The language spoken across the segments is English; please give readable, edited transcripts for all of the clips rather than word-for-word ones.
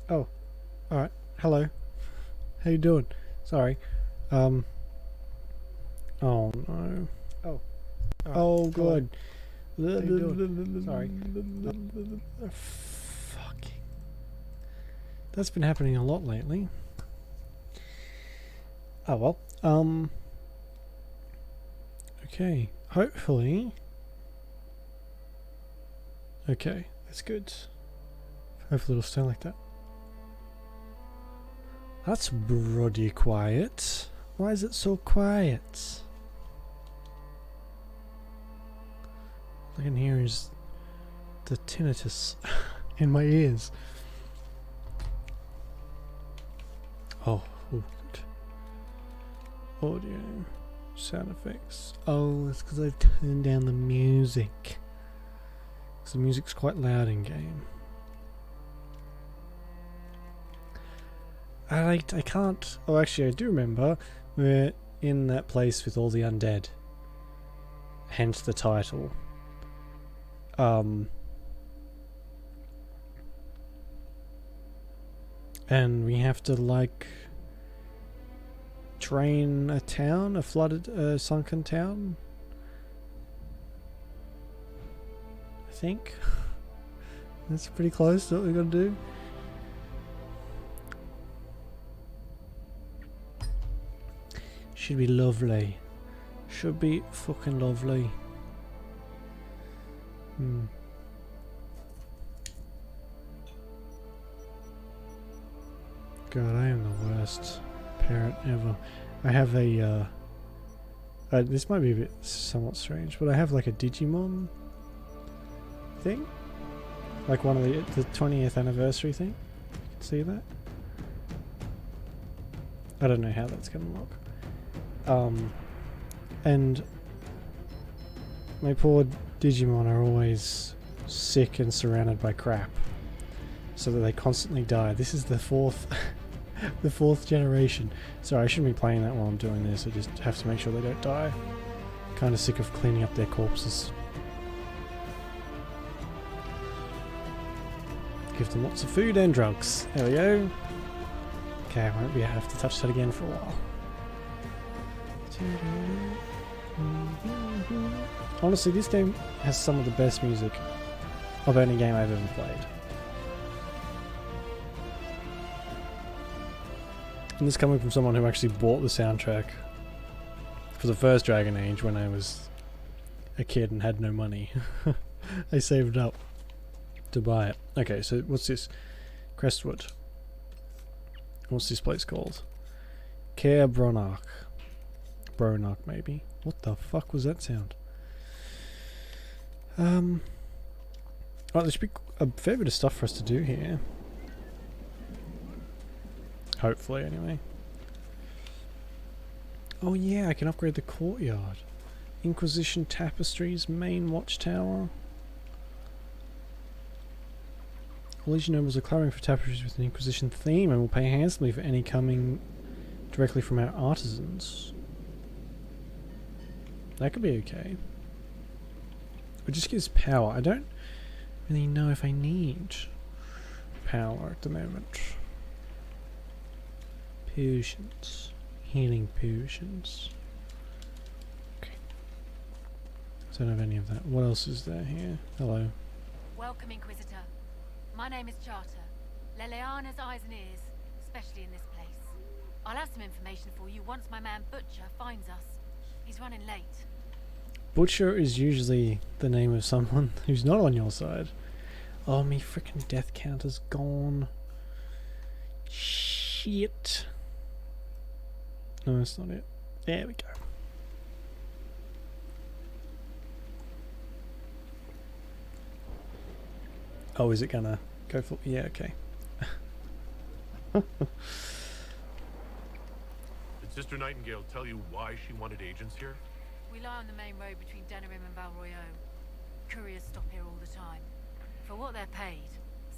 Oh, alright. Hello. How you doing? Sorry. Um. Oh no. Oh. Oh, good. How you doing? Sorry. Fucking. That's been happening a lot lately. Oh well. Okay. Hopefully. Okay, that's good. Hopefully it'll stay like that. That's bloody quiet. Why is it so quiet? All I can hear is the tinnitus in my ears. Oh, good. Audio, sound effects. Oh, it's because I've turned down the music. Because the music's quite loud in game. I can't. Oh, actually, I do remember we're in that place with all the undead. Hence the title. And we have to like drain a town, a flooded, sunken town. I think that's pretty close to what we gotta do. Should be lovely. Should be fucking lovely. God, I am the worst parent ever. I have a, this might be a bit somewhat strange, but I have like a Digimon thing. Like one of the 20th anniversary thing. You can see that? I don't know how that's gonna look. And my poor Digimon are always sick and surrounded by crap, so that they constantly die. This is the fourth, the fourth generation. Sorry, I shouldn't be playing that while I'm doing this. I just have to make sure they don't die. Kind of sick of cleaning up their corpses. Give them lots of food and drugs. There we go. Okay, I won't be have to touch that again for a while. Honestly, this game has some of the best music of any game I've ever played. And this coming from someone who actually bought the soundtrack for the first Dragon Age when I was a kid and had no money. I saved up to buy it. Okay, so what's this? Crestwood. What's this place called? Caer Bronach. Bronach, maybe. What the fuck was that sound? Oh, there should be a fair bit of stuff for us to do here. Hopefully, anyway. Oh yeah, I can upgrade the courtyard. Inquisition tapestries, main watchtower. All Legion nobles are clamoring for tapestries with an Inquisition theme and will pay handsomely for any coming directly from our artisans. That could be okay. It just gives power. I don't really know if I need power at the moment. Potions. Healing potions. Okay. So I don't have any of that. What else is there here? Hello. Welcome, Inquisitor. My name is Charter. Leleana's eyes and ears, especially in this place. I'll have some information for you once my man Butcher finds us. He's running late. Butcher is usually the name of someone who's not on your side. Oh, me freaking death counter's gone. Shit. No, that's not it. There we go. Oh, is it gonna go for... Yeah, okay. Did Sister Nightingale tell you why she wanted agents here? We lie on the main road between Denerim and Valroyo. Couriers stop here all the time. For what they're paid,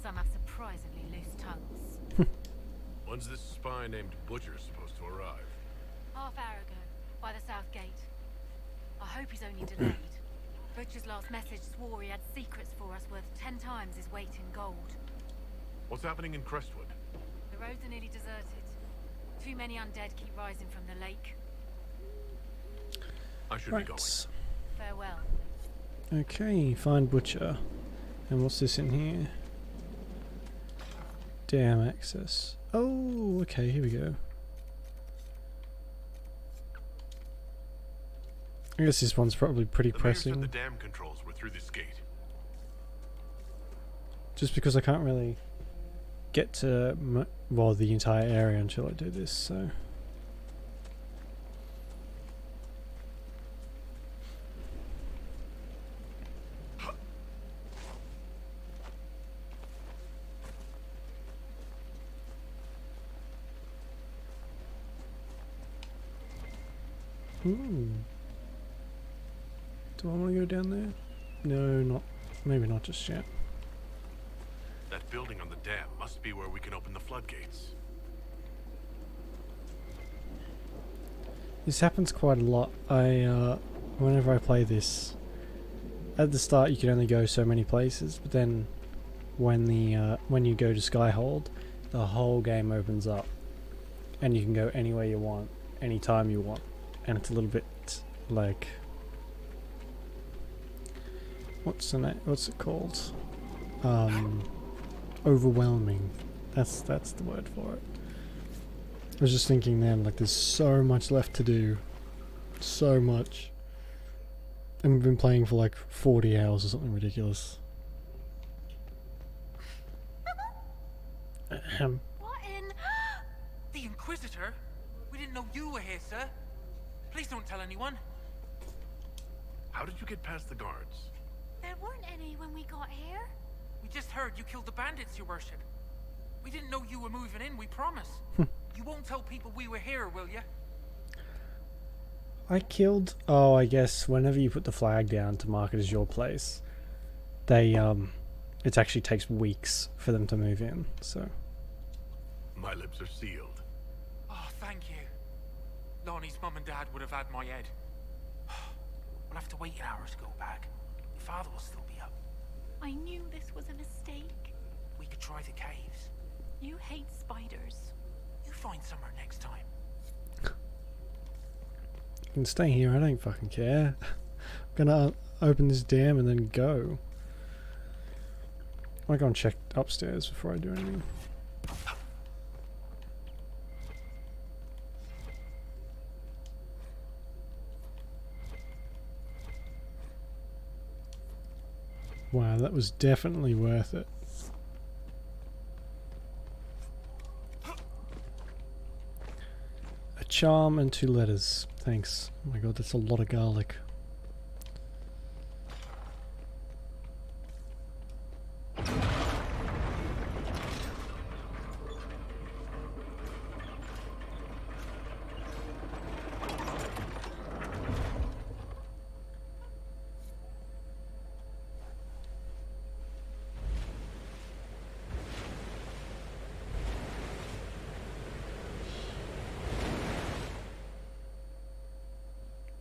some have surprisingly loose tongues. When's this spy named Butcher supposed to arrive? Half hour ago, by the south gate. I hope he's only delayed. Butcher's last message swore he had secrets for us worth 10 times his weight in gold. What's happening in Crestwood? The roads are nearly deserted. Too many undead keep rising from the lake. I should be going. Right. Farewell. Okay, find Butcher. And what's this in here? Dam access. Oh, okay, here we go. I guess this one's probably pretty The mayor said pressing. the dam controls were through this gate. Just because I can't really get to well, the entire area until I do this, so. Ooh. Do I want to go down there? No, not. Maybe not just yet. That building on the dam must be where we can open the floodgates. This happens quite a lot. Whenever I play this, at the start you can only go so many places, but then when you go to Skyhold, the whole game opens up, and you can go anywhere you want, anytime you want, and it's a little bit like what's it called? Overwhelming. That's the word for it. I was just thinking then, like, there's so much left to do. So much. And we've been playing for like 40 hours or something ridiculous. Ahem. What in? The Inquisitor? We didn't know you were here, sir. Please don't tell anyone. How did you get past the guards? There weren't any when we got here. We just heard you killed the bandits, your worship. We didn't know you were moving in, we promise. You won't tell people we were here, will you? I killed... Oh, I guess whenever you put the flag down to mark it as your place, they, it actually takes weeks for them to move in, so... My lips are sealed. Oh, thank you. Lonnie's mum and dad would have had my head. We'll have to wait an hour to go back. Your father will still be up. I knew this was a mistake. We could try the caves. You hate spiders. You find somewhere next time. You can stay here, I don't fucking care. I'm gonna open this dam and then go. I might go and check upstairs before I do anything. Wow, that was definitely worth it. A charm and 2 letters. Thanks. Oh my god, that's a lot of garlic.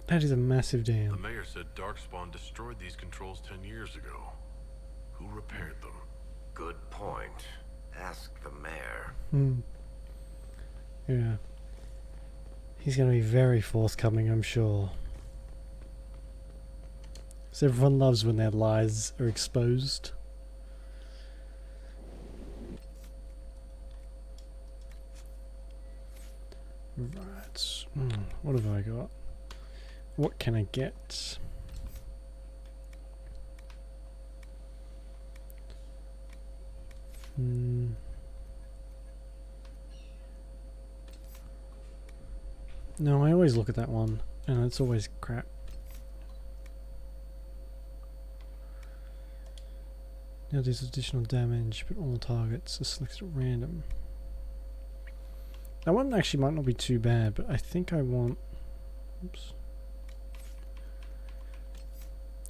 That is a massive The dam. mayor said Darkspawn destroyed these controls 10 years ago. Who repaired them? Good point. Ask the mayor. Yeah. He's going to be very forthcoming, I'm sure. So everyone loves when their lies are exposed. Right. What have I got? What can I get? No, I always look at that one, and it's always crap. Now there's additional damage, but all targets are selected at random. That one actually might not be too bad, but I think I want... Oops.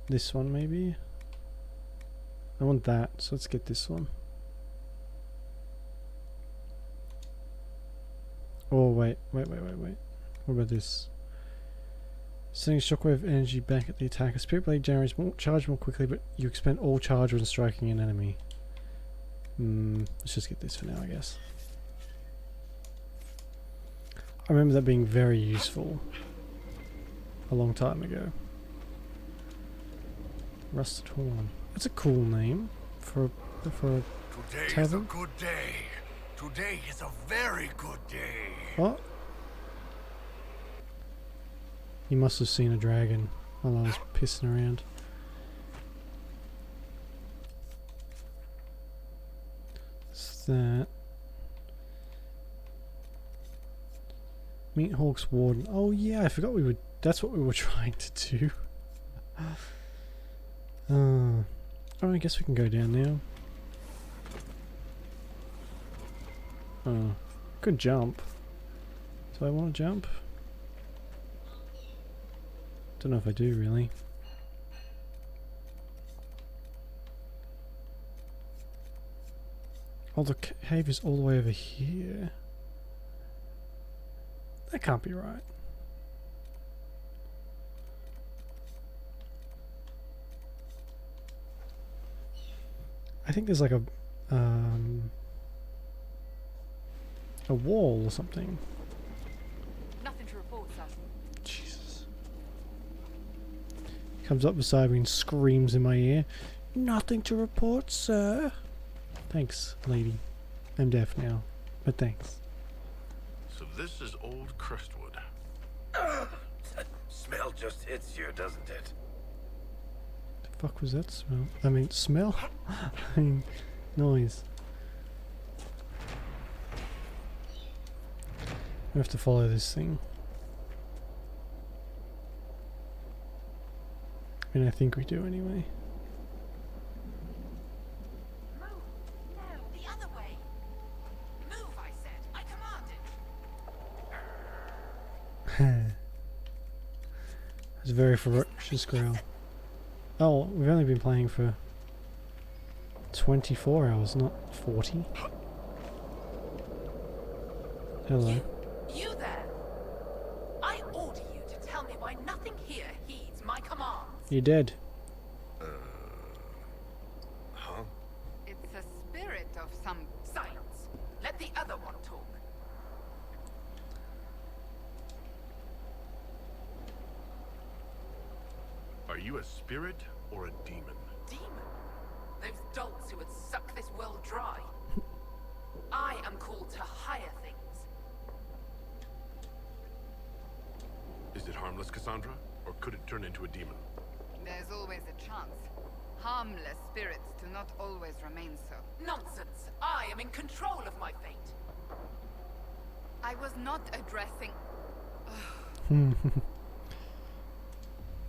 This one maybe? I want that, so let's get this one. Oh wait. What about this? Sending shockwave energy back at the attacker. Spirit Blade generates more charge more quickly, but you expend all charge when striking an enemy. Let's just get this for now, I guess. I remember that being very useful a long time ago. Rusted Horn. That's a cool name for a Today is a tavern. good day. Today is a very good day. What? You must have seen a dragon while I was pissing around. What's that? Meat Hawk's Warden. Oh yeah, I forgot we were. That's what we were trying to do. Oh, I guess we can go down now. Oh, good jump. Do I want to jump? Don't know if I do really. Oh, the cave is all the way over here. That can't be right. I think there's like a wall or something. Nothing to report, sir. Jesus. Comes up beside me and screams in my ear. Nothing to report, sir. Thanks, lady. I'm deaf now, but thanks. So this is old Crestwood. Smell just hits you, doesn't it? The fuck was that smell? I mean, smell? I mean, noise. We have to follow this thing. I mean, I think we do anyway. Move! No, the other way! Move, I said! I commanded! It's a very ferocious growl. Oh, we've only been playing for 24 hours, not 40. Hello. You there! I order you to tell me why nothing here heeds my commands. You're dead. Huh? It's a spirit of some... Silence! Let the other one talk. Are you a spirit or a demon? Demon? Those dolts who would suck this world dry. I am called to higher things. Is it harmless, Cassandra? Or could it turn into a demon? There's always a chance. Harmless spirits do not always remain so. Nonsense! I am in control of my fate. I was not addressing...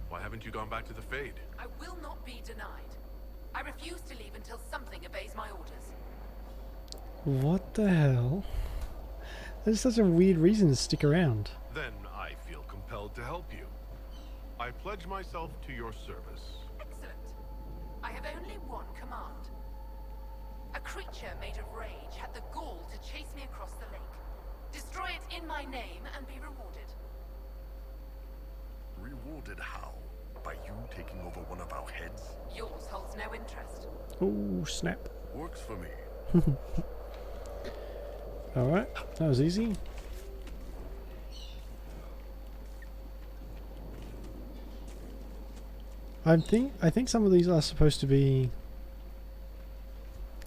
Why haven't you gone back to the Fade? I will not be denied. I refuse to leave until something obeys my orders. What the hell? That's such a weird reason to stick around. Then I feel compelled to help you. I pledge myself to your service. Excellent. I have only one command. A creature made of rage had the gall to chase me across the lake. Destroy it in my name and be rewarded. Rewarded how? By you taking over one of our heads? Yours holds no interest. Oh, snap. Works for me. Alright, that was easy. I think some of these are supposed to be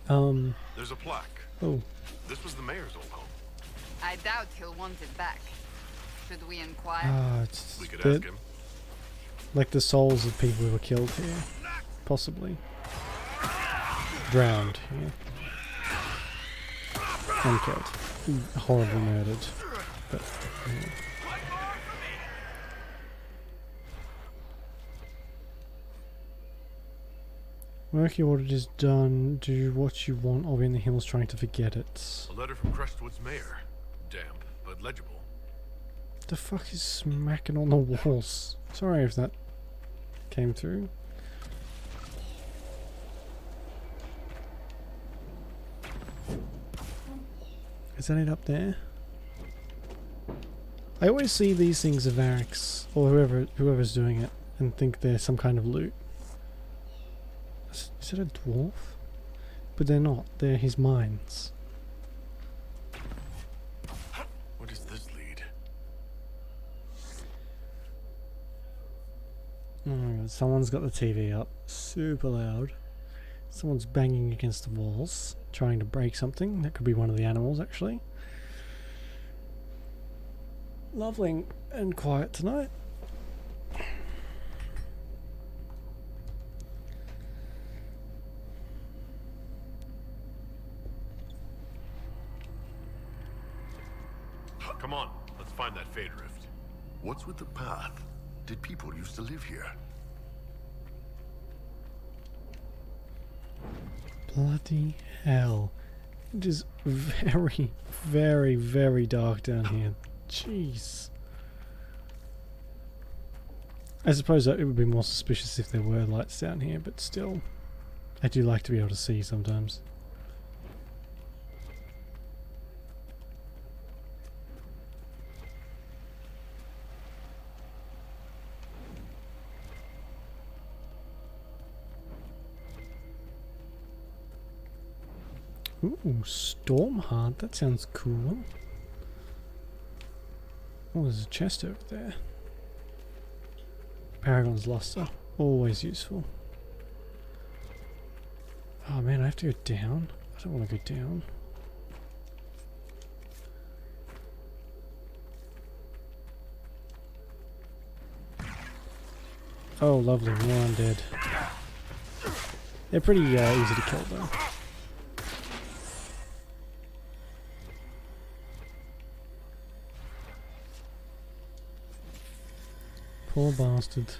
There's a plaque. oh, This was the mayor's old home. I doubt he'll want it back. Should we inquire? it's We could the- ask him. like the souls of people who were killed here. Possibly. Drowned here. Unkilled. Horribly murdered. But, yeah. Work you ordered is done. Do what you want. I'll be in the hills trying to forget it. A letter from Crestwood's mayor. Damp, but legible. The fuck is smacking on the walls? Sorry if that came through. Is that it up there? I always see these things of Varix, or whoever's doing it, and think they're some kind of loot. Is it a dwarf? But they're not. They're his minds. Where does this lead? Oh my god, someone's got the TV up. Super loud. Someone's banging against the walls, trying to break something. That could be one of the animals, actually. Lovely and quiet tonight. Come on, let's find that Fade Rift. What's with the path? Did people used to live here? Bloody hell. It is very, very, very dark down here. Jeez. I suppose that it would be more suspicious if there were lights down here, but still. I do like to be able to see sometimes. Ooh, Stormheart, that sounds cool. Oh, there's a chest over there. Paragon's Luster, always useful. Oh man, I have to go down? I don't want to go down. Oh lovely, more undead. They're pretty easy to kill though. Poor bastard.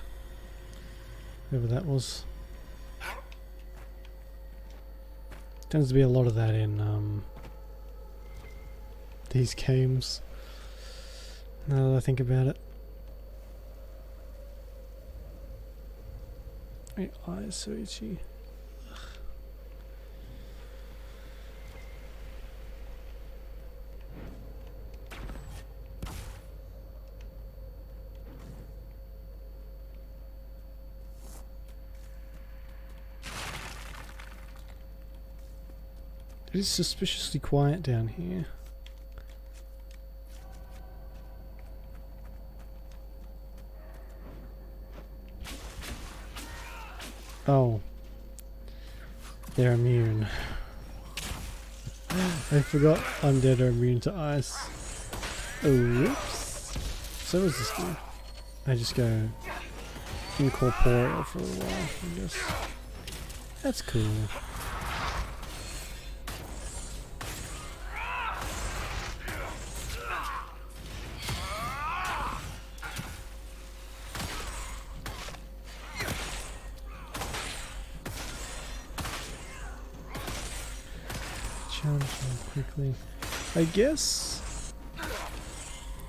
Whoever that was. Tends to be a lot of that in these games. Now that I think about it. My eyes so itchy. It is suspiciously quiet down here. Oh. They're immune. I forgot undead are immune to ice. Oh, whoops. So what does this do? I just go incorporeal for a while, I guess. That's cool. Quickly. I guess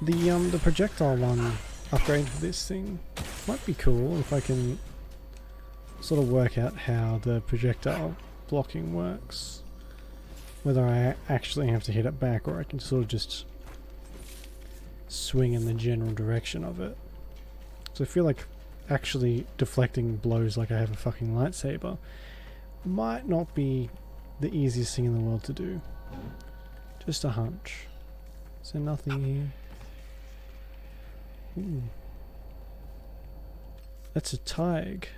the projectile one upgrade for this thing might be cool if I can sort of work out how the projectile blocking works. Whether I actually have to hit it back or I can sort of just swing in the general direction of it. So I feel like actually deflecting blows like I have a fucking lightsaber might not be the easiest thing in the world to do. Just a hunch. Is there nothing here? Ooh. That's a Tig.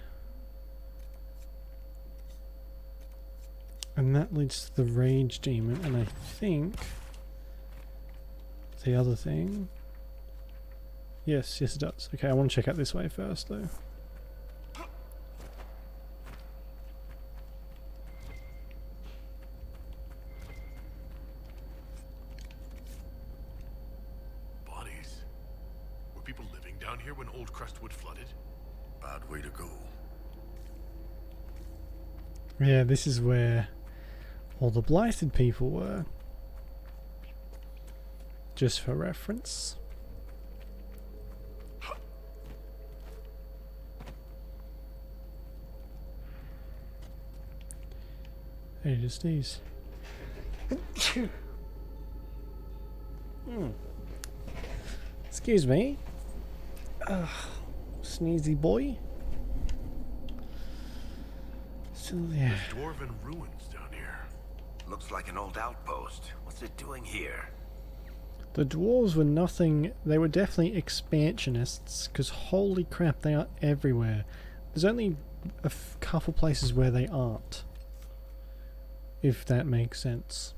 And that leads to the Rage Demon, and I think the other thing... Yes, it does. Okay, I want to check out this way first though. When Old Crestwood flooded? Bad way to go. Yeah, this is where all the blighted people were. Just for reference. Hey, just these. Excuse me. Sneezy boy. Still there. Dwarven ruins down here. Looks like an old outpost. What's it doing here? The dwarves were nothing. They were definitely expansionists, because holy crap, they are everywhere. There's only a couple places where they aren't. If that makes sense.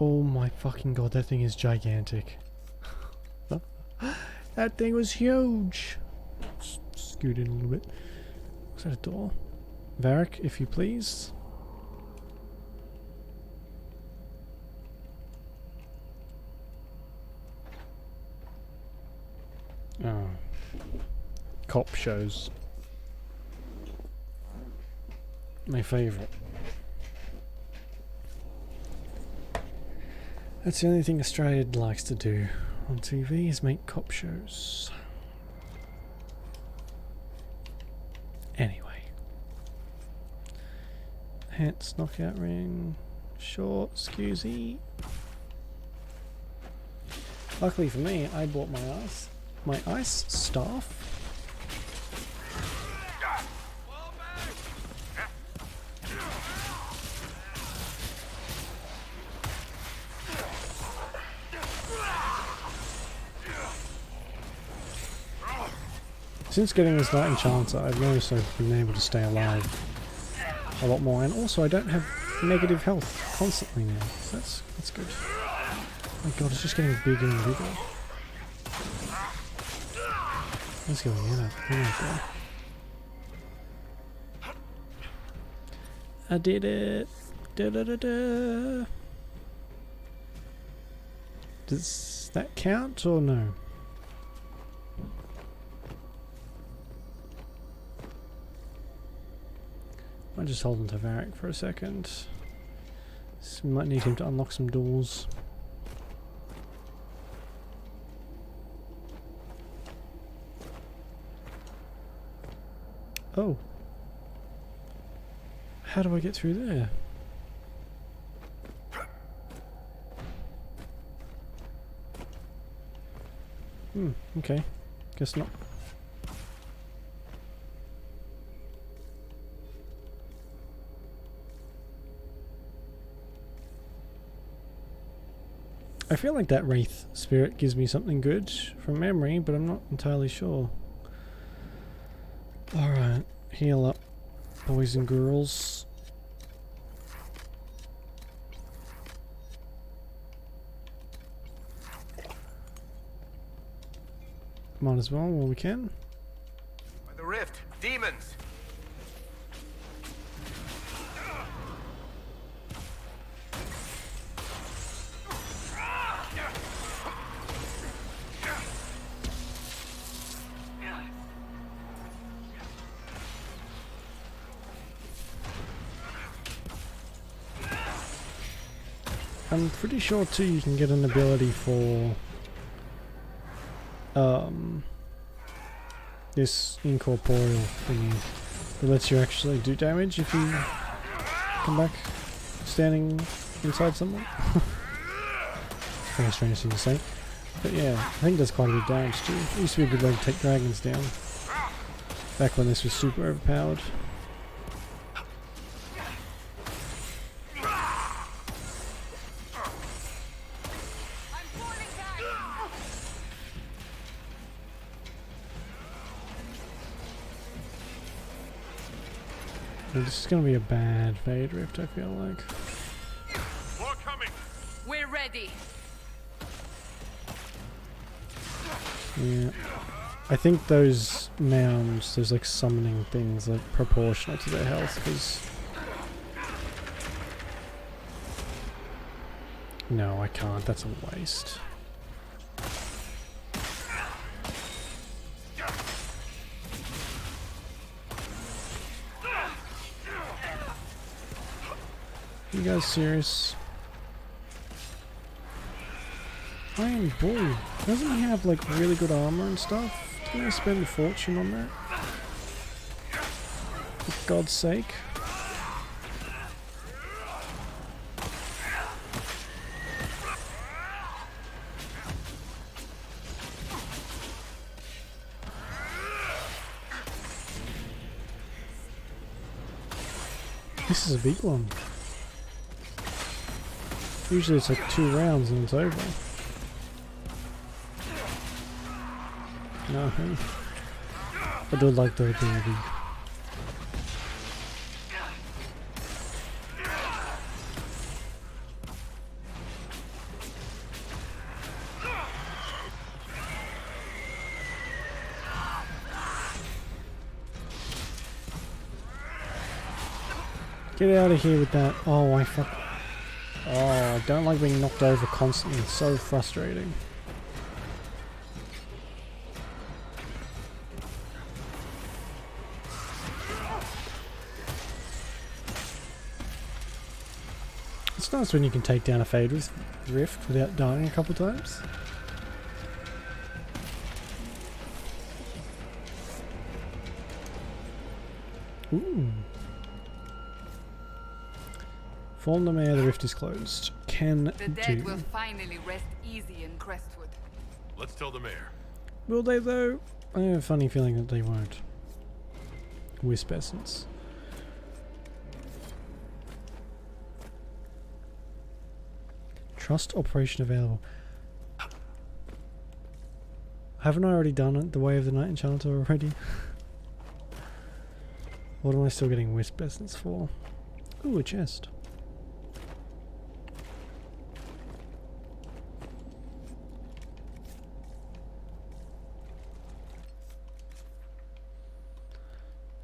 Oh my fucking god, that thing is gigantic. That thing was huge! Scoot in a little bit. Was that a door? Varric, if you please. Oh. Cop shows. My favourite. That's the only thing Australia likes to do on TV is make cop shows. Anyway. Hats, knockout ring, short, scusi. Luckily for me, I bought my ice staff. Since getting this Light Enchanter, I've noticed I've been able to stay alive a lot more, and also I don't have negative health constantly now, so that's good. Oh my god, it's just getting bigger and bigger. What's going on? Oh my god. I did it! Da da da da! Does that count or no? I'll just hold on to Varric for a second. So we might need him to unlock some doors. Oh. How do I get through there? Okay. Guess not. I feel like that Wraith spirit gives me something good from memory, but I'm not entirely sure. Alright, heal up, boys and girls. Might as well while we can. By the rift, demons! I'm pretty sure too you can get an ability for this incorporeal thingy that lets you actually do damage if you come back standing inside someone. It's kind of strange thing to say, but yeah, I think that's quite a bit of damage too. It used to be a good way to take dragons down back when this was super overpowered. This is going to be a bad Fade Rift, I feel like. More coming. We're ready. Yeah. I think those mounds, those like summoning things, are proportional to their health, because... No, I can't. That's a waste. You guys serious? Iron Bull. Doesn't he have like really good armor and stuff? Gonna spend a fortune on that. For God's sake. This is a big one. Usually it's like 2 rounds and it's over. No. I do like the ability. Get out of here with that. Oh, I fuck. Oh, I don't like being knocked over constantly. It's so frustrating. It's nice when you can take down a Fade Rift without dying a couple times. Ooh. Form the mayor, the rift is closed. Can The dead do. will finally rest easy in Crestwood. Let's tell the mayor. Will they though? I have a funny feeling that they won't. Wisp essence. Trust operation available. Haven't I already done it? The Way of the Night Enchanter already? What am I still getting Wisp essence for? Ooh, a chest.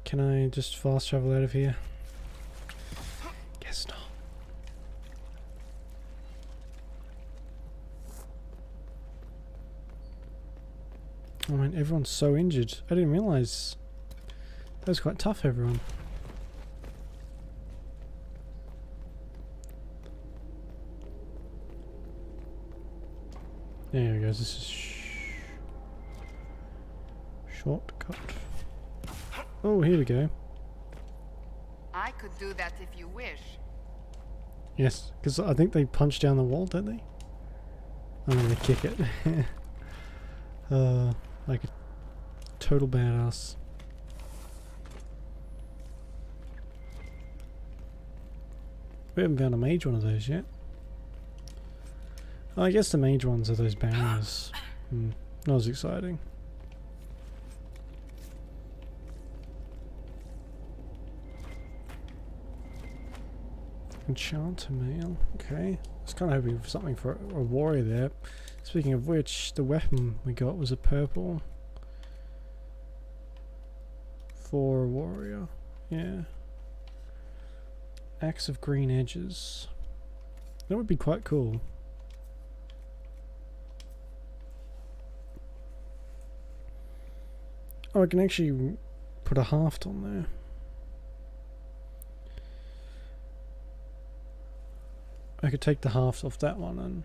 Can I just fast travel out of here? Guess not. I mean, everyone's so injured. I didn't realise that was quite tough, everyone. There we go. This is shortcut. Oh, here we go. I could do that if you wish. Yes, because I think they punch down the wall, don't they? I mean, they kick it. Like a total badass. We haven't found a mage one of those yet. Oh, I guess the mage ones are those barriers. Not as exciting. Enchanter mail. Okay. I was kind of hoping for something for a warrior there. Speaking of which, the weapon we got was a purple. For a warrior. Yeah. Axe of green edges. That would be quite cool. Oh, I can actually put a haft on there. I could take the halves off that one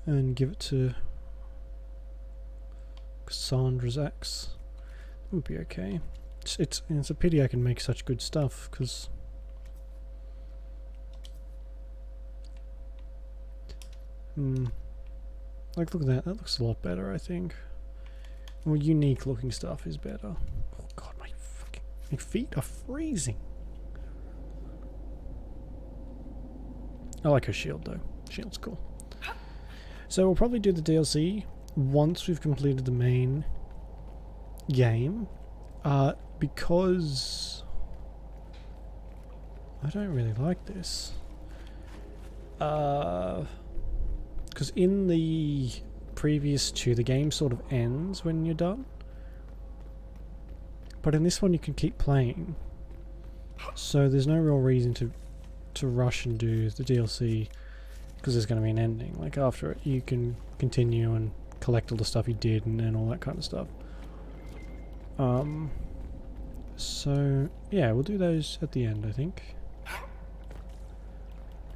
and give it to Cassandra's axe. It would be okay. It's a pity I can make such good stuff, because like, look at that. That looks a lot better, I think. More unique looking stuff is better. Oh god, my feet are freezing. I like her shield though. Shield's cool. So we'll probably do the DLC once we've completed the main game. Because I don't really like this. Because in the previous two, the game sort of ends when you're done. But in this one you can keep playing. So there's no real reason to rush and do the DLC, because there's going to be an ending. Like, after it you can continue and collect all the stuff you did and all that kind of stuff. So yeah, we'll do those at the end, I think.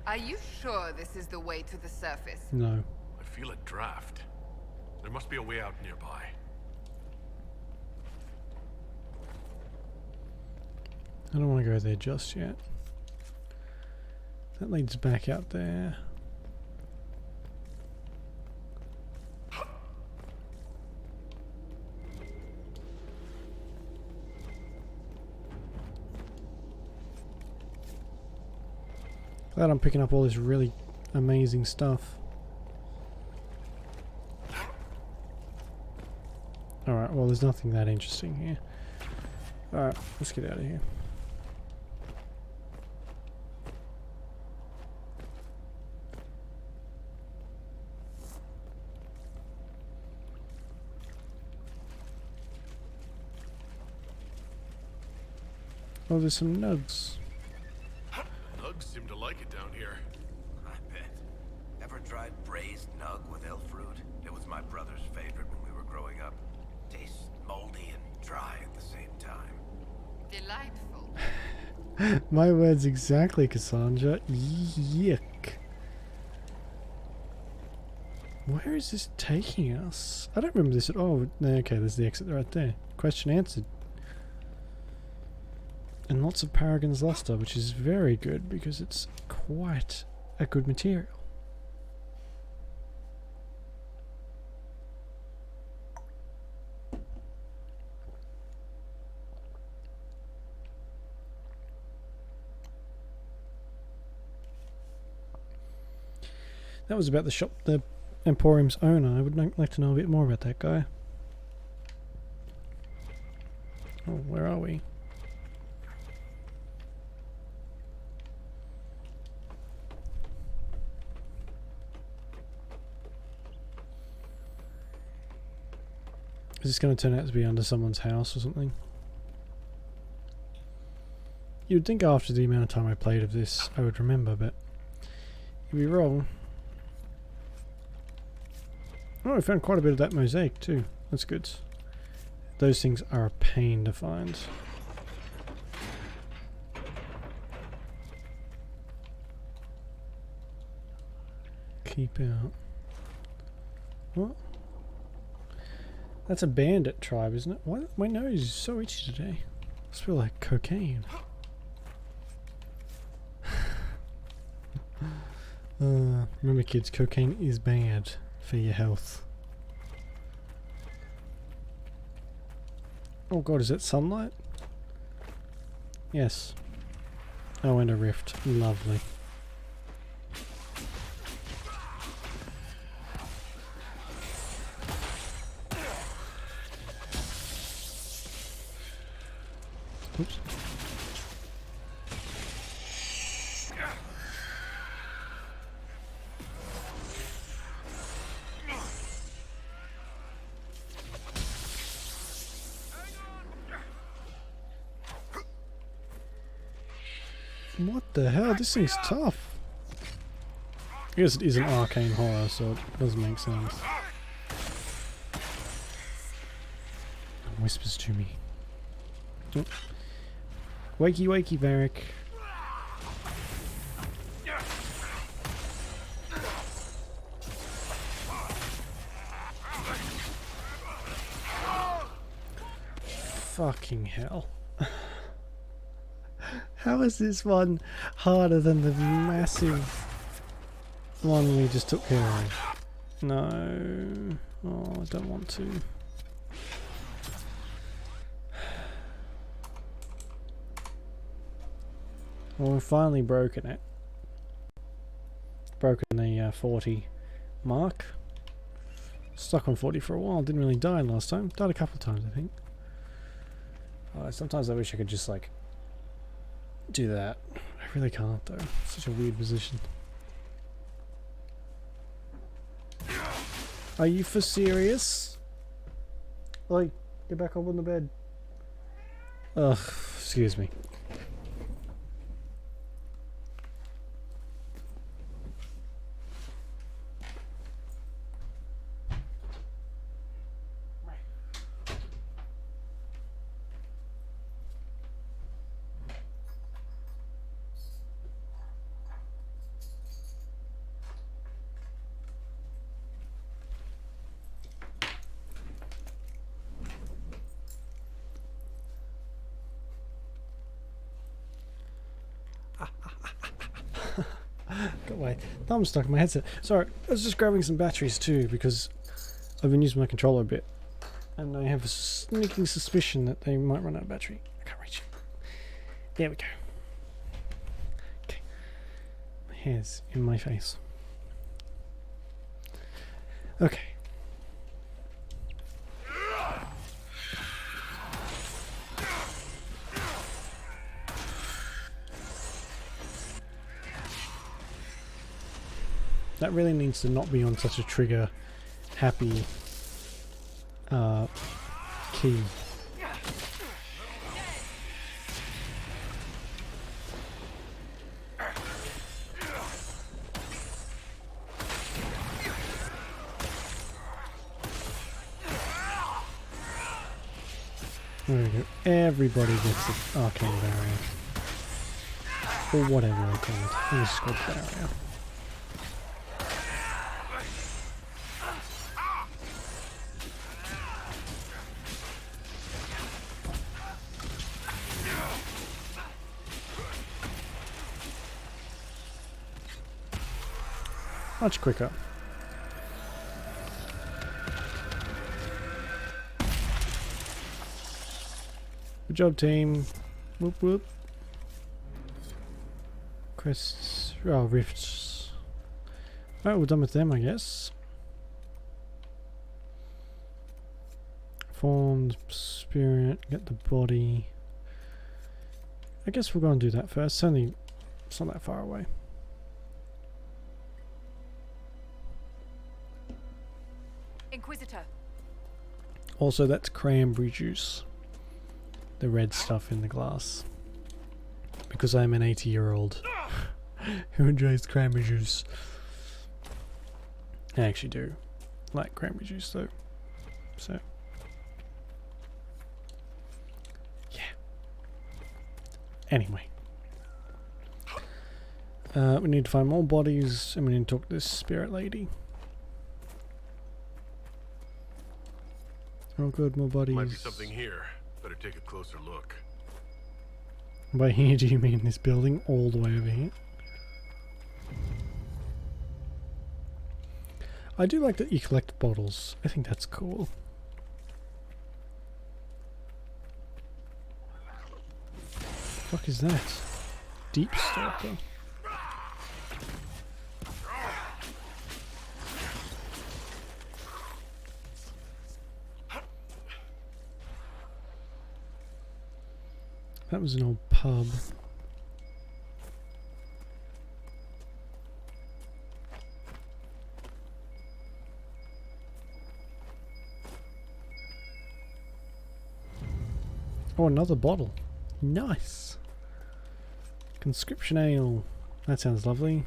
Are you sure this is the way to the surface? No. I feel a draft. There must be a way out nearby. I don't want to go there just yet. That leads back out there. Glad I'm picking up all this really amazing stuff. Alright, well there's nothing that interesting here. Alright, let's get out of here. Oh, there's some nugs. Nugs seem to like it down here. I bet. Ever tried braised nug with elf fruit? It was my brother's favorite when we were growing up. Tastes moldy and dry at the same time. Delightful. My words exactly, Cassandra. Yuck. Where is this taking us? I don't remember this at all. No, okay, there's the exit right there. Question answered. And lots of Paragon's Luster, which is very good because it's quite a good material. That was about the shop, the Emporium's owner. I would like to know a bit more about that guy. Oh, where are we? Is this going to turn out to be under someone's house or something? You'd think after the amount of time I played of this I would remember, but you'd be wrong. Oh, I found quite a bit of that mosaic too. That's good. Those things are a pain to find. Keep out. What? That's a bandit tribe, isn't it? Why my nose is so itchy today? I feel like cocaine. Remember kids, cocaine is bad for your health. Oh god, is that sunlight? Yes. Oh, and a rift. Lovely. Oops. What the hell? This thing's tough. I guess it is an arcane horror, so it doesn't make sense. It whispers to me. Oh. Wakey wakey, Varric. Fucking hell. How is this one harder than the massive one we just took care of? No. Oh, I don't want to. Well, we've finally broken it. Broken the 40 mark. Stuck on 40 for a while. Didn't really die last time. Died a couple of times, I think. Sometimes I wish I could just like do that. I really can't though. It's such a weird position. Are you for serious? Oi, get back up on the bed. Ugh, excuse me. Got my thumb stuck in my headset. Sorry, I was just grabbing some batteries too because I've been using my controller a bit. And I have a sneaking suspicion that they might run out of battery. I can't reach it. There we go. Okay. My hair's in my face. Okay. That really needs to not be on such a trigger happy key. There we go. Everybody gets the arcane barrier. Or whatever they call it. Or squad barrier. Much quicker. Good job, team. Whoop whoop. Quests. Oh, rifts. Alright, we're done with them, I guess. Formed spirit. Get the body. I guess we're going to do that first. It's not that far away. Inquisitor. Also, that's cranberry juice. The red stuff in the glass. Because I'm an 80-year-old who enjoys cranberry juice. I actually do like cranberry juice though. So, yeah. Anyway. We need to find more bodies and we need to talk to this spirit lady. Oh good, more bodies. Might be something here. Better take a closer look. By here do you mean this building all the way over here? I do like that you collect bottles. I think that's cool. Fuck is that? Deep Stalker. That was an old pub. Oh, another bottle. Nice. Conscription ale. That sounds lovely.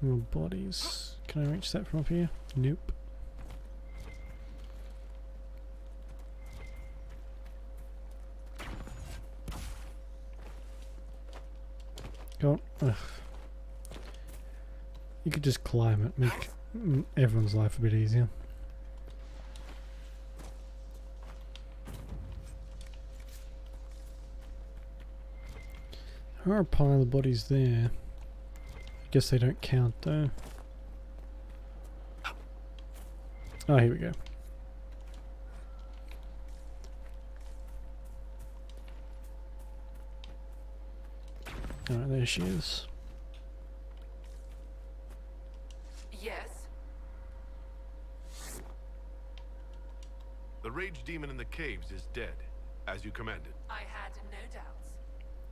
More bodies. Can I reach that from up here? Nope. Go on. Ugh. You could just climb it, make everyone's life a bit easier. There are a pile of bodies there. I guess they don't count though. Oh, here we go. Alright, there she is. Yes. The rage demon in the caves is dead, as you commanded. I had no doubts.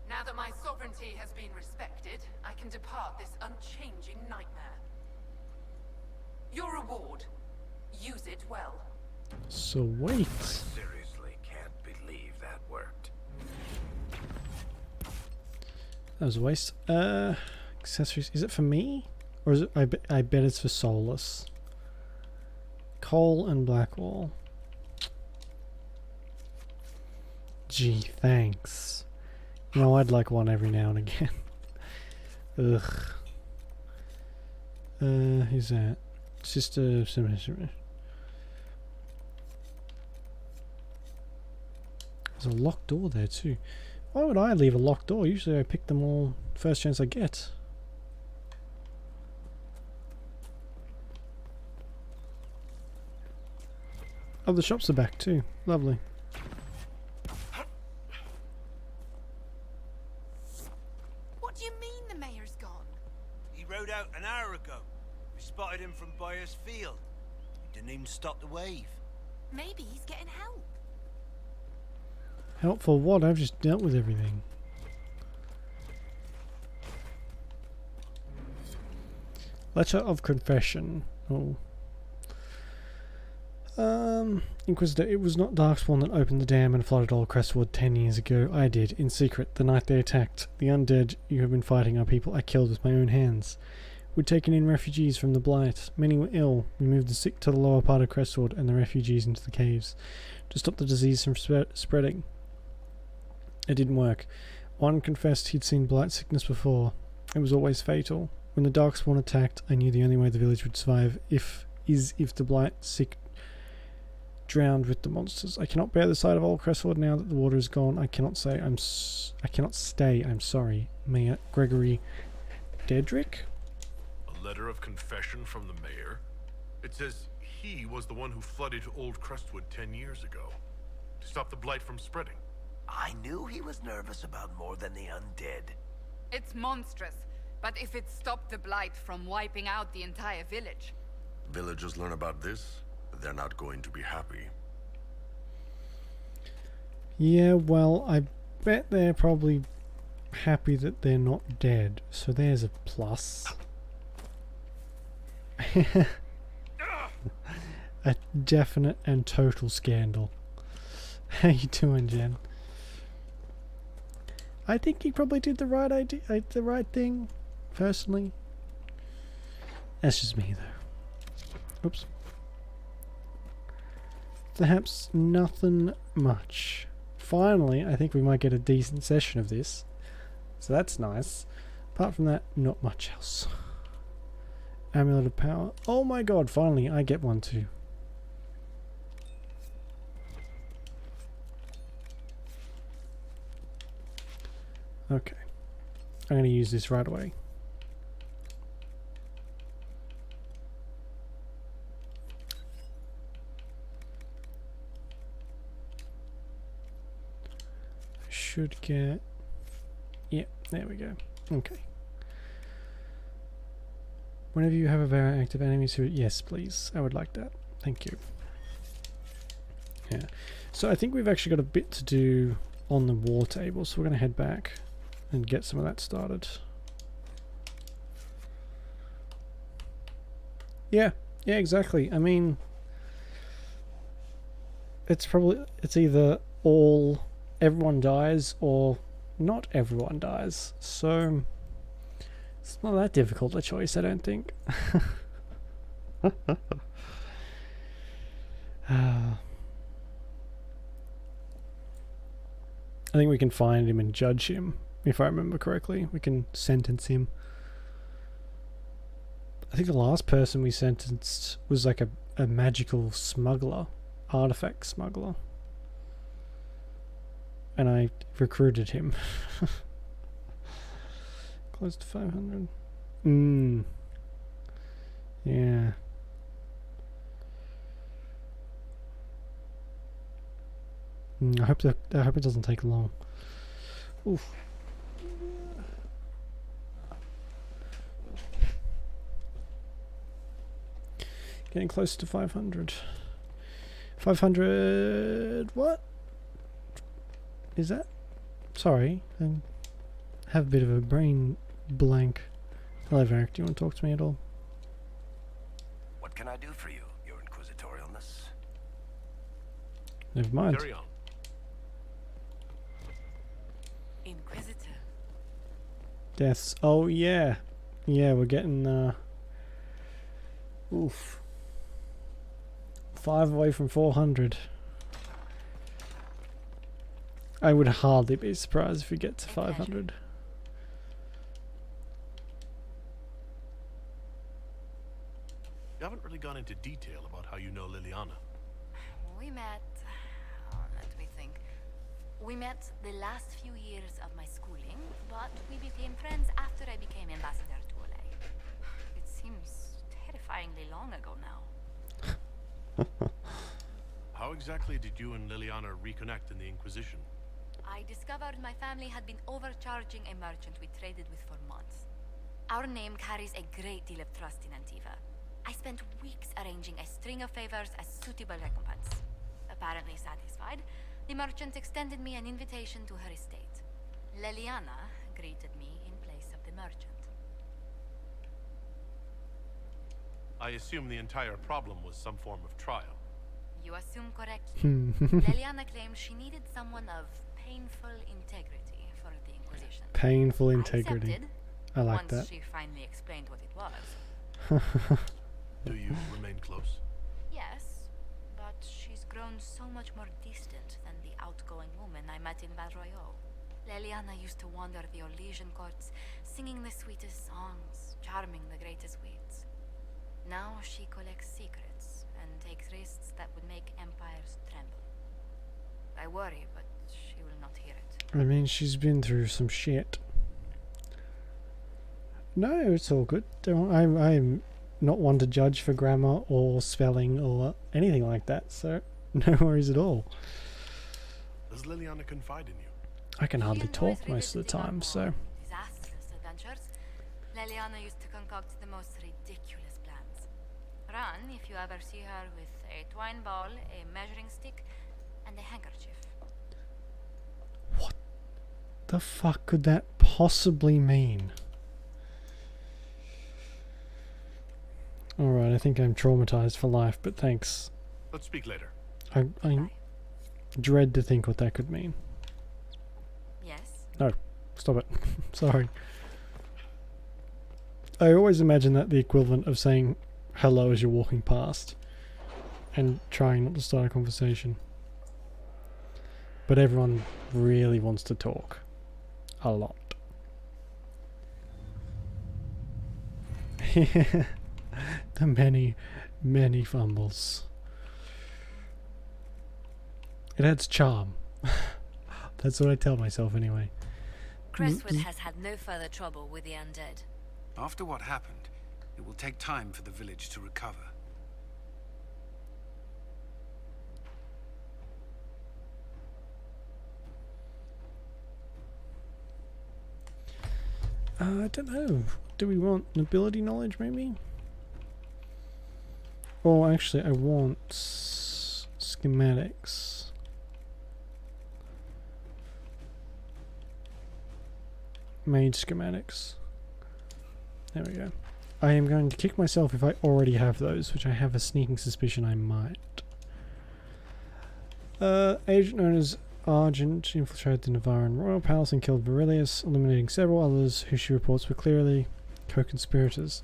Now that my sovereignty has been respected, I can depart this unchanging nightmare. Your reward. Use it well. Sweet. Seriously can't believe that worked. That was a waste. Accessories. Is it for me? Or is it? I bet it's for Soulless. Coal and Blackwall. Gee, thanks. You know, I'd like one every now and again. Ugh. Who's that? Sister. There's a locked door there too. Why would I leave a locked door? Usually I pick them all first chance I get. Oh, the shops are back too. Lovely. What do you mean the mayor's gone? He rode out an hour ago. We spotted him from Byers Field. He didn't even stop the wave. Maybe he's getting help. Help for what? I've just dealt with everything. Letter of confession. Oh. Inquisitor, it was not Darkspawn that opened the dam and flooded Old Crestwood 10 years ago. I did, in secret, the night they attacked. The undead you have been fighting are people I killed with my own hands. We'd taken in refugees from the Blight. Many were ill. We moved the sick to the lower part of Crestwood and the refugees into the caves to stop the disease from spreading. It didn't work. One confessed he'd seen Blight sickness before. It was always fatal. When the Darkspawn attacked, I knew the only way the village would survive if the Blight sick drowned with the monsters. I cannot bear the sight of Old Crestwood now that the water is gone. I cannot stay. I'm sorry. Mayor Gregory Dedrick? A letter of confession from the mayor? It says he was the one who flooded Old Crestwood 10 years ago to stop the blight from spreading. I knew he was nervous about more than the undead. It's monstrous, but if it stopped the blight from wiping out the entire village. Villagers learn about this, they're not going to be happy. Yeah, well, I bet they're probably happy that they're not dead. So there's a plus. A definite and total scandal. How you doing, Jen? I think he probably did the right thing, personally. That's just me, though. Oops. Perhaps nothing much. Finally, I think we might get a decent session of this. So that's nice. Apart from that, not much else. Amulet of Power. Oh my god, finally I get one too. Okay. I'm going to use this right away. Should get... Yeah, there we go. Okay. Whenever you have a very active enemy suit, yes please, I would like that. Thank you. Yeah. So I think we've actually got a bit to do on the war table, so we're going to head back and get some of that started. Yeah, exactly. I mean, it's either everyone dies or not everyone dies. So it's not that difficult a choice, I don't think. I think we can find him and judge him, if I remember correctly. We can sentence him. I think the last person we sentenced was like a magical smuggler, artifact smuggler. And I recruited him. Close to 500. Yeah. I hope it doesn't take long. Oof. Getting close to 500. 500... What? Is that? Sorry. I have a bit of a brain blank. Hello, Varric. Do you want to talk to me at all? What can I do for you, your inquisitorialness? Never mind. Carry on. Inquisitor. Deaths. Oh, yeah. Yeah, we're getting, oof. 5 away from 400. I would hardly be surprised if we get to 500. You haven't really gone into detail about how you know Liliana. We met... let me think. We met the last few years of my schooling, but we became friends after I became ambassador to Olay. It seems terrifyingly long ago now. How exactly did you and Liliana reconnect in the Inquisition? I discovered my family had been overcharging a merchant we traded with for months. Our name carries a great deal of trust in Antiva. I spent weeks arranging a string of favors as suitable recompense. Apparently satisfied, the merchant extended me an invitation to her estate. Liliana greeted me in place of the merchant. I assume the entire problem was some form of trial. You assume correctly. Liliana claimed she needed someone of painful integrity for the Inquisition. Painful integrity. Accepted, I like once that. she finally explained what it was. Do you remain close? Yes, but she's grown so much more distant than the outgoing woman I met in Val Royeaux. Liliana used to wander the Orlesian courts, singing the sweetest songs, charming the greatest wits. Now she collects secrets and takes risks that would make empires tremble. I worry, but she will not hear it. I mean, she's been through some shit. No, it's all good. I'm not one to judge for grammar or spelling or anything like that, so no worries at all. Does Liliana confide in you? I can hardly She enjoys talk most of the revisiting our time, more so... disastrous adventures. Liliana used to concoct the most ridiculous plans. Run if you ever see her with a twine ball, a measuring stick, and a handkerchief. What the fuck could that possibly mean? Alright, I think I'm traumatized for life, but thanks. Let's speak later. I dread to think what that could mean. Yes? No, stop it. Sorry. I always imagine that the equivalent of saying hello as you're walking past and trying not to start a conversation. But everyone really wants to talk. A lot. The many, many fumbles. It adds charm. That's what I tell myself anyway. Crestwood has had no further trouble with the undead. After what happened, it will take time for the village to recover. I don't know. Do we want nobility knowledge, maybe? Oh, actually, I want schematics. Made schematics. There we go. I am going to kick myself if I already have those, which I have a sneaking suspicion I might. Agent known as Argent infiltrated the Navarran royal palace and killed Varelius, eliminating several others who she reports were clearly co-conspirators.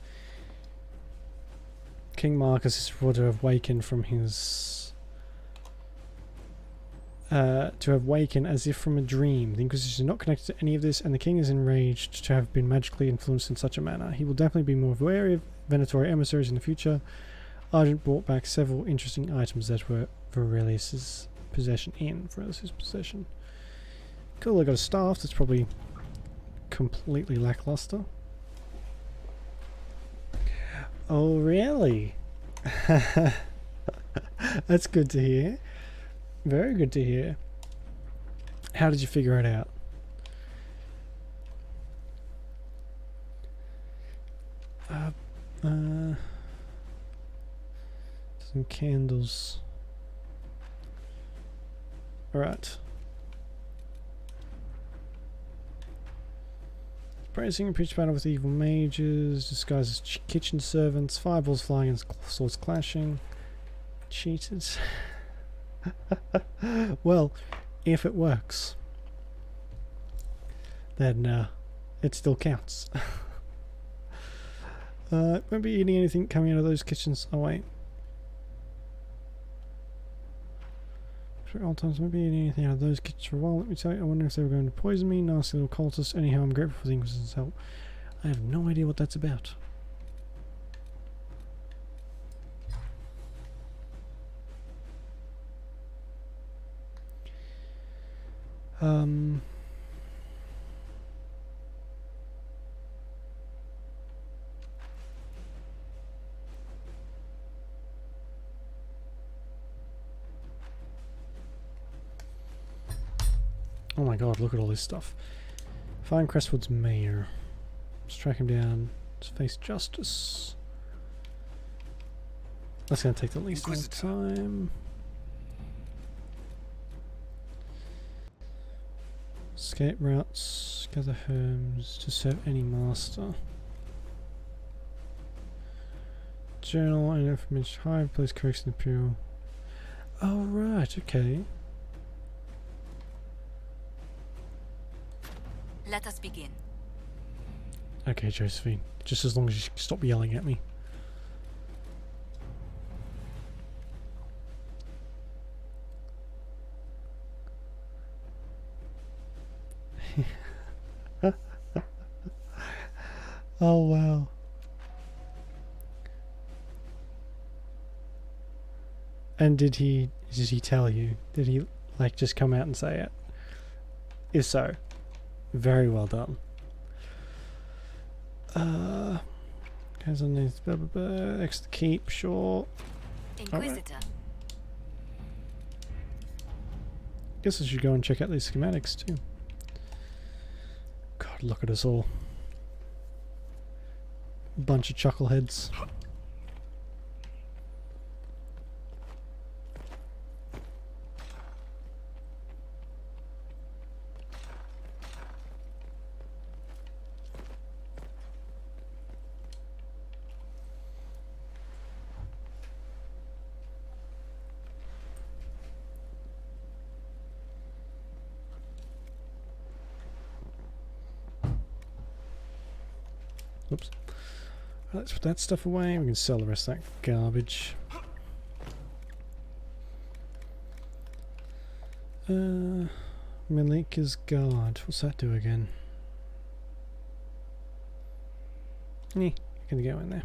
King Marcus is reported to have wakened from his... to have wakened as if from a dream. The Inquisition is not connected to any of this, and the king is enraged to have been magically influenced in such a manner. He will definitely be more wary of Venatori emissaries in the future. Argent brought back several interesting items that were Varelius's possession. Cool, I got a staff that's probably completely lackluster. Oh, really? That's good to hear. Very good to hear. How did you figure it out? Some candles. Alright. Bracing and pitch battle with evil mages, disguised as kitchen servants, fireballs flying and swords clashing. Cheated. Well, if it works, then it still counts. Won't be eating anything coming out of those kitchens. Oh wait. For all times, won't be eating anything out of those kitchens for a while. Let me tell you, I wonder if they were going to poison me. Nasty little cultists. Anyhow, I'm grateful for the Inquisition's help. I have no idea what that's about. Um. Oh my god, look at all this stuff. Find Crestwood's mayor. Let's track him down. Let's face justice. That's going to take the least amount of time. Escape routes. Gather homes to serve any master. Journal and information. High police correction appeal. Oh right, okay. Let us begin. Okay, Josephine. Just as long as you stop yelling at me. Oh wow. And did he tell you? Did he like just come out and say it? If so, very well done. Has on these blah blah blah. Extra keep, sure. Inquisitor. Guess I should go and check out these schematics too. God, look at us all. Bunch of chuckleheads. Oops. Let's put that stuff away. We can sell the rest of that garbage. Malika's Guard. What's that do again? Gonna go in there.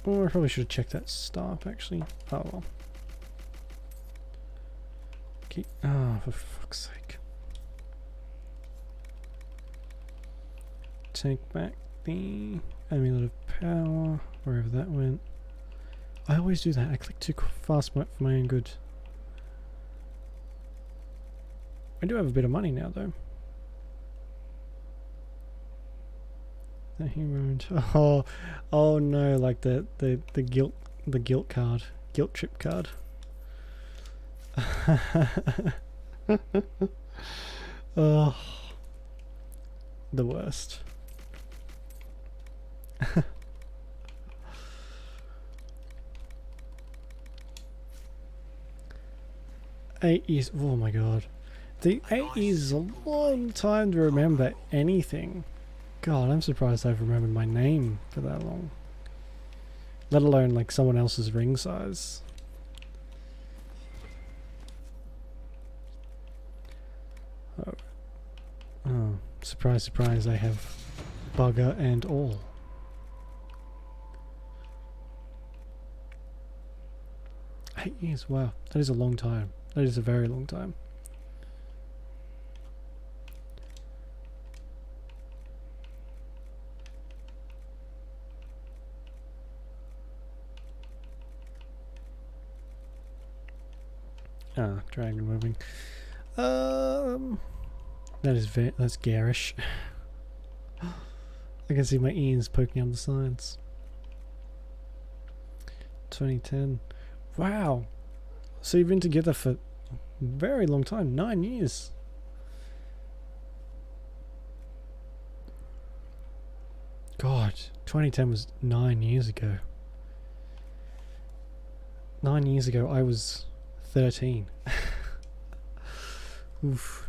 Or I probably should have checked that stop actually. Oh well. Okay. Oh, for fuck's sake. Take back the amulet of power, wherever that went. I always do that. I click too fast for my own good. I do have a bit of money now though. The hero. Oh no! Like the guilt card, guilt trip card. Oh, the worst. 8 years. Oh my god, the 8 years is a long time to remember anything. God, I'm surprised I've remembered my name for that long. Let alone like someone else's ring size. Oh, surprise, surprise, I have bugger and all. Eight years, wow. That is a long time. That is a very long time. Ah, dragon moving. That's garish. I can see my ears poking on the sides. 2010. Wow. So you've been together for a very long time, 9 years. God, 2010 was 9 years ago. 9 years ago I was 13. Oof.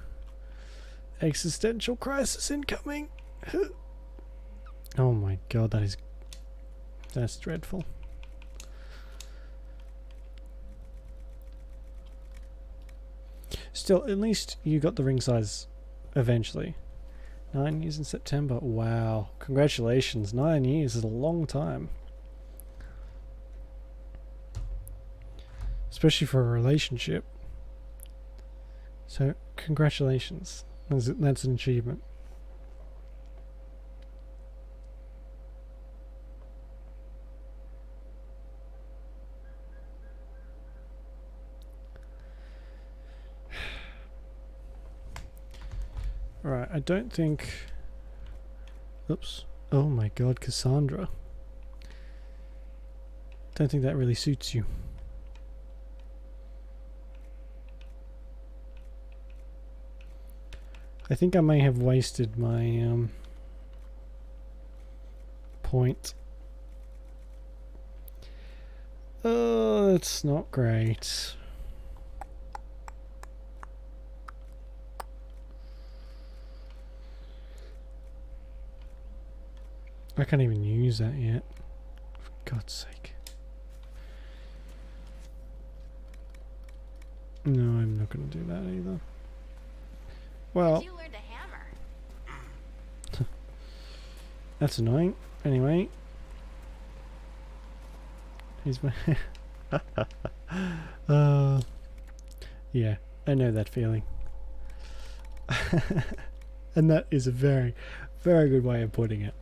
Existential crisis incoming. Oh my god, that's dreadful. Still, at least you got the ring size eventually. 9 years in September. Wow. Congratulations. 9 years is a long time. Especially for a relationship. So, congratulations. That's an achievement. Alright, I don't think... Oops. Oh my god, Cassandra. Don't think that really suits you. I think I may have wasted my point. Oh, that's not great. I can't even use that yet. For God's sake. No, I'm not going to do that either. Well, You learned a hammer. that's annoying. Anyway. Here's my... yeah, I know that feeling. And that is a very, very good way of putting it.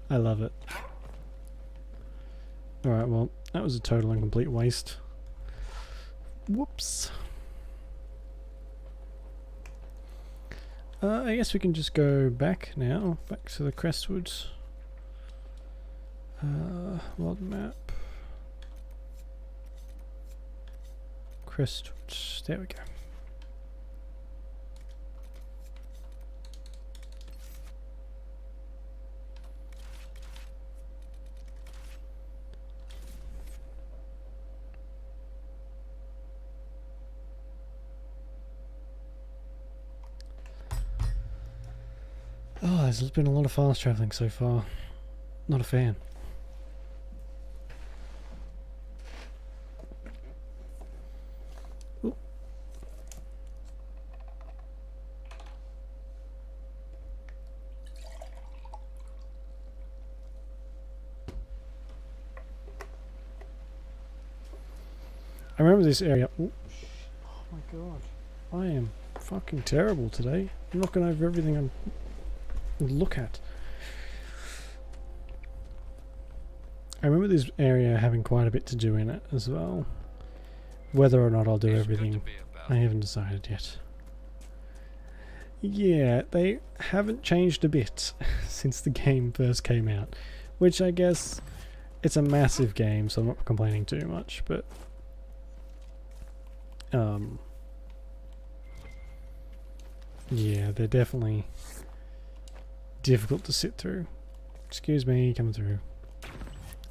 I love it. Alright, well, that was a total and complete waste. Whoops. I guess we can just go back now, back to the Crestwoods. World map. Crestwoods, there we go. Oh, there's been a lot of fast travelling so far. Not a fan. Ooh. I remember this area. Ooh. Oh my god. I am fucking terrible today. I'm knocking over everything I'm look at. I remember this area having quite a bit to do in it as well. Whether or not I'll do everything, I haven't decided yet. Yeah, they haven't changed a bit since the game first came out, which I guess it's a massive game, so I'm not complaining too much, but yeah, they're definitely difficult to sit through. Excuse me, coming through.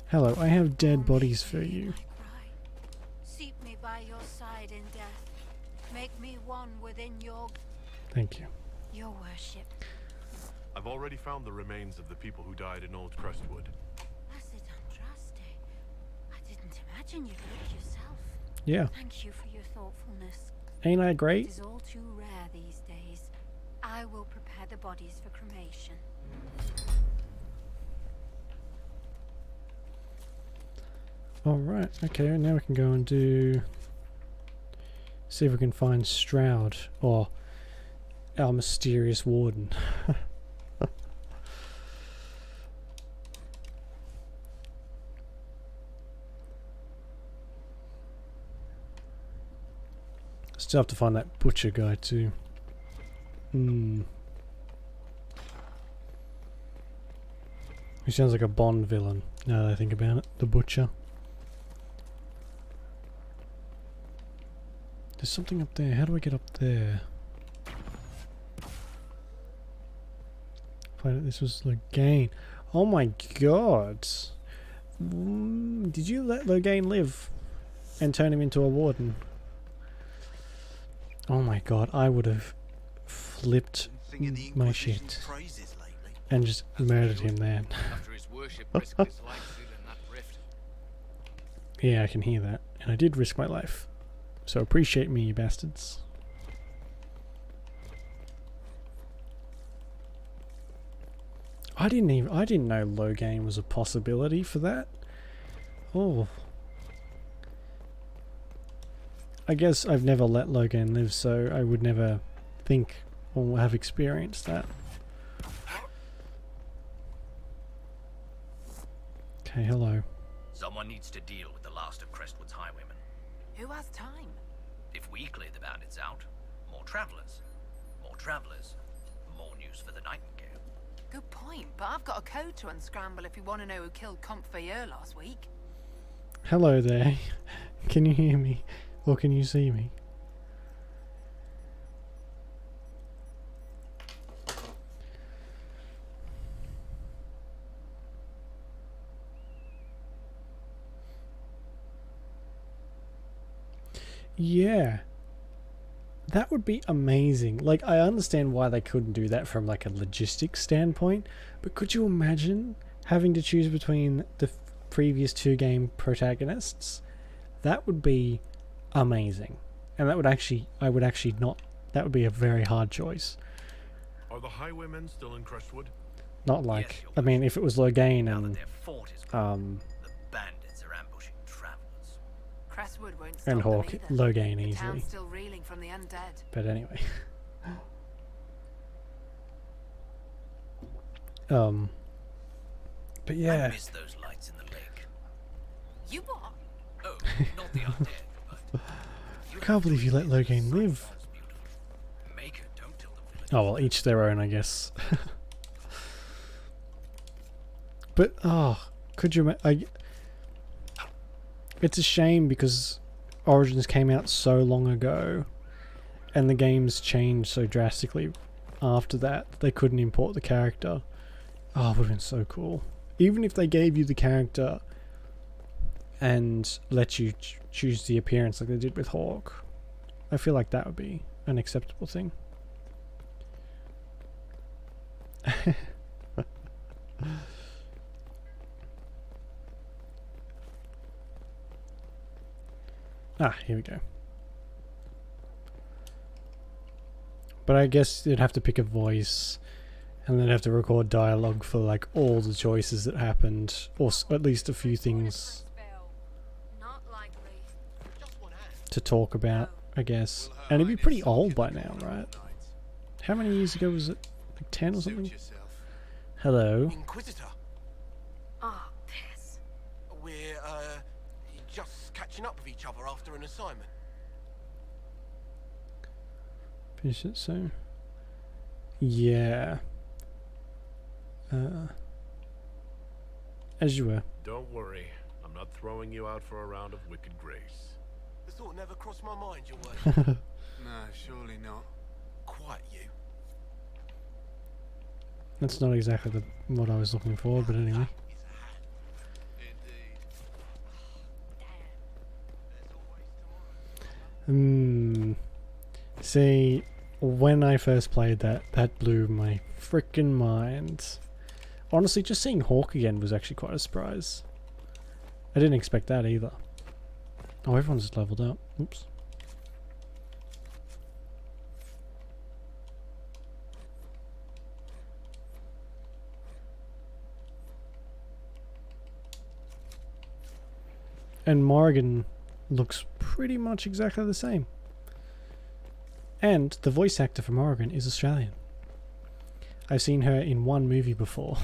Hello, I have dead bodies for you. Seat me by your side in death. Make me one within your Thank you. worship. I've already found the remains of the people who died in Old Crestwood. Blessed Andraste. I didn't imagine you'd look yourself. Yeah. Thank you for your thoughtfulness. Ain't I It great? is all too rare these days. I will prepare the bodies for cremation. Alright, okay, now we can go and do... see if we can find Stroud, or our mysterious warden. Still have to find that butcher guy too. He sounds like a Bond villain, now that I think about it. The butcher. There's something up there. How do I get up there? This was Logain. Oh my god. Did you let Logain live and turn him into a warden? Oh my god, I would have flipped my shit and just murdered him then. After his worship risked his life sealing that rift. Yeah, I can hear that. And I did risk my life. So appreciate me, you bastards. I didn't know Logain was a possibility for that. Oh. I guess I've never let Logain live, so I would never think or have experienced that. Okay, hello. Someone needs to deal with the last of Crestwood's highwaymen. Who has time? If we clear the bandits out, more travelers. More travelers. More news for the Nightingale. Good point, but I've got a code to unscramble if you want to know who killed Comfeyer last week. Hello there. Can you hear me? Or can you see me? Yeah. That would be amazing. Like, I understand why they couldn't do that from like a logistics standpoint, but could you imagine having to choose between the previous 2 game protagonists? That would be amazing. And that would actually, that would be a very hard choice. Are the highwaymen still in Crestwood? Not like, I mean, if it was Logain and, The bandits are ambushing travelers. Crestwood won't stop and Hawk, them either. Logain The easily. town's still reeling from the undead. But anyway. But yeah. I miss those lights in the lake. You what? Oh, not the undead, but... I can't believe you let Logain live. Make her, don't tell the village. Oh well, each their own, I guess. But, could you it's a shame because Origins came out so long ago and the games changed so drastically after that they couldn't import the character. Oh, it would have been so cool. Even if they gave you the character and let you choose the appearance like they did with Hawk, I feel like that would be an acceptable thing. Here we go. But I guess you'd have to pick a voice and then have to record dialogue for like all the choices that happened, or at least a few things to talk about, I guess. And it'd be pretty old by now, right? How many years ago was it? Like 10 or something? Hello. Inquisitor. Ah, piss. We're, just catching up with each other after an assignment. Finish it soon. Yeah. As you were. Don't worry. I'm not throwing you out for a round of wicked grace. The thought never crossed my mind, your worship. No, surely not. Quite you. That's not exactly what I was looking for, but anyway. See, when I first played that, that blew my frickin' mind. Honestly, just seeing Hawk again was actually quite a surprise. I didn't expect that either. Oh, everyone's just leveled up. Oops. And Morrigan looks pretty much exactly the same. And the voice actor for Morrigan is Australian. I've seen her in one movie before.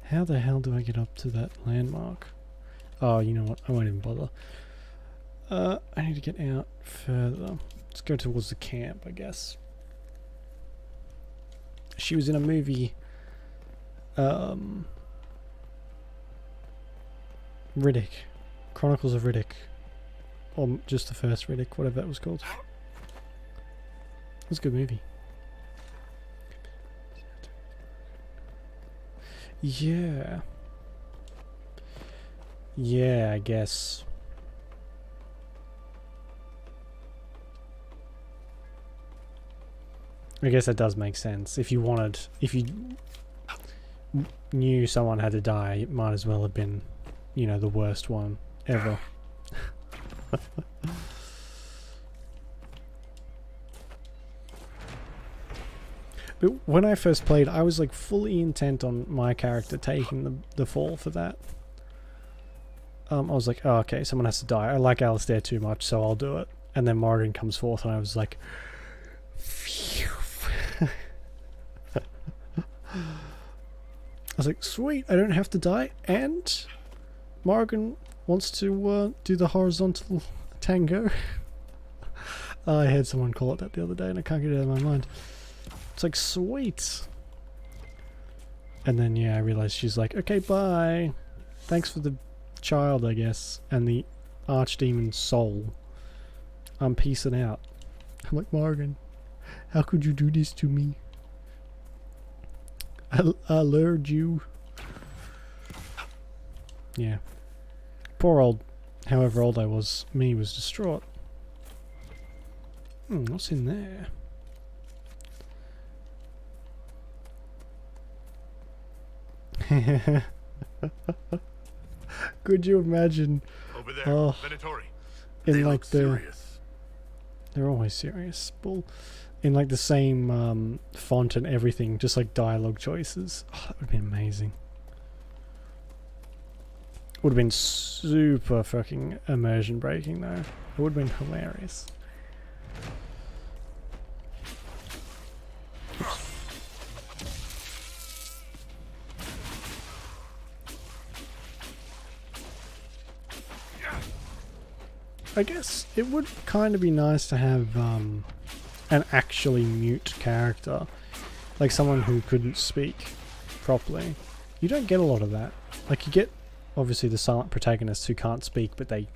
How the hell do I get up to that landmark? Oh, you know what? I won't even bother. I need to get out further. Let's go towards the camp, I guess. She was in a movie... Riddick. Chronicles of Riddick. Or just the first Riddick, whatever that was called. It was a good movie. Yeah. Yeah, I guess. I guess that does make sense. If you knew someone had to die, it might as well have been, you know, the worst one ever. But when I first played, I was like fully intent on my character taking the fall for that. I was like, oh, okay, someone has to die. I like Alistair too much, so I'll do it. And then Morrigan comes forth, and I was like, phew. I was like, sweet, I don't have to die, and Morrigan wants to do the horizontal tango. I had someone call it that the other day, and I can't get it out of my mind. It's like, sweet. And then, yeah, I realized she's like, okay, bye. Thanks for the child, I guess, and the archdemon's soul. I'm peacing out. I'm like, Morrigan, how could you do this to me? I lured you. Yeah. Poor old, however old I was, me was distraught. What's in there? Could you imagine? Over there, Venatori. In like they're always serious. Bull. In like the same font and everything, just like dialogue choices. Oh, that would have been amazing. Would have been super fucking immersion breaking though. It would have been hilarious. I guess it would kind of be nice to have an actually mute character, like someone who couldn't speak properly. You don't get a lot of that. Like you get obviously the silent protagonists who can't speak, but they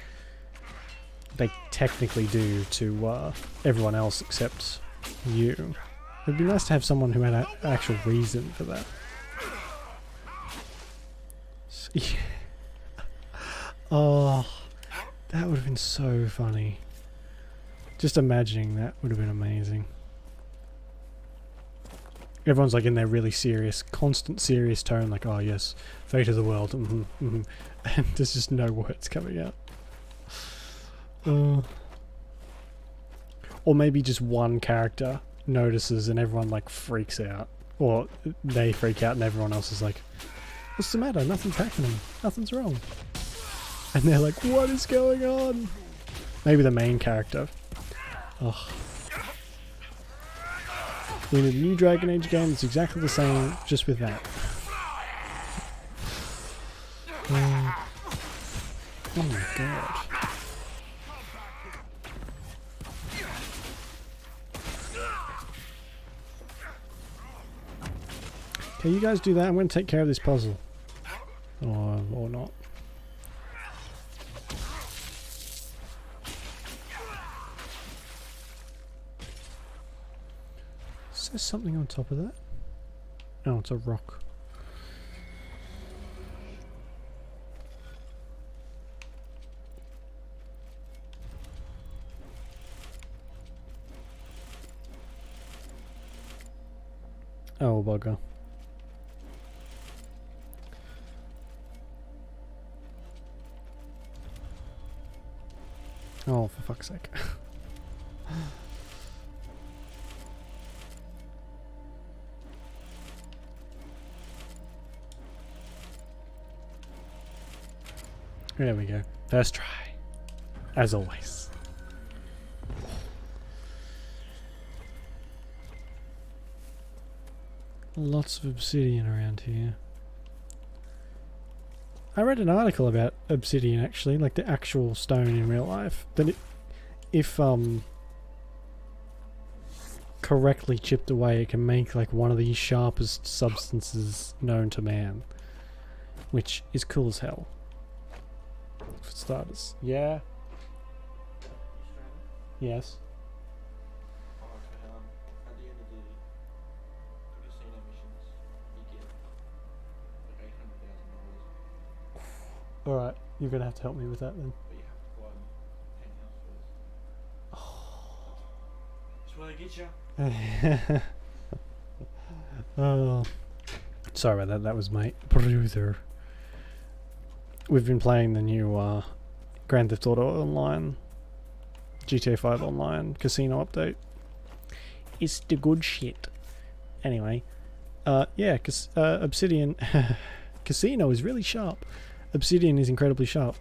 technically do to everyone else except you. It'd be nice to have someone who had an actual reason for that. So, yeah. Oh. That would have been so funny. Just imagining that would have been amazing. Everyone's like in their really serious, constant serious tone, like, oh yes, fate of the world, and there's just no words coming out. Or maybe just one character notices and everyone like freaks out. Or they freak out and everyone else is like, what's the matter? Nothing's happening. Nothing's wrong. And they're like, what is going on? Maybe the main character. Ugh. We need a new Dragon Age game that's exactly the same, just with that. Oh my god. Okay, you guys do that. I'm going to take care of this puzzle. Or not. There's something on top of that. Oh, it's a rock. Oh, bugger. Oh, for fuck's sake. There we go. First try. As always. Lots of obsidian around here. I read an article about obsidian actually, like the actual stone in real life. That if correctly chipped away, it can make like one of the sharpest substances known to man. Which is cool as hell. For starters. Yeah. Yes. Alright, you're gonna have to help me with that then. Oh, sorry about that. That was my brother. We've been playing the new Grand Theft Auto Online, GTA 5 Online casino update. It's the good shit. Anyway, yeah, because Obsidian Casino is really sharp. Obsidian is incredibly sharp,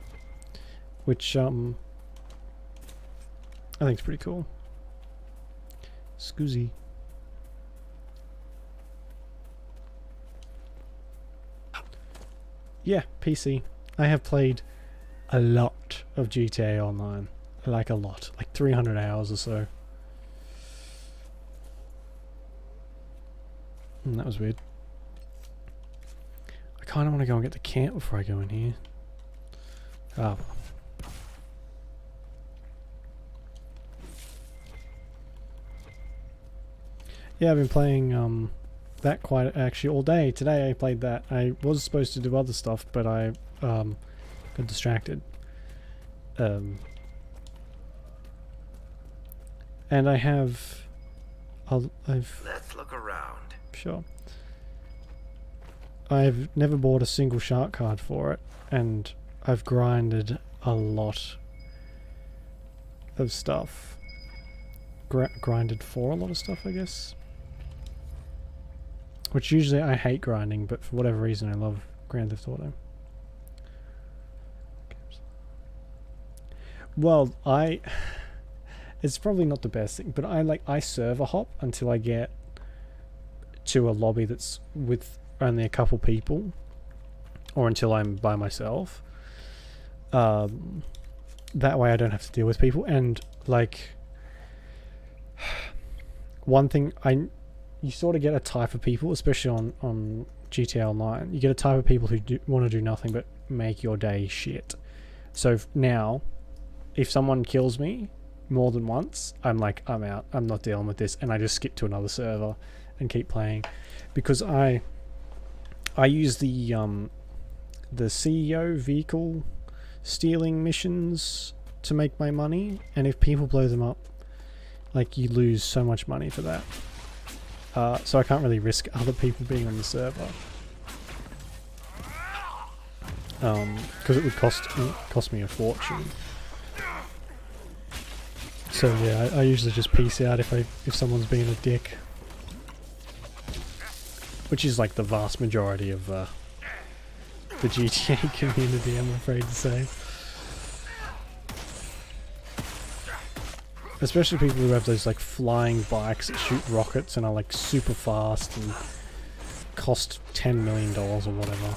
which I think is pretty cool. Scoozy. Yeah, PC. I have played a lot of GTA Online. Like a lot. Like 300 hours or so. That was weird. I kind of want to go and get the camp before I go in here. Ah, well. Yeah, I've been playing that quite actually all day. Today I played that. I was supposed to do other stuff, but I got distracted. And I have... Let's look around. Sure. I've never bought a single shark card for it, and I've grinded a lot of stuff. Grinded for a lot of stuff, I guess. Which usually I hate grinding, but for whatever reason I love Grand Theft Auto. Well, it's probably not the best thing, but I server hop until I get to a lobby that's with only a couple people, or until I'm by myself. That way I don't have to deal with people. And like, one thing you sort of get a type of people, especially on GTA Online. You get a type of people who want to do nothing but make your day shit. So now, if someone kills me more than once, I'm like, I'm out. I'm not dealing with this, and I just skip to another server and keep playing, because I use the CEO vehicle stealing missions to make my money, and if people blow them up, like, you lose so much money for that. So I can't really risk other people being on the server, because it would cost me a fortune. So yeah, I usually just peace out if someone's being a dick, which is like the vast majority of the GTA community, I'm afraid to say. Especially people who have those like flying bikes that shoot rockets and are like super fast and cost $10 million or whatever.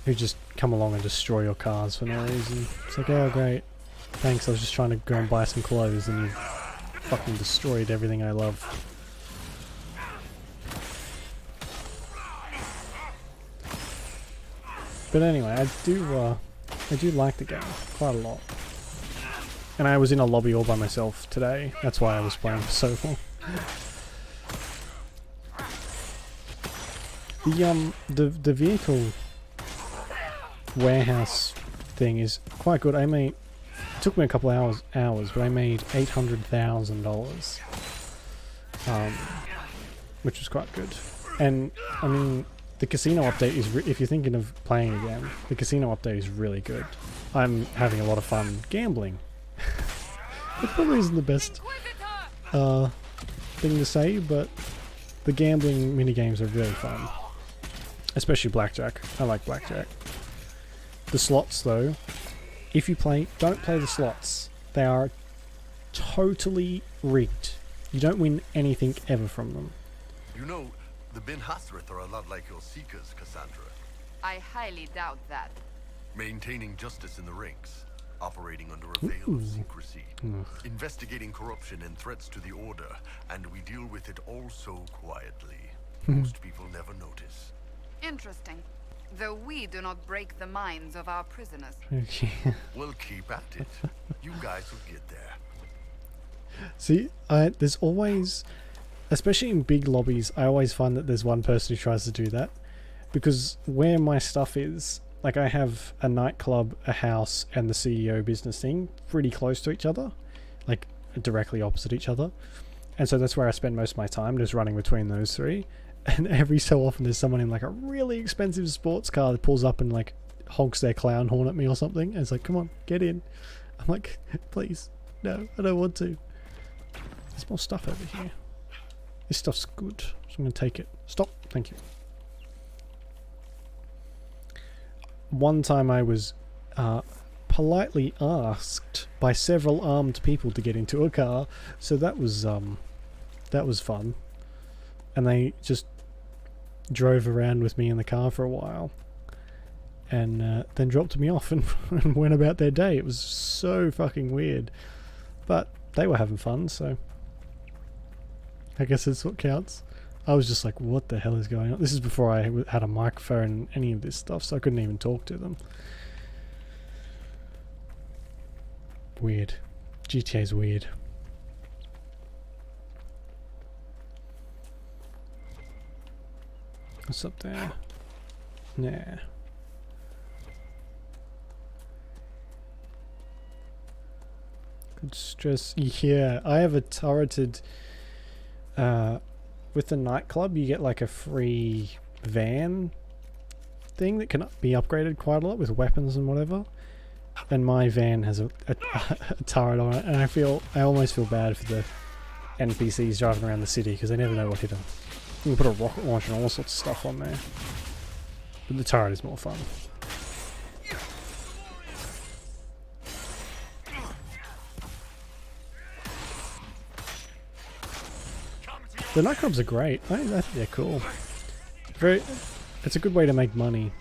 Who just come along and destroy your cars for no reason. It's like, oh great, thanks, I was just trying to go and buy some clothes and you fucking destroyed everything I love. But anyway, I do like the game quite a lot. And I was in a lobby all by myself today. That's why I was playing for so long. The vehicle warehouse thing is quite good. It took me a couple hours, but I made $800,000, which was quite good. And I mean, the casino update is, if you're thinking of playing again, the casino update is really good. I'm having a lot of fun gambling. It probably isn't the best thing to say, but the gambling minigames are really fun. Especially blackjack. I like blackjack. The slots, though, if you don't play the slots. They are totally rigged. You don't win anything ever from them. You know, the Ben Hasrith are a lot like your Seekers, Cassandra. I highly doubt that. Maintaining justice in the ranks. Operating under a veil of secrecy, investigating corruption and threats to the order, and we deal with it all so quietly. Most people never notice. Interesting. Though we do not break the minds of our prisoners. We'll keep at it. You guys will get there. See, there's always, especially in big lobbies, I always find that there's one person who tries to do that. Because where my stuff is, like, I have a nightclub, a house, and the CEO business thing pretty close to each other, like directly opposite each other, and so that's where I spend most of my time, just running between those three. And every so often there's someone in like a really expensive sports car that pulls up and like honks their clown horn at me or something, and it's like, come on, get in. I'm like, please, no, I don't want to. There's more stuff over here. This stuff's good. So I'm going to take it. Stop. Thank you. One time I was politely asked by several armed people to get into a car, so that was fun. And they just drove around with me in the car for a while, and then dropped me off and, and went about their day. It was so fucking weird, but they were having fun, so I guess that's what counts. I was just like, what the hell is going on? This is before I had a microphone and any of this stuff, so I couldn't even talk to them. Weird. GTA's weird. What's up there? Nah. Good stress. Yeah, I have a turreted... with the nightclub, you get like a free van thing that can be upgraded quite a lot with weapons and whatever. And my van has a turret on it, and I almost feel bad for the NPCs driving around the city because they never know what hit them. You can put a rocket launcher and all sorts of stuff on there, but the turret is more fun. The nightclubs are great. I think they're cool. It's a good way to make money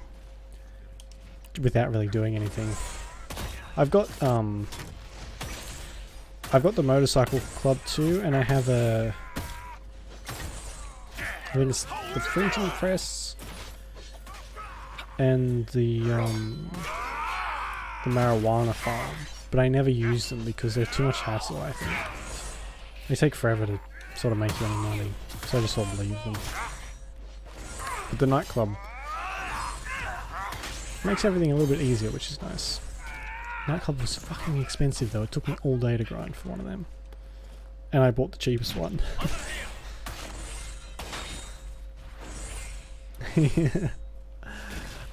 without really doing anything. I've got the motorcycle club too, and I have I think it's the printing press and the marijuana farm, but I never use them because they're too much hassle. I think they take forever to sort of make you any money, so I just sort of leave them. But the nightclub makes everything a little bit easier, which is nice. Nightclub was fucking expensive though. It took me all day to grind for one of them, and I bought the cheapest one.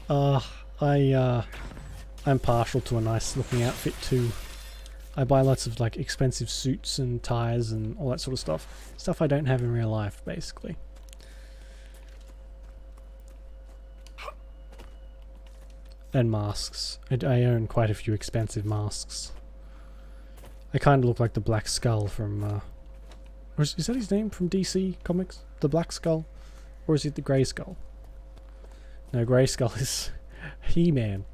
I'm partial to a nice looking outfit too. I buy lots of like expensive suits and ties and all that sort of stuff. Stuff I don't have in real life, basically. And masks. I own quite a few expensive masks. I kind of look like the Black Skull from... or is that his name from DC Comics? The Black Skull? Or is it the Grey Skull? No, Grey Skull is He-Man.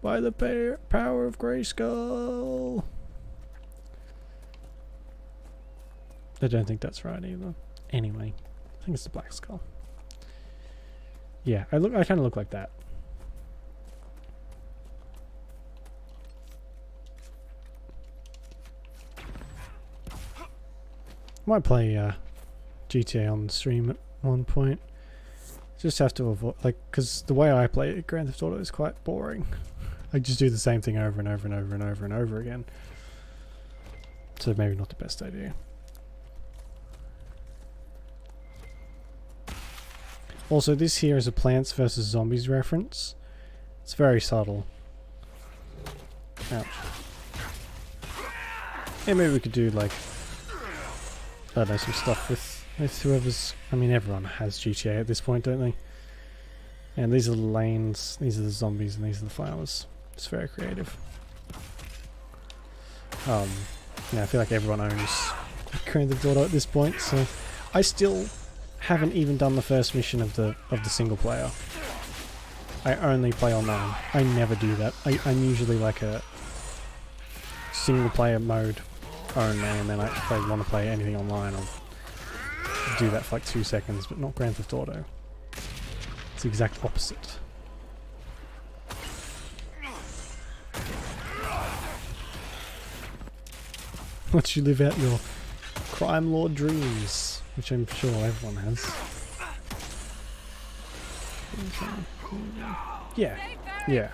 By the power of Grey Skull! I don't think that's right either. Anyway, I think it's the Black Skull. Yeah, I kind of look like that. Might play GTA on the stream at one point. Just have to avoid, like, because the way I play it, Grand Theft Auto is quite boring. I just do the same thing over and over and over and over and over again. So maybe not the best idea. Also, this here is a Plants vs. Zombies reference. It's very subtle. Ouch. Yeah, maybe we could do, like, I don't know, some stuff with whoever's... I mean, everyone has GTA at this point, don't they? And these are the lanes, these are the zombies, and these are the flowers. It's very creative. Yeah, I feel like everyone owns Grand Theft Auto at this point, so... I still haven't even done the first mission of the single player. I only play online. I never do that. I'm usually like a single player mode only, and then if I want to play anything online, I'll do that for like 2 seconds, but not Grand Theft Auto. It's the exact opposite. Let you live out your crime lord dreams, which I'm sure everyone has. Yeah, yeah.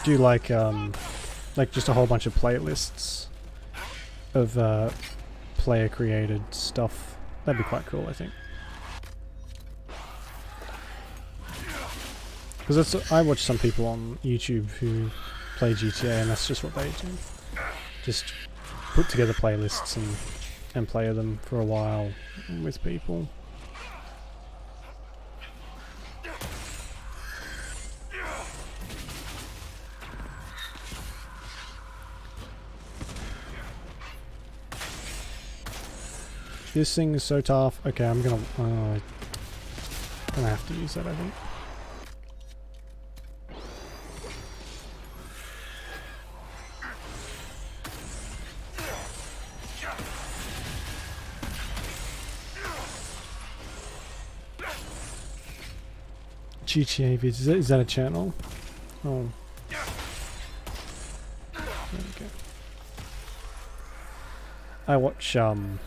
Do like just a whole bunch of playlists of player created stuff. That'd be quite cool, I think. Because I watch some people on YouTube who play GTA, and that's just what they do. Just put together playlists and play them for a while with people. This thing is so tough. Okay, I'm gonna have to use that, I think. GTA vids, is that a channel? Oh. There we go. I watch some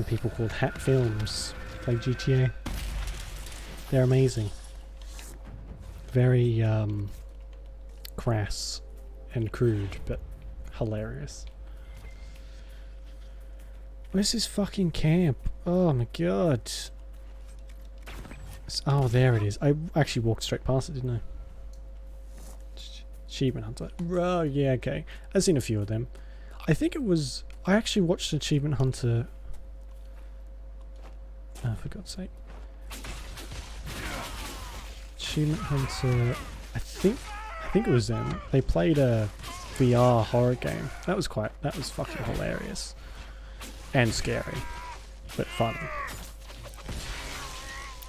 people called Hat Films play GTA. They're amazing. Very crass and crude, but hilarious. Where's this fucking camp? Oh my god. Oh, there it is. I actually walked straight past it, didn't I? Achievement Hunter. Oh, yeah, okay. I've seen a few of them. I think it was... I actually watched Achievement Hunter... Oh, for God's sake. Achievement Hunter... I think it was them. They played a VR horror game. That was fucking hilarious. And scary. But funny.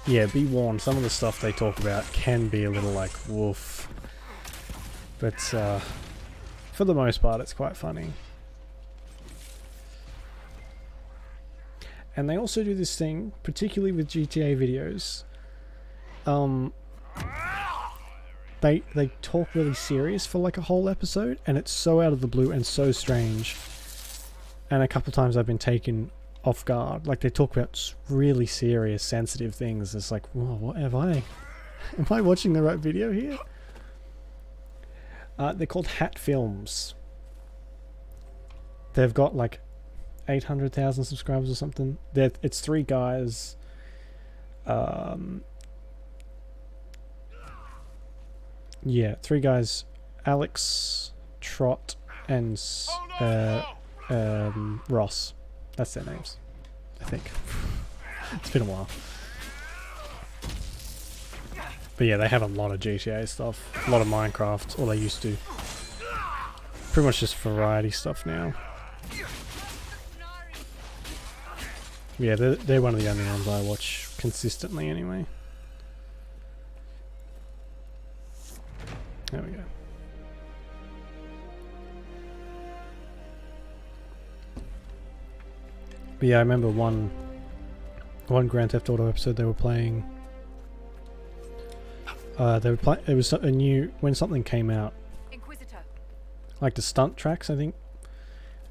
Yeah, be warned, some of the stuff they talk about can be a little like, woof. But, for the most part, it's quite funny. And they also do this thing, particularly with GTA videos. They talk really serious for like a whole episode, and it's so out of the blue and so strange. And a couple times I've been taken off guard. Like, they talk about really serious, sensitive things. It's like, whoa, what have I... Am I watching the right video here? They're called Hat Films. They've got like 800,000 subscribers or something. It's 3 guys. Yeah, 3 guys. Alex, Trot, and Ross. That's their names, I think. It's been a while. But yeah, they have a lot of GTA stuff, a lot of Minecraft, or they used to. Pretty much just variety stuff now. Yeah, they're one of the only ones I watch consistently anyway. There we go. But yeah, I remember one Grand Theft Auto episode they were playing. It was a new, when something came out, Inquisitor. like the stunt tracks, I think,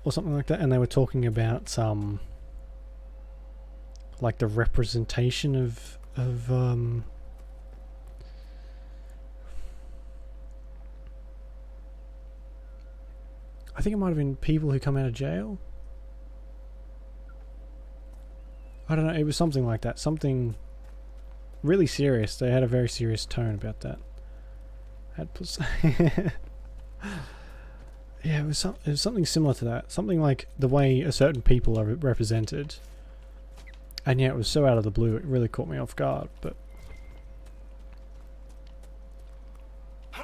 or something like that, and they were talking about like the representation of I think it might have been people who come out of jail. I don't know, it was something like that. Something really serious. They had a very serious tone about that. Yeah, it was something similar to that. Something like the way a certain people are represented. And yeah, it was so out of the blue, it really caught me off guard, but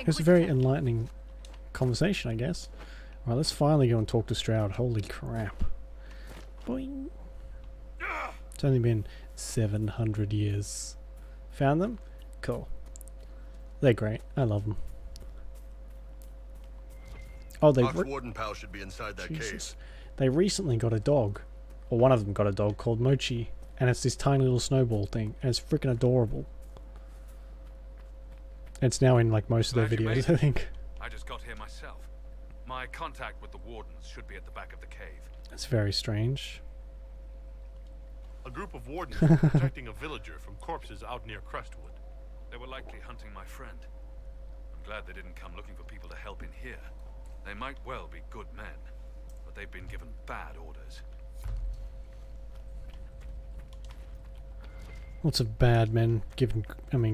it was a very enlightening conversation, I guess. Right, let's finally go and talk to Stroud. Holy crap. Boing. It's only been 700 years. Found them? Cool. They're great. I love them. Oh, Warden Pal should be inside that cave. They recently got a dog. Or one of them got a dog called Mochi. And it's this tiny little snowball thing. And it's freaking adorable. It's now in like most of their videos, I think. I just got here myself. My contact with the wardens should be at the back of the cave. That's very strange. A group of wardens were protecting a villager from corpses out near Crestwood. They were likely hunting my friend. I'm glad they didn't come looking for people to help in here. They might well be good men, but they've been given bad orders. Lots of bad men given,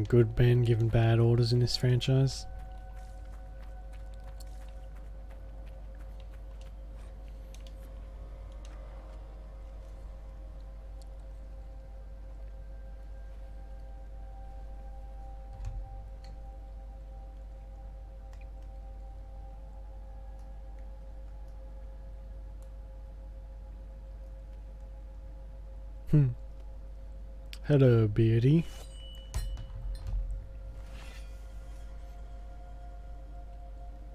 good men given bad orders in this franchise. Hello, Beardy.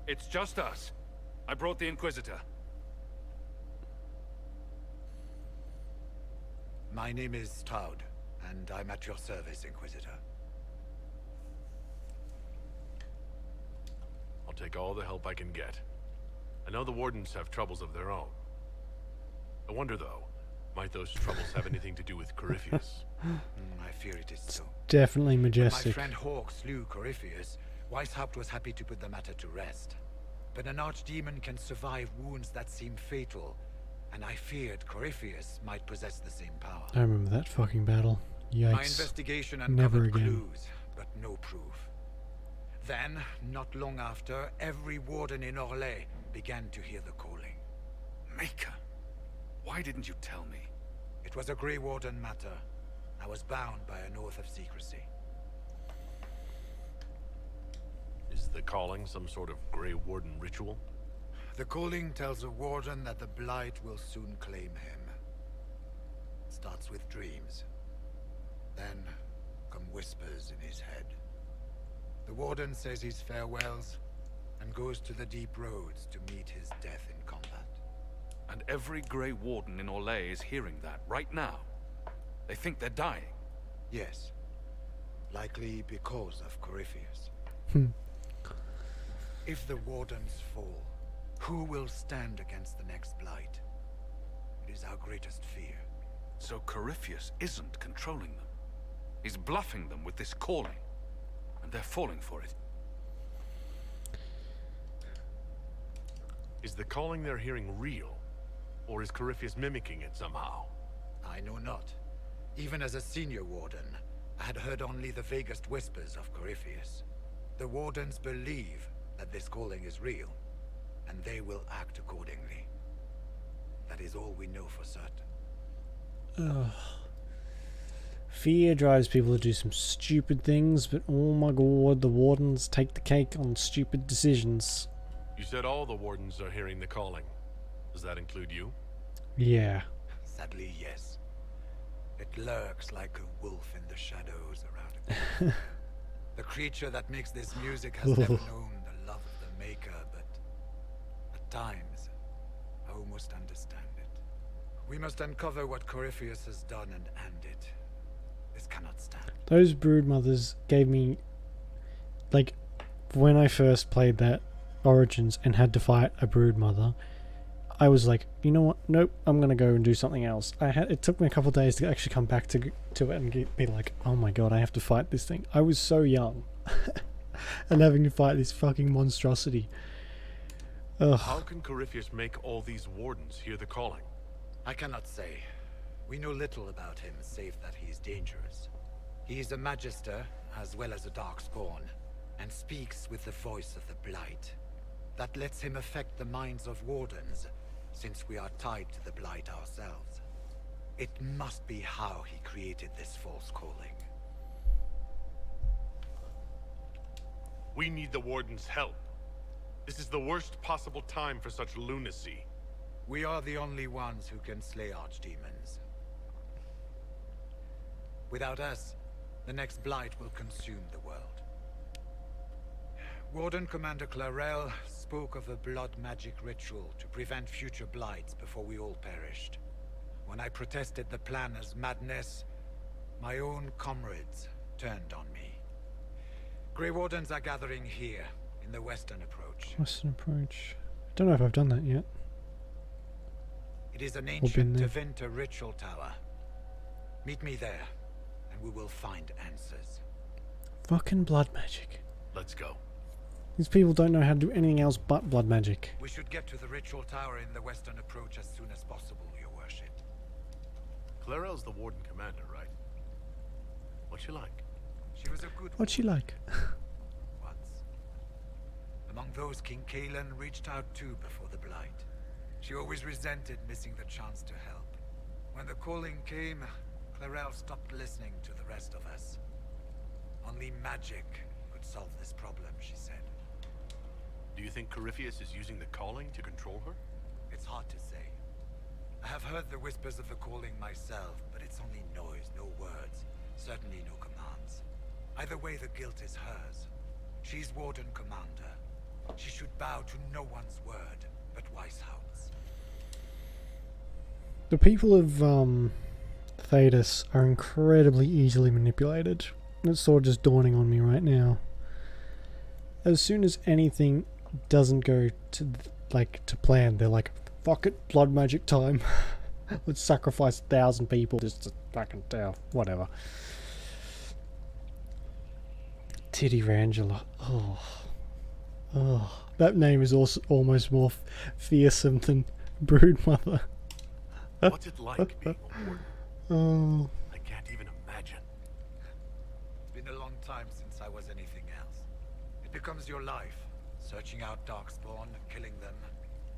It's just us. I brought the Inquisitor. My name is Toad, and I'm at your service, Inquisitor. I'll take all the help I can get. I know the Wardens have troubles of their own. I wonder, though, might those troubles have anything to do with Corypheus? I fear it is so. Definitely When majestic. my friend Hawk slew Corypheus, Weishaupt was happy to put the matter to rest. But an archdemon can survive wounds that seem fatal, and I feared Corypheus might possess the same power. I remember that fucking battle. Yikes. My investigation Never uncovered again. clues, but no proof. Then, not long after, every warden in Orlais began to hear the calling. Maker, why didn't you tell me? It was a Grey Warden matter. I was bound by an oath of secrecy. Is the calling some sort of Grey Warden ritual? The calling tells a warden that the Blight will soon claim him. It starts with dreams. Then come whispers in his head. The warden says his farewells and goes to the deep roads to meet his death in combat. And every Grey Warden in Orlais is hearing that right now. They think they're dying. Yes. Likely because of Corypheus. If the wardens fall, who will stand against the next Blight? It is our greatest fear. So Corypheus isn't controlling them. He's bluffing them with this calling. And they're falling for it. Is the calling they're hearing real? Or is Corypheus mimicking it somehow? I know not. Even as a senior warden, I had heard only the vaguest whispers of Corypheus. The wardens believe that this calling is real, and they will act accordingly. That is all we know for certain. Ugh. Fear drives people to do some stupid things, but oh my god, the wardens take the cake on stupid decisions. You said all the Wardens are hearing the calling. Does that include you? Yeah. Sadly, yes. It lurks like a wolf in the shadows around it. The creature that makes this music has never known the love of the Maker, but at times, I almost understand it. We must uncover what Corypheus has done and end it. This cannot stand. Those broodmothers gave me, like, when I first played that Origins and had to fight a broodmother, I was like, you know what? Nope, I'm gonna go and do something else. It took me a couple of days to actually come back to it and be like, oh my god, I have to fight this thing. I was so young, and having to fight this fucking monstrosity. Ugh. How can Corypheus make all these Wardens hear the calling? I cannot say. We know little about him, save that he is dangerous. He is a Magister, as well as a Darkspawn, and speaks with the voice of the Blight. That lets him affect the minds of Wardens, since we are tied to the Blight ourselves. It must be how he created this false calling. We need the Warden's help. This is the worst possible time for such lunacy. We are the only ones who can slay archdemons. Without us, the next Blight will consume the world. Warden Commander Clarel spoke of a blood magic ritual to prevent future blights before we all perished. When I protested the plan as madness, my own comrades turned on me. Grey Wardens are gathering here, in the Western Approach. Western Approach. Don't know if I've done that yet. It is an been ancient there. Tevinter ritual tower. Meet me there, and we will find answers. Fucking blood magic. Let's go. These people don't know how to do anything else but blood magic. We should get to the ritual tower in the Western Approach as soon as possible, Your Worship. Clarel's the Warden Commander, right? What's she like? She was a good What's she like? once. Among those King Kalen reached out to before the Blight. She always resented missing the chance to help. When the calling came, Clarel stopped listening to the rest of us. Only magic could solve this problem, she said. Do you think Corypheus is using the calling to control her? It's hard to say. I have heard the whispers of the calling myself, but it's only noise, no words. Certainly no commands. Either way, the guilt is hers. She's Warden Commander. She should bow to no one's word, but Weishaupt's. The people of Thedas are incredibly easily manipulated. It's sort of just dawning on me right now. As soon as anything doesn't go to plan, they're like, fuck it, blood magic time. Let's sacrifice 1,000 people just to fucking tell. Whatever. Titty Rangela. Oh, that name is also almost more fearsome than Broodmother. What's it like being a warden? Oh. I can't even imagine. It's been a long time since I was anything else. It becomes your life, searching out Darkspawn, killing them,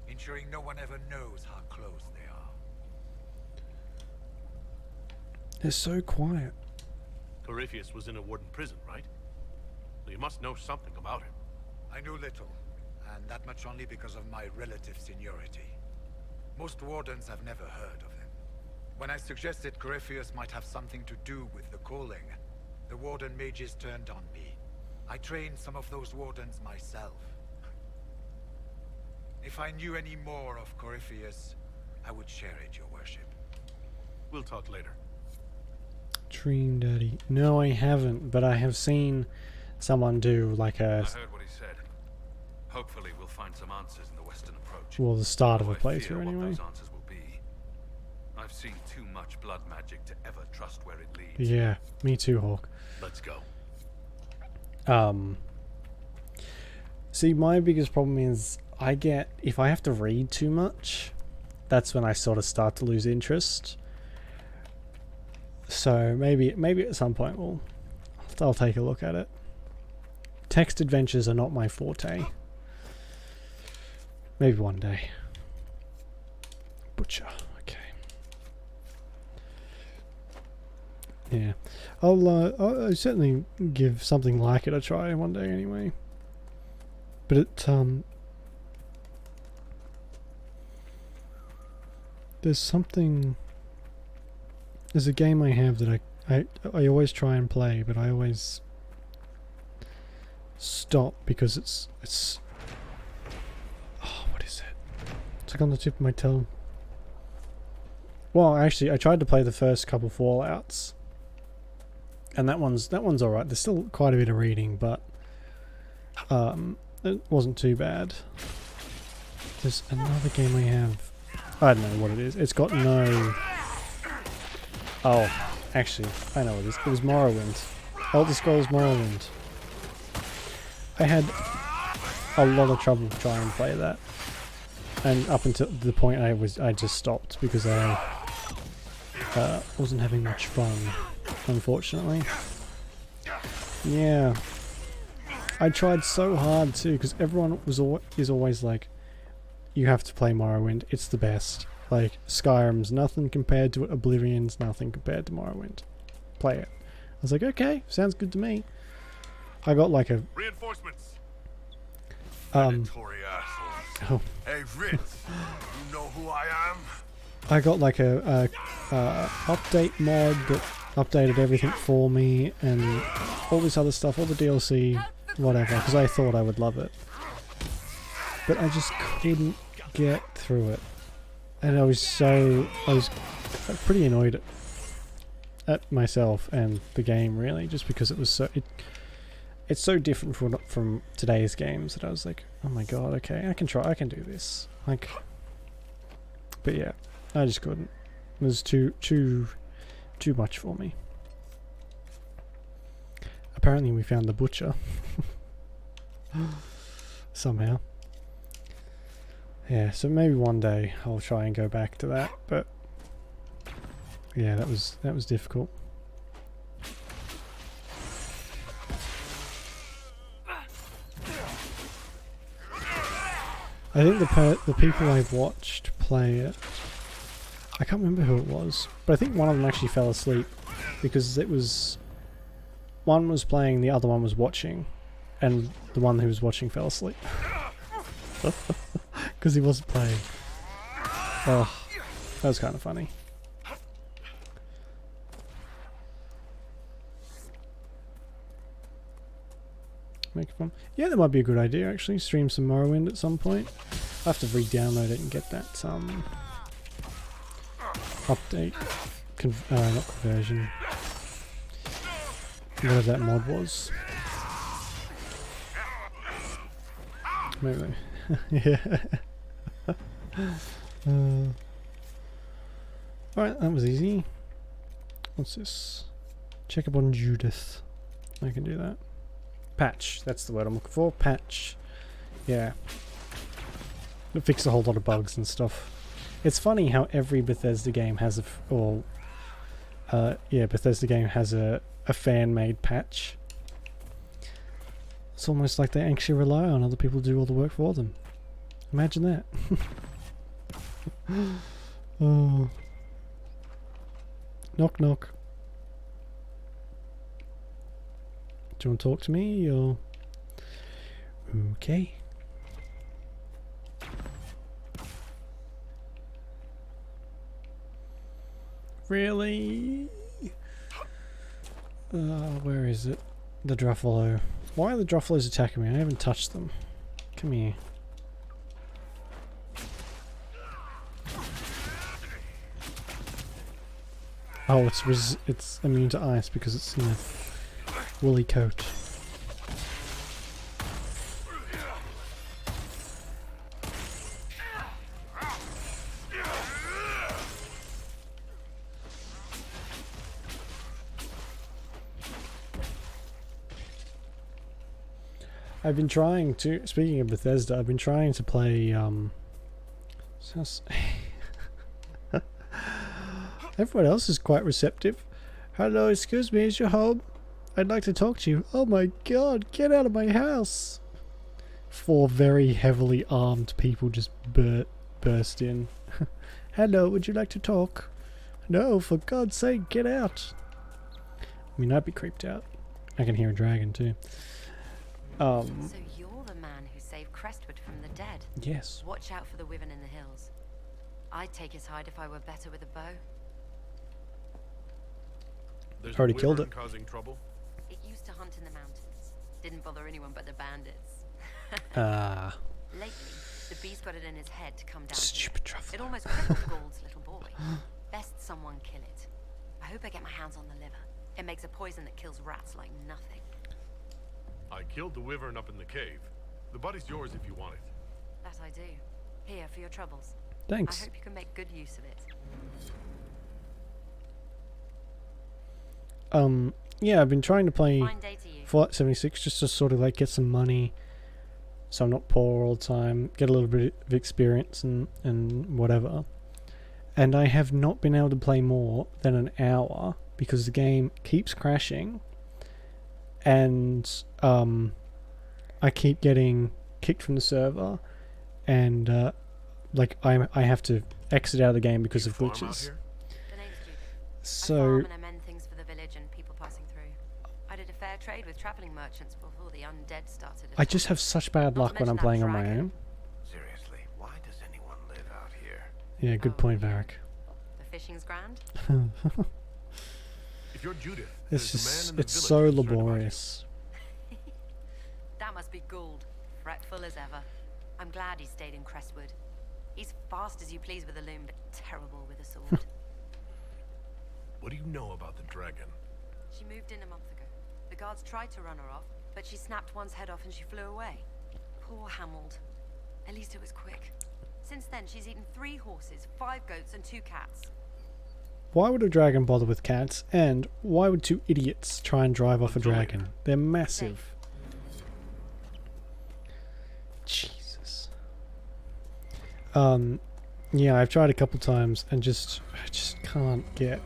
ensuring no one ever knows how close they are. They're so quiet. Corypheus was in a warden prison, right? So you must know something about him. I know little, and that much only because of my relative seniority. Most wardens have never heard of him. When I suggested Corypheus might have something to do with the calling, the warden mages turned on me. I trained some of those wardens myself. If I knew any more of Corypheus, I would share it, your worship. We'll talk later. Dream Daddy. No, I haven't, but I have seen someone do like a... I heard what he said. Hopefully we'll find some answers in the Western approach. Well, the start of a Although I fear playthrough what anyway. those answers will be. I've seen too much blood magic to ever trust where it leads. Yeah, me too, Hawk. Let's go. See, my biggest problem is if I have to read too much, that's when I sort of start to lose interest. So maybe at some point I'll take a look at it. Text adventures are not my forte. Maybe one day. Butcher. Okay. Yeah. I'll certainly give something like it a try one day anyway. But there's a game I have that I always try and play, but I always stop because it's what is it? It's like on the tip of my tongue. Well, actually, I tried to play the first couple Fallouts, and that one's alright. There's still quite a bit of reading, but it wasn't too bad. There's another game I have. I don't know what it is. It's got no... Oh, actually, I know what it is. It was Morrowind. Elder Scrolls Morrowind. I had a lot of trouble trying to play that. And up until the point I just stopped because I wasn't having much fun, unfortunately. Yeah. I tried so hard too, because everyone is always like, you have to play Morrowind, it's the best. Like, Skyrim's nothing compared to it, Oblivion's nothing compared to Morrowind. Play it. I was like, okay, sounds good to me. I got like a... Reinforcements! Predatory assholes. Oh. Hey, Ritz, you know who I am? I got like a update mod that updated everything for me, and all this other stuff, all the DLC, whatever, because I thought I would love it. But I just couldn't get through it. And I was pretty annoyed at myself and the game, really, just because it was so... It's so different from today's games that I was like, oh my god, okay, I can do this. Like, but yeah, I just couldn't. It was too much for me. Apparently we found the butcher. Somehow. Yeah, so maybe one day I'll try and go back to that, but yeah, that was difficult. I think the people I've watched play it, I can't remember who it was, but I think one of them actually fell asleep because it was, one was playing, the other one was watching, and the one who was watching fell asleep because he wasn't playing. Oh, That was kind of funny. Make fun. Yeah, that might be a good idea actually. Stream some Morrowind at some point. I'll have to re-download it and get that update. Not conversion. Whatever that mod was. Maybe. Yeah. Alright, that was easy. What's this? Check up on Judith. I can do that. Patch, that's the word I'm looking for. Patch. Yeah. It fixed a whole lot of bugs and stuff. It's funny how every Bethesda game has Bethesda game has a fan-made patch. It's almost like they actually rely on other people to do all the work for them. Imagine that. Oh. Knock knock. Do you want to talk to me or? Okay. Really? Where is it? The Druffalo. Why are the Druffalos attacking me? I haven't touched them. Come here. Oh, it's immune to ice because it's in a woolly coat. I've been trying to, speaking of Bethesda, I've been trying to play, everyone else is quite receptive. Hello, excuse me, is your home? I'd like to talk to you. Oh my god, get out of my house! 4 very heavily armed people just burst in. Hello, would you like to talk? No, for God's sake, get out! I mean, I'd be creeped out. I can hear a dragon too. So you're the man who saved Crestwood from the dead? Yes. Watch out for the wyvern in the hills. I'd take his hide if I were better with a bow. There's already a killed it. Causing trouble? It used to hunt in the mountains. Didn't bother anyone but the bandits. Ah. Lately, the beast got it in his head to come down Stupid here. truffle. It almost crippled Gauld's little boy. Best someone kill it. I hope I get my hands on the liver. It makes a poison that kills rats like nothing. I killed the wyvern up in the cave. The body's yours if you want it. That I do. Here for your troubles. Thanks. I hope you can make good use of it. Yeah, I've been trying to play Fine day to you. Fallout 76 just to sort of like get some money so I'm not poor all the time, get a little bit of experience and whatever. And I have not been able to play more than an hour because the game keeps crashing and I keep getting kicked from the server and like I have to exit out of the game because of glitches. The name's Judith. So I farm and I mend things for the village and people passing through. I did a fair trade with traveling merchants before the undead started. I just have such bad luck when I'm playing on my own. Seriously, why does anyone live out here? Yeah, good point, Varric. The fishing's grand. If you're Judith, It's there's a man just, in the it's village so who's heard about you. laborious. That must be Gould, fretful as ever. I'm glad he stayed in Crestwood. He's fast as you please with a loom, but terrible with a sword. What do you know about the dragon? She moved in a month ago. The guards tried to run her off, but she snapped one's head off and she flew away. Poor Hamold. At least it was quick. Since then, she's eaten 3 horses, 5 goats, and 2 cats. Why would a dragon bother with cats? And why would 2 idiots try and drive off a dragon? They're massive. Jesus. Yeah, I've tried a couple times and I just can't get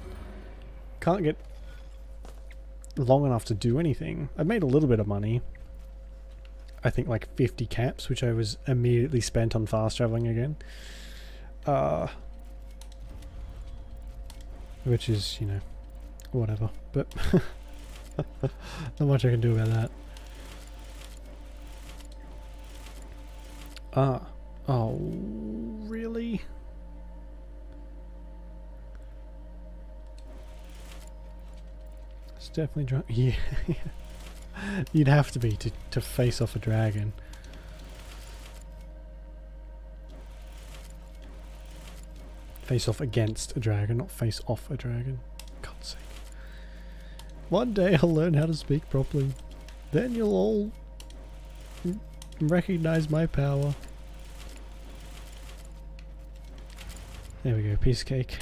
long enough to do anything. I made a little bit of money. I think like 50 caps, which I was immediately spent on fast traveling again. Which is, you know, whatever. But not much I can do about that. Oh, really? definitely drunk. Yeah. You'd have to be to face off a dragon. Face off against a dragon, not face off a dragon. God's sake. One day I'll learn how to speak properly. Then you'll all recognize my power. There we go, piece of cake.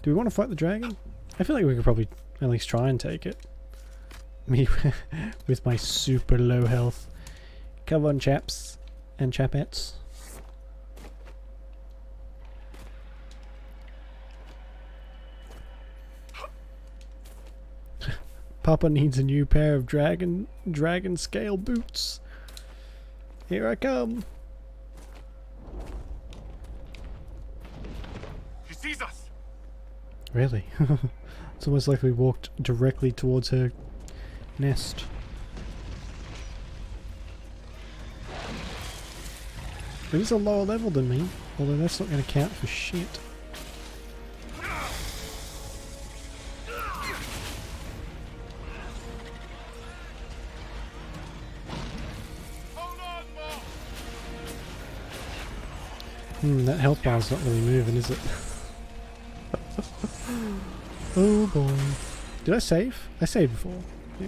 Do we want to fight the dragon? I feel like we could probably at least try and take it. Me with my super low health. Come on, chaps and chapettes. Papa needs a new pair of dragon scale boots. Here I come. She sees us. Really? It's almost like we walked directly towards her nest. It is a lower level than me, although that's not going to count for shit. That health bar's not really moving, is it? Oh boy. Did I save? I saved before. Yeah.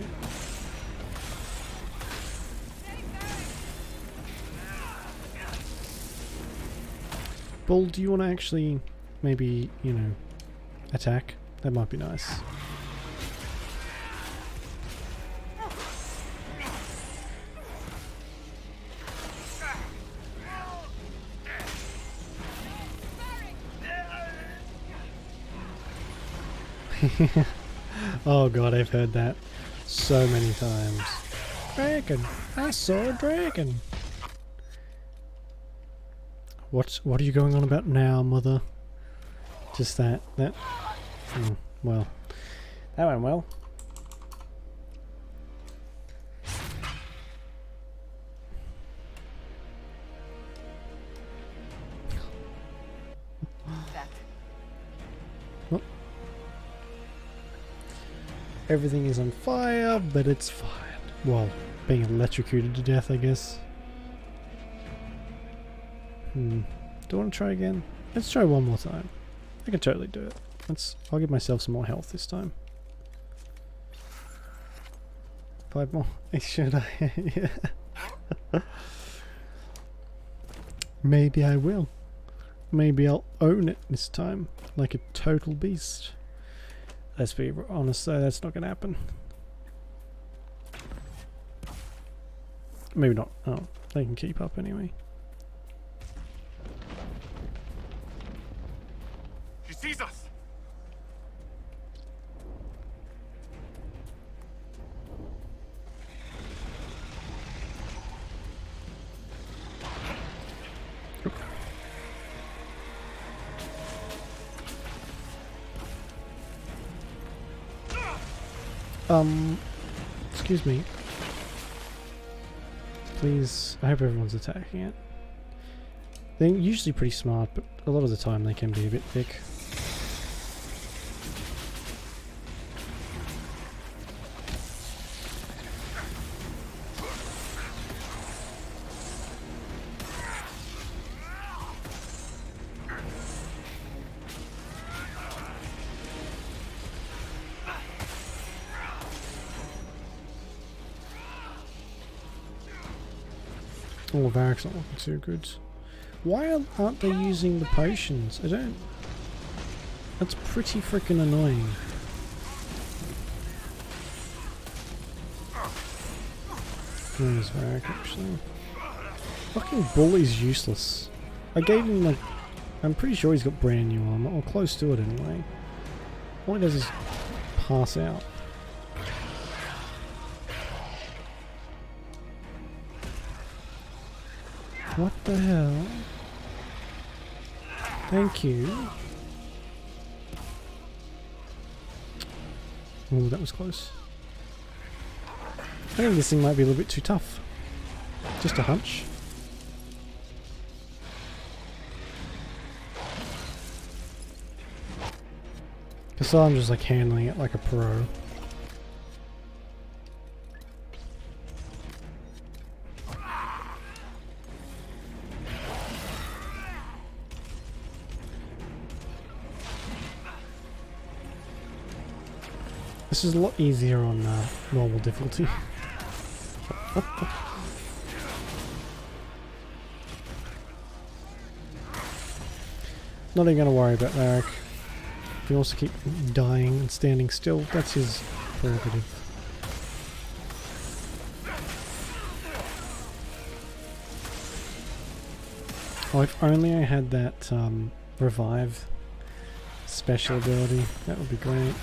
Bull, do you want to actually maybe, you know, attack? That might be nice. Oh god, I've heard that so many times. Dragon! I saw a dragon! What are you going on about now, mother? Just that. Well. That went well. Oh. Everything is on fire, but it's fine. Well, being electrocuted to death, I guess. Do I want to try again? Let's try one more time. I can totally do it. I'll give myself some more health this time. 5 more. Should I? Yeah. Maybe I will. Maybe I'll own it this time, like a total beast. Let's be honest though, that's not going to happen. Maybe not. Oh, they can keep up anyway. She sees us. Excuse me. Please, I hope everyone's attacking it. They're usually pretty smart, but a lot of the time they can be a bit thick. Oh, Varric's not looking too good. Why aren't they using the potions? I don't... That's pretty freaking annoying. Where's Varric actually? Fucking Bully's useless. I gave him like... I'm pretty sure he's got brand new armor, or close to it anyway. All he does is pass out. What the hell? Thank you. Oh, that was close. I think this thing might be a little bit too tough. Just a hunch. So I'm just like handling it like a pro. This is a lot easier on normal difficulty. Not even gonna worry about Larrick. If he wants to keep dying and standing still, that's his prerogative. Oh, if only I had that revive special ability, that would be great.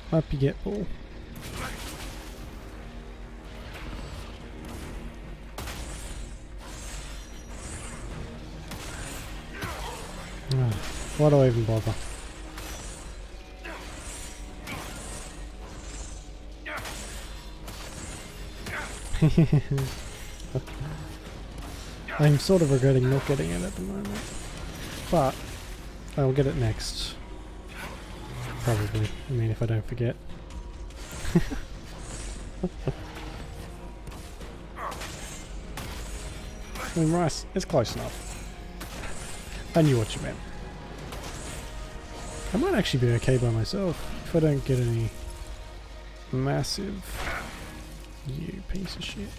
Up you get, Paul. Oh, why do I even bother? I'm sort of regretting not getting it at the moment, but I'll get it next. Probably. I mean, if I don't forget. I mean, Rice, it's close enough. I knew what you meant. I might actually be okay by myself if I don't get any massive... You piece of shit.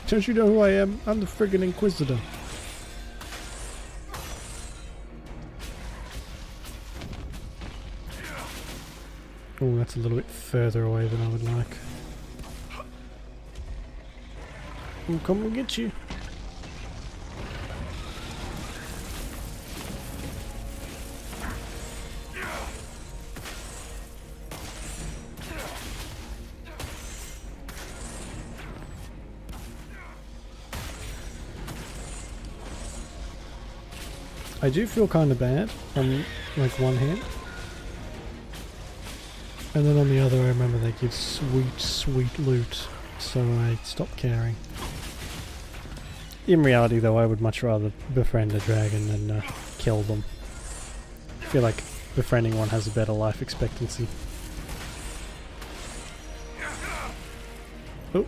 Don't you know who I am? I'm the friggin' Inquisitor. Oh, that's a little bit further away than I would like. I'll come and get you. I do feel kind of bad on like one hand. And then on the other I remember they give sweet, sweet loot, so I stopped caring. In reality though, I would much rather befriend a dragon than kill them. I feel like befriending one has a better life expectancy. Oh.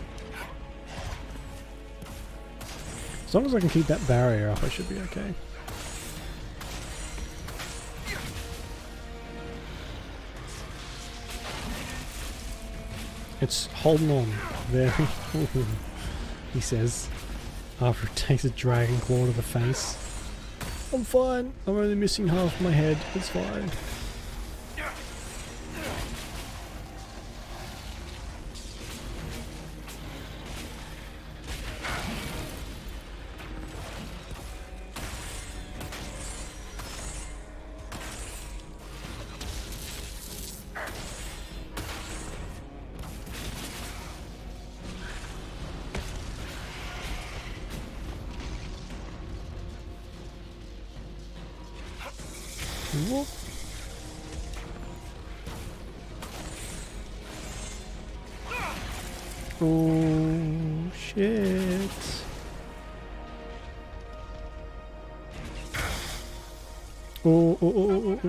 As long as I can keep that barrier up, I should be okay. It's holding on very, he says, after it takes a dragon claw to the face. I'm fine, I'm only missing half my head, it's fine. Whoop. Oh shit. Oh.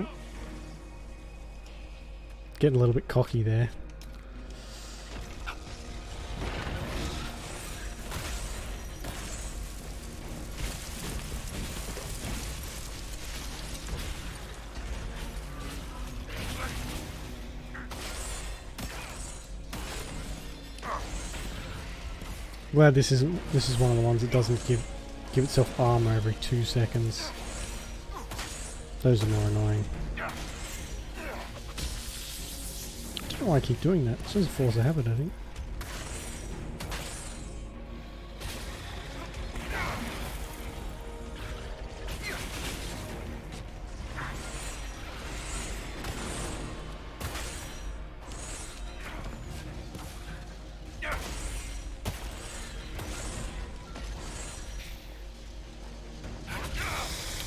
Getting a little bit cocky there. Glad this is one of the ones that doesn't give itself armor every 2 seconds. Those are more annoying. I don't know why I keep doing that. It's just a force of habit, I think.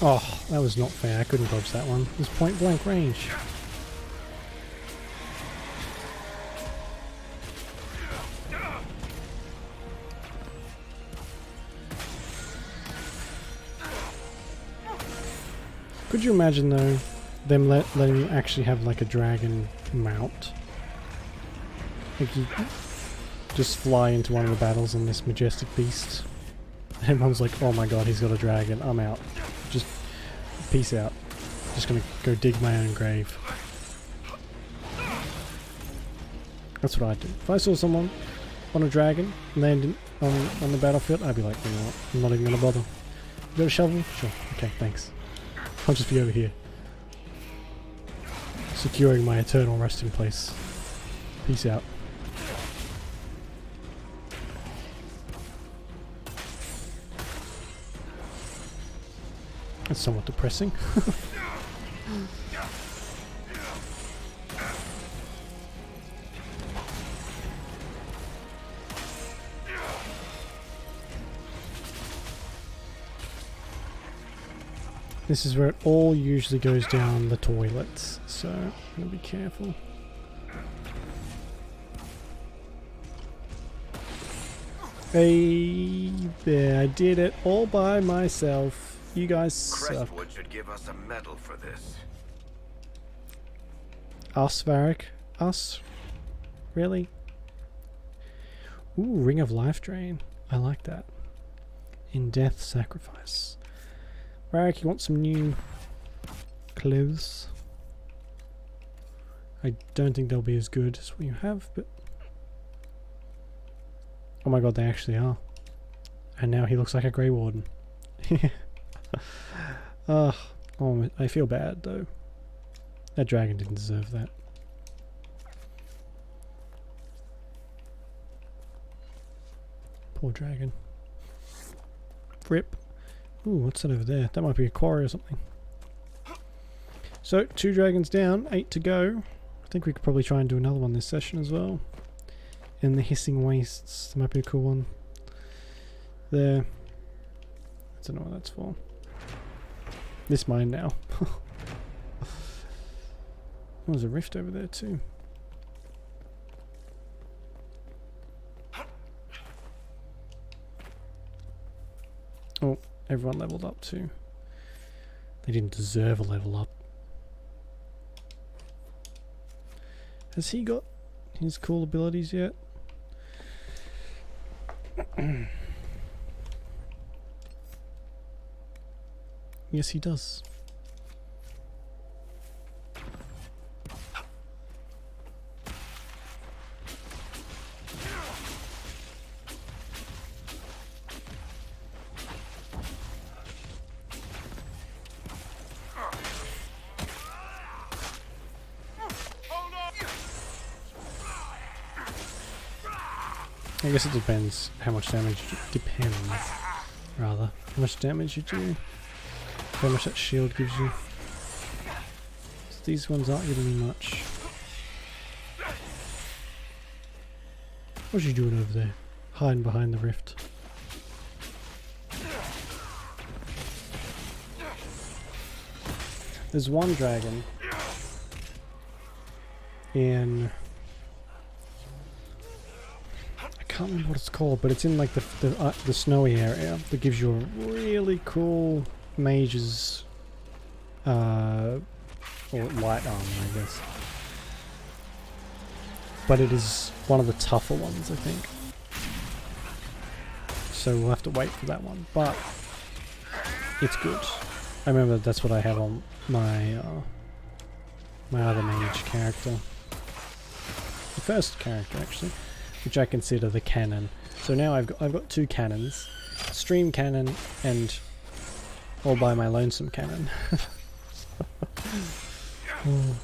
Oh, that was not fair. I couldn't dodge that one. It was point blank range. Could you imagine though, them letting you actually have like a dragon mount? Like you just fly into one of the battles on this majestic beast. And everyone's like, oh my god, he's got a dragon, I'm out. Just peace out. Just gonna go dig my own grave. That's what I'd do. If I saw someone on a dragon landing on the battlefield, I'd be like, you know what, I'm not even gonna bother. You got a shovel? Sure. Okay, thanks. I'll just be over here. Securing my eternal resting place. Peace out. That's somewhat depressing. This is where it all usually goes down the toilets, so I'm gonna be careful. Hey, there, I did it all by myself. You guys suck. Crestwood should give us a medal for this. Us, Varric? Us? Really? Ooh, Ring of Life Drain. I like that. In Death Sacrifice. Varric, you want some new clothes? I don't think they'll be as good as what you have, but... Oh my god, they actually are. And now he looks like a Grey Warden. Oh, I feel bad though. That dragon didn't deserve that. Poor dragon. Rip. Ooh, what's that over there? That might be a quarry or something. So, 2 dragons down, 8 to go. I think we could probably try and do another one this session as well. In the Hissing Wastes. That might be a cool one. There. I don't know what that's for. This mine now. There's a rift over there too. Oh, everyone leveled up too. They didn't deserve a level up. Has he got his cool abilities yet? Yes, he does. I guess it depends how much damage. Depends, rather, how much damage you do. How much that shield gives you. So these ones aren't giving me much. What's you doing over there? Hiding behind the rift. There's one dragon in... I can't remember what it's called, but it's in like the snowy area that gives you a really cool mage's or light armor, I guess. But it is one of the tougher ones, I think. So we'll have to wait for that one, but it's good. I remember that's what I have on my my other mage character. The first character, actually, which I consider the cannon. So now I've got 2 cannons, stream cannon and all by my lonesome cannon. Oh.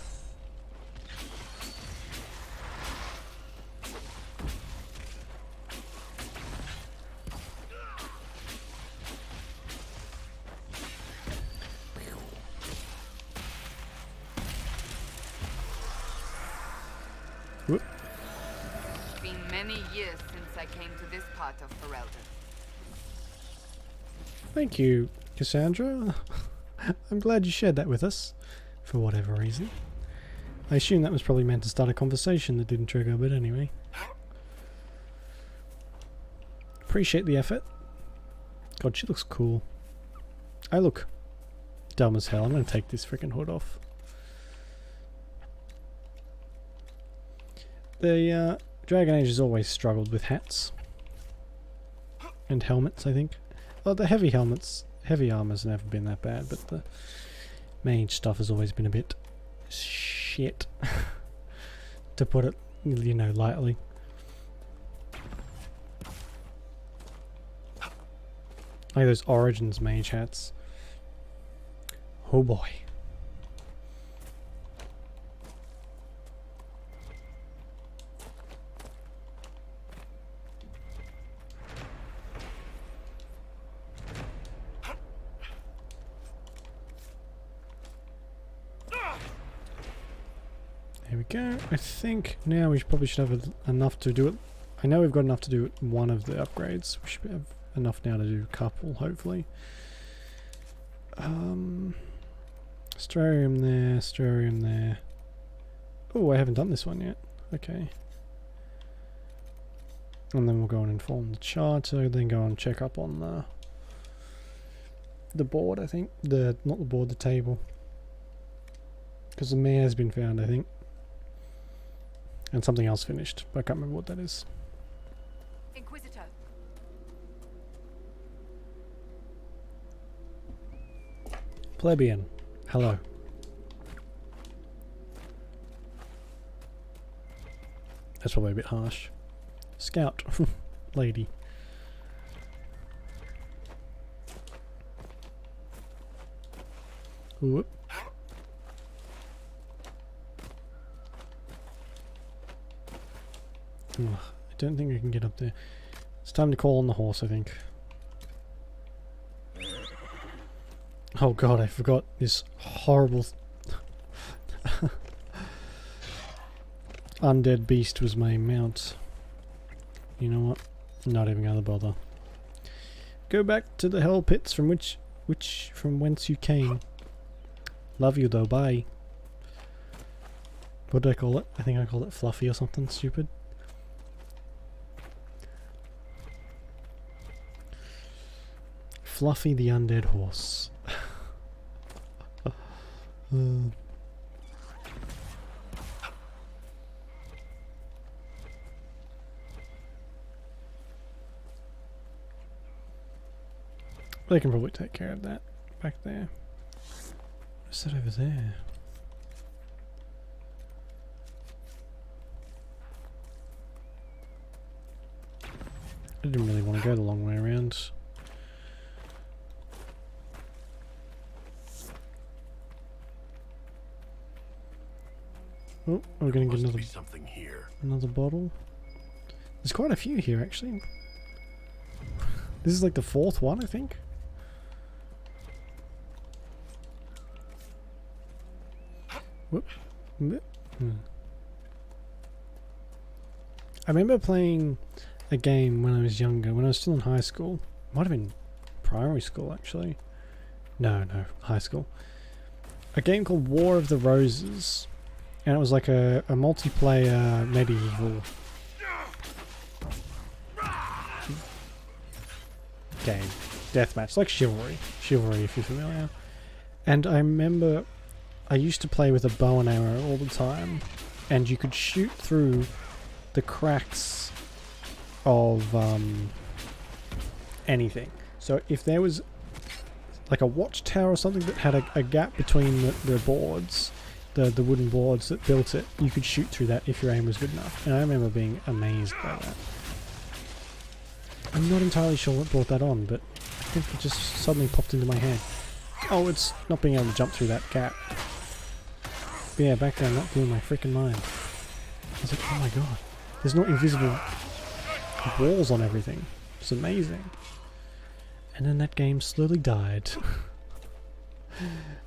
It's been many years since I came to this part of Ferelden. Thank you, Cassandra. I'm glad you shared that with us, for whatever reason. I assume that was probably meant to start a conversation that didn't trigger, but anyway. Appreciate the effort. God, she looks cool. I look dumb as hell. I'm gonna take this freaking hood off. The Dragon Age has always struggled with hats. And helmets, I think. Well, the heavy helmets, heavy armor's never been that bad, but the mage stuff has always been a bit shit. To put it, you know, lightly. Like those Origins mage hats. Oh boy. There we go. I think now we probably should have enough to do it. I know we've got enough to do one of the upgrades. We should have enough now to do a couple, hopefully. Astrarium there, Astrarium there. Oh, I haven't done this one yet. Okay. And then we'll go and inform the charter, then go and check up on the board, I think. Not the board, the table. Because the mayor has been found, I think. And something else finished, but I can't remember what that is. Inquisitor. Plebeian. Hello. That's probably a bit harsh. Scout. Lady. Whoop. Ugh, I don't think I can get up there. It's time to call on the horse, I think. Oh god, I forgot this horrible undead beast was my mount. You know what? Not even gonna bother. Go back to the hell pits from from whence you came. Love you though, bye. What did I call it? I think I called it Fluffy or something stupid. Fluffy the undead horse. They can probably take care of that back there. What's that over there? I didn't really want to go the long way around. Oh, we're going to get something here. Another bottle. There's quite a few here, actually. This is like the fourth one, I think. Whoop. I remember playing a game when I was younger, when I was still in high school. Might have been primary school, actually. No, high school. A game called War of the Roses. And it was like a multiplayer medieval game. Deathmatch. Like Chivalry. Chivalry, if you're familiar. And I remember I used to play with a bow and arrow all the time. And you could shoot through the cracks of anything. So if there was like a watchtower or something that had a gap between the boards, the wooden boards that built it, you could shoot through that if your aim was good enough. And I remember being amazed by that. I'm not entirely sure what brought that on, but I think it just suddenly popped into my head. Oh, it's not being able to jump through that gap. But yeah, back then that blew my freaking mind. I was like, oh my god, there's not invisible walls on everything. It's amazing. And then that game slowly died.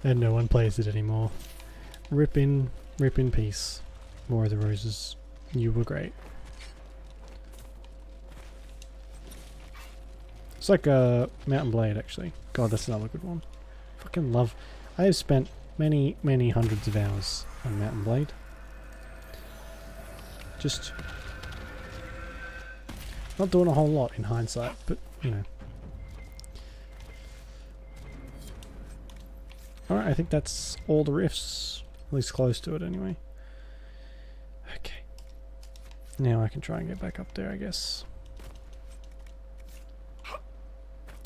And no one plays it anymore. Rip in peace. War of the Roses. You were great. It's like a Mountain Blade, actually. God, that's another good one. Fucking love. I have spent many, many hundreds of hours on Mountain Blade. Just not doing a whole lot in hindsight, but you know. Alright, I think that's all the rifts. At least close to it anyway. Okay. Now I can try and get back up there, I guess.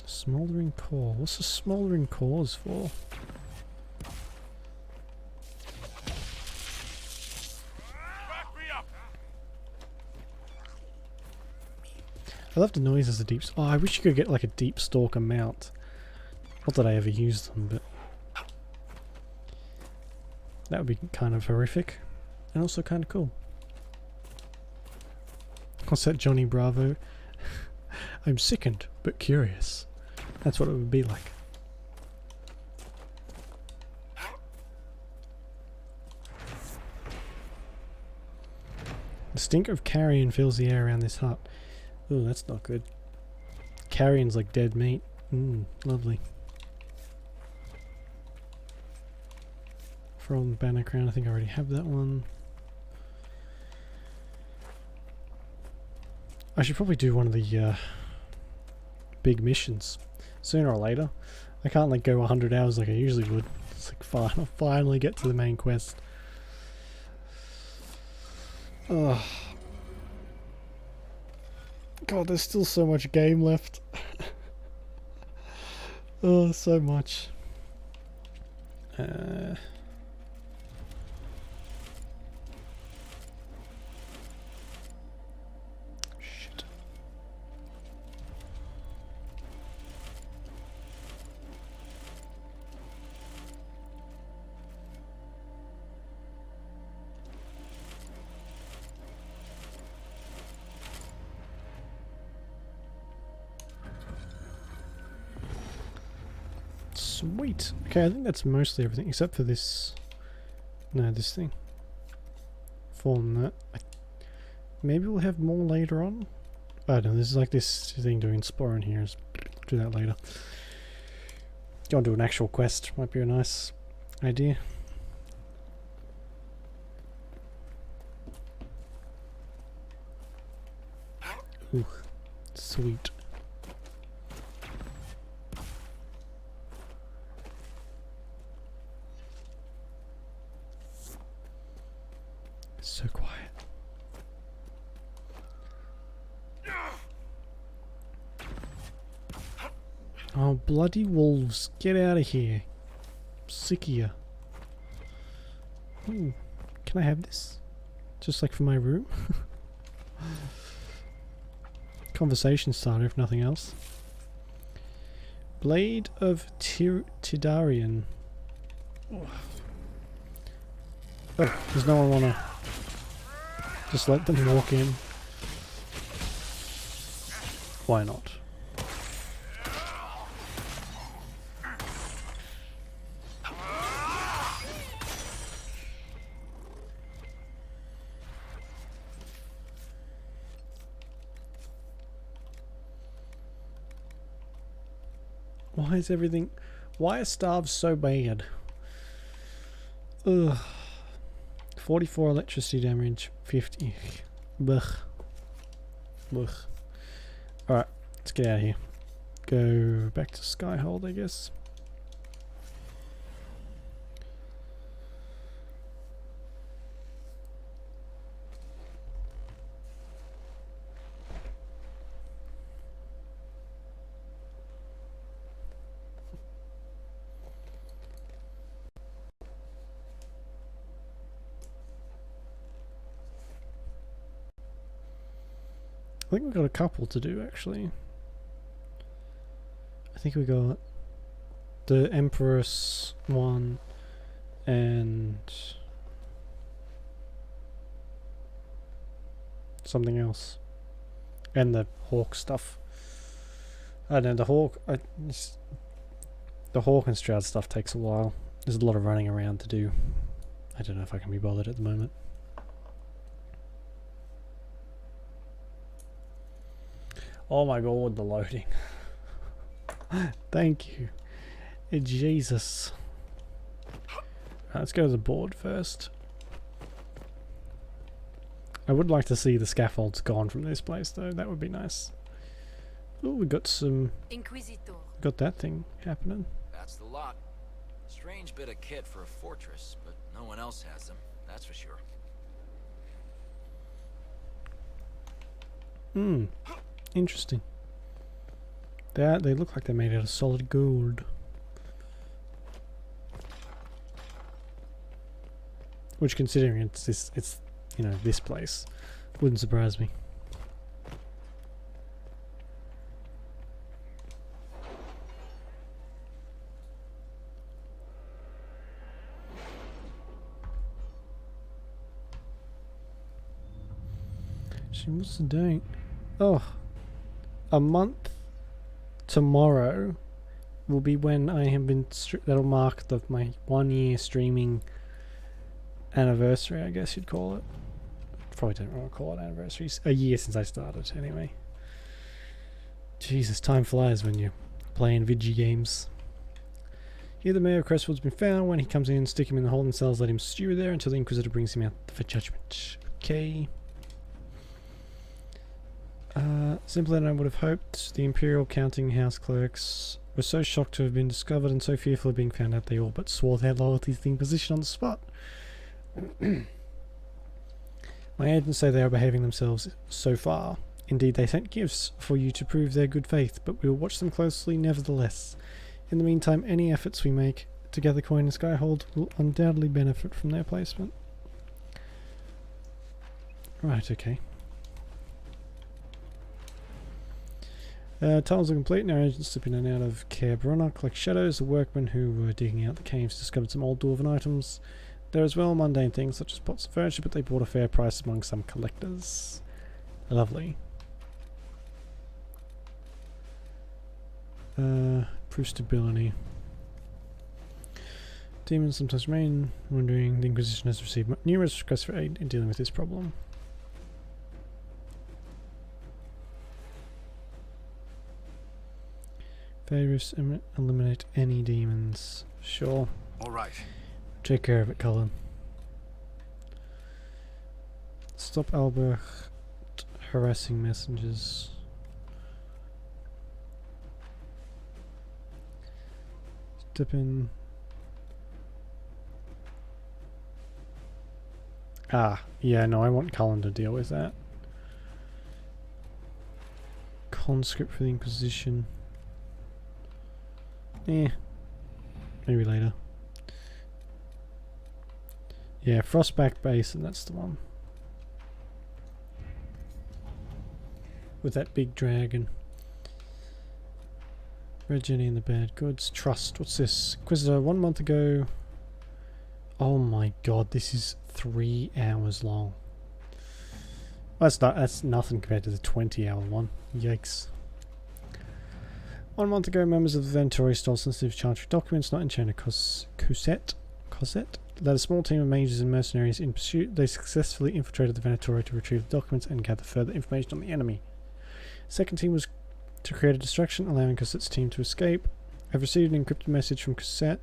Smouldering core. What's the smouldering cores for? I love the noises of deep. Oh, I wish you could get like a deep stalker mount. Not that I ever used them, but that would be kind of horrific and also kind of cool. What's that, Johnny Bravo? I'm sickened but curious. That's what it would be like. The stink of carrion fills the air around this hut. Oh, that's not good. Carrion's like dead meat. Lovely. From Banner Crown, I think I already have that one. I should probably do one of the big missions sooner or later. I can't like go 100 hours like I usually would. It's like fine, I'll finally get to the main quest. Ugh. God, there's still so much game left. Oh, so much. Shit. Sweet. Okay, I think that's mostly everything except for this. No, this thing. Form that. Maybe we'll have more later on. I don't know. This is like this thing doing spore in here. I'll do that later. Go on to an actual quest. Might be a nice idea. Ooh, sweet. So quiet. Oh, bloody wolves. Get out of here. I'm sick of you. Can I have this? Just like for my room? Conversation starter, if nothing else. Blade of Tidarian. Oh, does no one want to just let them walk in? Why not? Why is everything... Why are starves so bad? Ugh. 44 electricity damage, 50. Blech. Blech. Alright, let's get out of here. Go back to Skyhold, I guess. I think we've got a couple to do, actually. I think we got the Empress one and something else. And the Hawk stuff. I don't know, the Hawk and Stroud stuff takes a while. There's a lot of running around to do. I don't know if I can be bothered at the moment. Oh my god, the loading. Thank you. Jesus. Let's go to the board first. I would like to see the scaffolds gone from this place though, that would be nice. Oh, we got some... Inquisitor. Got that thing happening. That's the lot. Strange bit of kit for a fortress, but no one else has them, that's for sure. Hmm. Interesting. They look like they're made out of solid gold. Which, considering it's you know, this place, wouldn't surprise me. What's the date? Oh, a month tomorrow will be when I have been. That'll mark my 1 year streaming anniversary, I guess you'd call it. Probably don't want to call it anniversary. A year since I started, anyway. Jesus, time flies when you're playing video games. Here the mayor of Crestwood's been found. When he comes in, stick him in the holding cells, let him stew there until the Inquisitor brings him out for judgment. Okay. Simpler than I would have hoped. The Imperial Counting House clerks were so shocked to have been discovered and so fearful of being found out they all but swore their loyalty to the Inquisition on the spot. My agents say they are behaving themselves so far. Indeed, they sent gifts for you to prove their good faith, but we will watch them closely nevertheless. In the meantime, any efforts we make to gather coin and Skyhold will undoubtedly benefit from their placement. Right, okay. Tunnels are complete, and our agents slip in and out of Caer Bronach like shadows. The workmen who were digging out the caves discovered some old dwarven items. There as well mundane things such as pots of furniture, but they bought a fair price among some collectors. Lovely. Proof stability. Demons sometimes remain. Wondering, the Inquisition has received numerous requests for aid in dealing with this problem. Favorites eliminate any demons. Sure. Alright. Take care of it, Cullen. Stop Albert harassing messengers. Step in. Ah, yeah, no, I want Cullen to deal with that. Conscript for the Inquisition. Maybe later. Yeah, Frostback Basin, that's the one. With that big dragon. Red Jenny and the Bad Goods. Trust, what's this? Inquisitor, 1 month ago. Oh my god, this is 3 hours long. That's nothing compared to the 20-hour one. Yikes. 1 month ago, members of the Ventori stole sensitive Chantry documents, not enchanted Cosette, led a small team of mages and mercenaries in pursuit. They successfully infiltrated the Venatori to retrieve the documents and gather further information on the enemy. Second team was to create a distraction, allowing Cosette's team to escape. I've received an encrypted message from Cosette.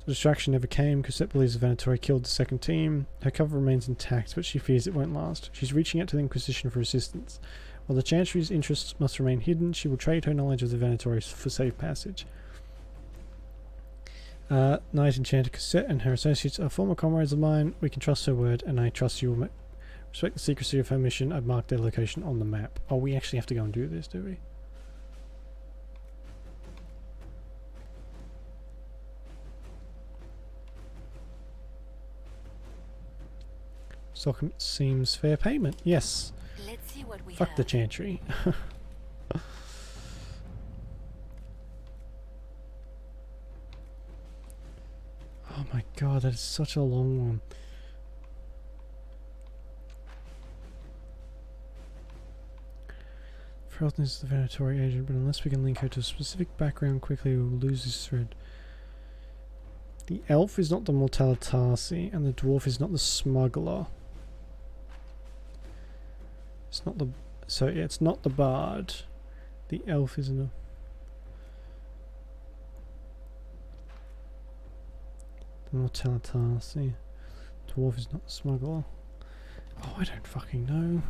The distraction never came. Cosette believes the Venatori killed the second team. Her cover remains intact, but she fears it won't last. She's reaching out to the Inquisition for assistance. While the Chantry's interests must remain hidden, she will trade her knowledge of the Venatori for safe passage. Knight Enchanter Cosette and her associates are former comrades of mine. We can trust her word, and I trust you will respect the secrecy of her mission. I've marked their location on the map. Oh, we actually have to go and do this, do we? Stock seems fair payment. Yes. Let's see what we Fuck have. the Chantry. Oh my god, that is such a long one. Ferelton is the Venatori agent, but unless we can link her to a specific background quickly, we will lose this thread. The elf is not the Mortalitasi, and the dwarf is not the smuggler. It's not the... So yeah, it's not the bard. The elf isn't a... The Mortalitasi. Dwarf is not the smuggler. Oh, I don't fucking know.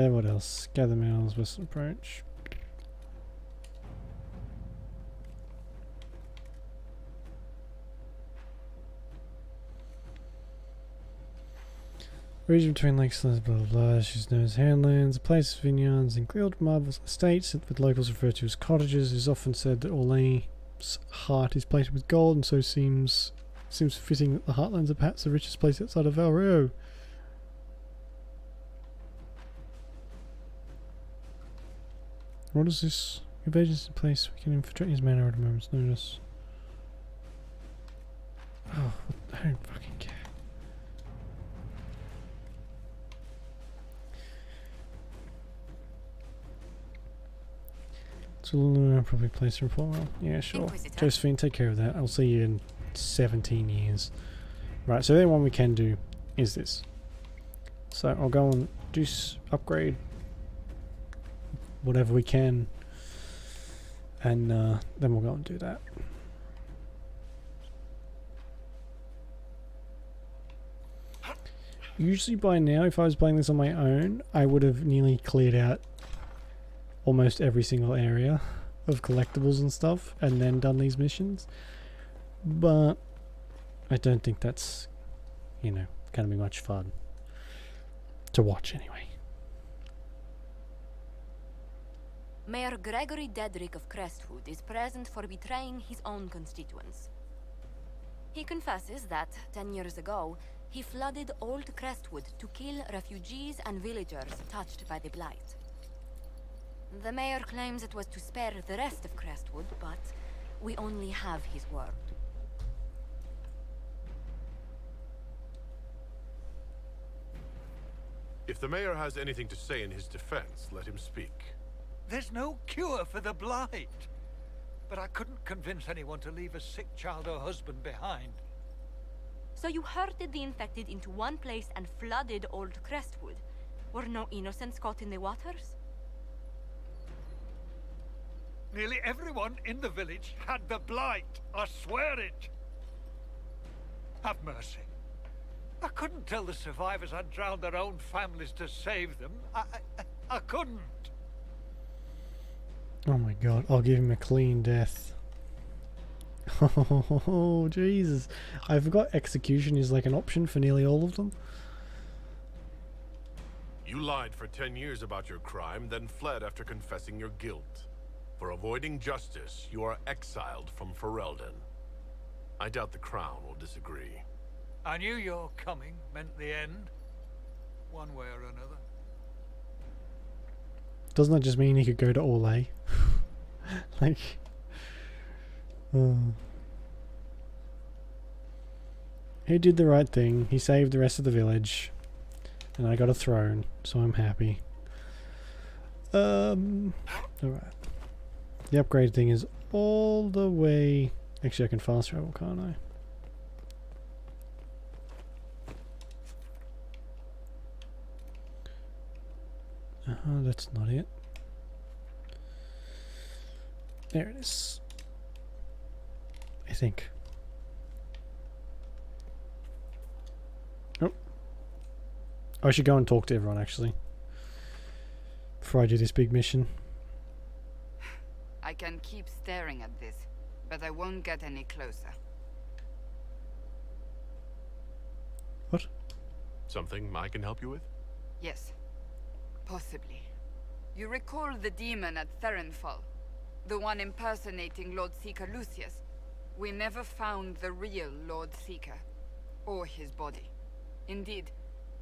What else? Gather mails, western approach. Region between lakes, blah blah blah. She's known as Handlands, a place of vineyards and grilled marbles estates that locals refer to as cottages. It is often said that Orleans' heart is plated with gold, and so seems fitting that the Heartlands are perhaps the richest place outside of Valrio. What is this? Invasions in place. We can infiltrate his manor at a moment's notice. Oh, I don't fucking care. So I'll probably place a report. Well, yeah, sure. Inquisitor. Josephine, take care of that. I'll see you in 17 years. Right, so the only one we can do is this. So I'll go and do upgrade whatever we can, and then we'll go and do that. Usually by now, if I was playing this on my own, I would have nearly cleared out almost every single area of collectibles and stuff and then done these missions, but I don't think that's, you know, gonna be much fun to watch anyway. Mayor Gregory Dedrick of Crestwood is present for betraying his own constituents. He confesses that 10 years ago he flooded Old Crestwood to kill refugees and villagers touched by the blight. The mayor claims it was to spare the rest of Crestwood, but we only have his word. If the mayor has anything to say in his defense, let him speak. There's no cure for the blight. But I couldn't convince anyone to leave a sick child or husband behind. So you herded the infected into one place and flooded Old Crestwood? Were no innocents caught in the waters? Nearly everyone in the village had the blight. I swear it. Have mercy. I couldn't tell the survivors I'd drowned their own families to save them. I couldn't. Oh my god, I'll give him a clean death. Oh, Jesus. I forgot execution is like an option for nearly all of them. You lied for 10 years about your crime, then fled after confessing your guilt. For avoiding justice, you are exiled from Ferelden. I doubt the Crown will disagree. I knew your coming meant the end, one way or another. Doesn't that just mean he could go to Orlais? Like... He did the right thing. He saved the rest of the village. And I got a throne, so I'm happy. Alright. The upgrade thing is all the way... Actually, I can fast travel, can't I? That's not it. There it is. I think. Oh. I should go and talk to everyone, actually. Before I do this big mission. I can keep staring at this, but I won't get any closer. What? Something I can help you with? Yes. Possibly. You recall the demon at Therenfall? The one impersonating Lord Seeker Lucius? We never found the real Lord Seeker. Or his body. Indeed,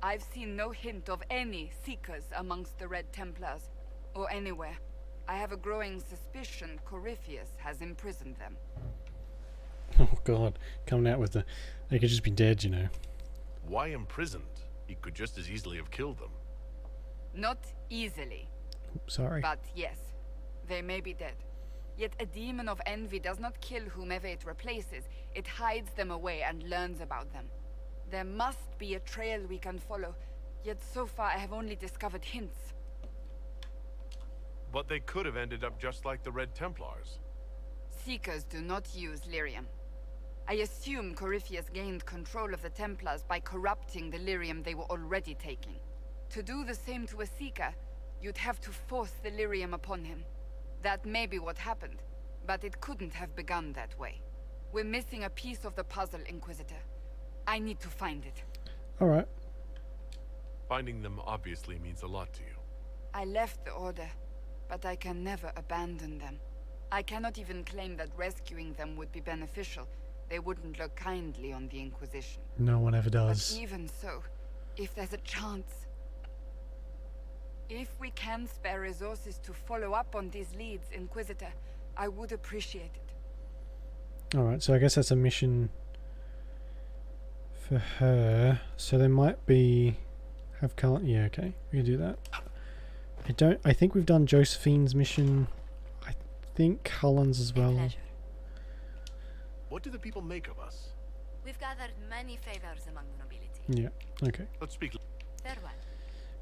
I've seen no hint of any Seekers amongst the Red Templars. Or anywhere. I have a growing suspicion Corypheus has imprisoned them. Oh god, coming out with the... They could just be dead, you know. Why imprisoned? He could just as easily have killed them. Not easily. Sorry. But yes, they may be dead. Yet a demon of envy does not kill whomever it replaces. It hides them away and learns about them. There must be a trail we can follow. Yet so far I have only discovered hints. But they could have ended up just like the Red Templars. Seekers do not use lyrium. I assume Corypheus gained control of the Templars by corrupting the lyrium they were already taking. To do the same to a Seeker, you'd have to force the lyrium upon him. That may be what happened, but it couldn't have begun that way. We're missing a piece of the puzzle, Inquisitor. I need to find it. Alright. Finding them obviously means a lot to you. I left the Order, but I can never abandon them. I cannot even claim that rescuing them would be beneficial. They wouldn't look kindly on the Inquisition. No one ever does. But even so, if there's a chance... If we can spare resources to follow up on these leads, Inquisitor, I would appreciate it. Alright, so I guess that's a mission for her. So there might be... Have Cullen... Yeah, okay. We can do that. I think we've done Josephine's mission. I think Cullen's as well. What do the people make of us? We've gathered many favors among the nobility. Yeah, okay. Let's speak. Farewell.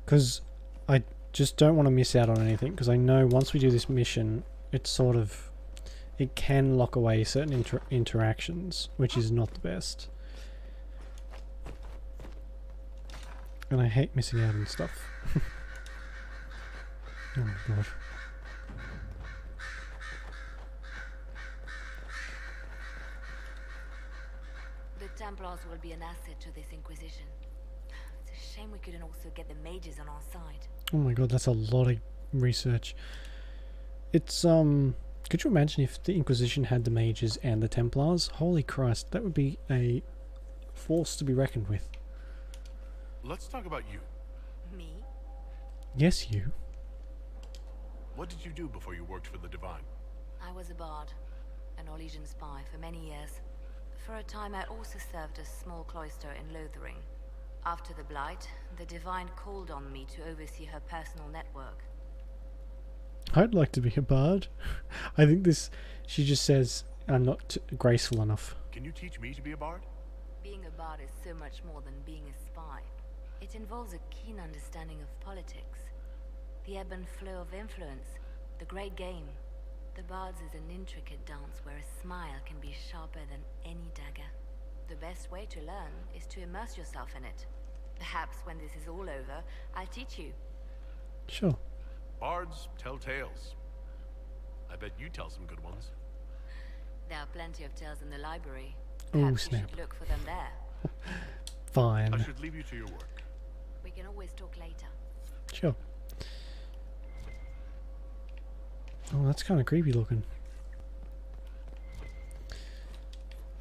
Because I just don't want to miss out on anything, because I know once we do this mission, it's sort of... It can lock away certain interactions, which is not the best. And I hate missing out on stuff. Oh my god. The Templars will be an asset to this Inquisition. It's a shame we couldn't also get the mages on our side. Oh my god, that's a lot of research. It's, could you imagine if the Inquisition had the mages and the Templars? Holy Christ, that would be a force to be reckoned with. Let's talk about you. Me? Yes, you. What did you do before you worked for the Divine? I was a bard, an Orlesian spy for many years. For a time I also served a small cloister in Lothering. After the Blight, the Divine called on me to oversee her personal network. I'd like to be a bard. I think this... She just says, I'm not graceful enough. Can you teach me to be a bard? Being a bard is so much more than being a spy. It involves a keen understanding of politics. The ebb and flow of influence. The great game. The bard's is an intricate dance where a smile can be sharper than any dagger. The best way to learn is to immerse yourself in it. Perhaps when this is all over, I'll teach you. Sure. Bards tell tales. I bet you tell some good ones. There are plenty of tales in the library. Oh, Perhaps you snap. should look for them there. Fine. I should leave you to your work. We can always talk later. Sure. Oh, that's kind of creepy looking.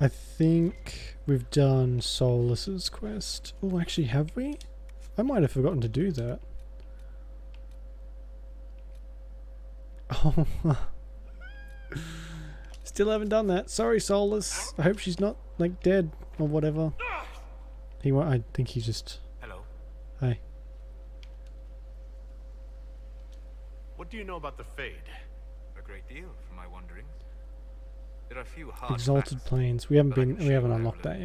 I think we've done Solus's quest. Oh, actually, have we? I might have forgotten to do that. Oh. Still haven't done that. Sorry, Solus. I hope she's not, like, dead or whatever. He won't. I think he's just... Hello. Hi. What do you know about the Fade? A great deal, from my wanderings. There are a few hard Exalted facts, Plains. We haven't but I been. can We show haven't what I've unlocked that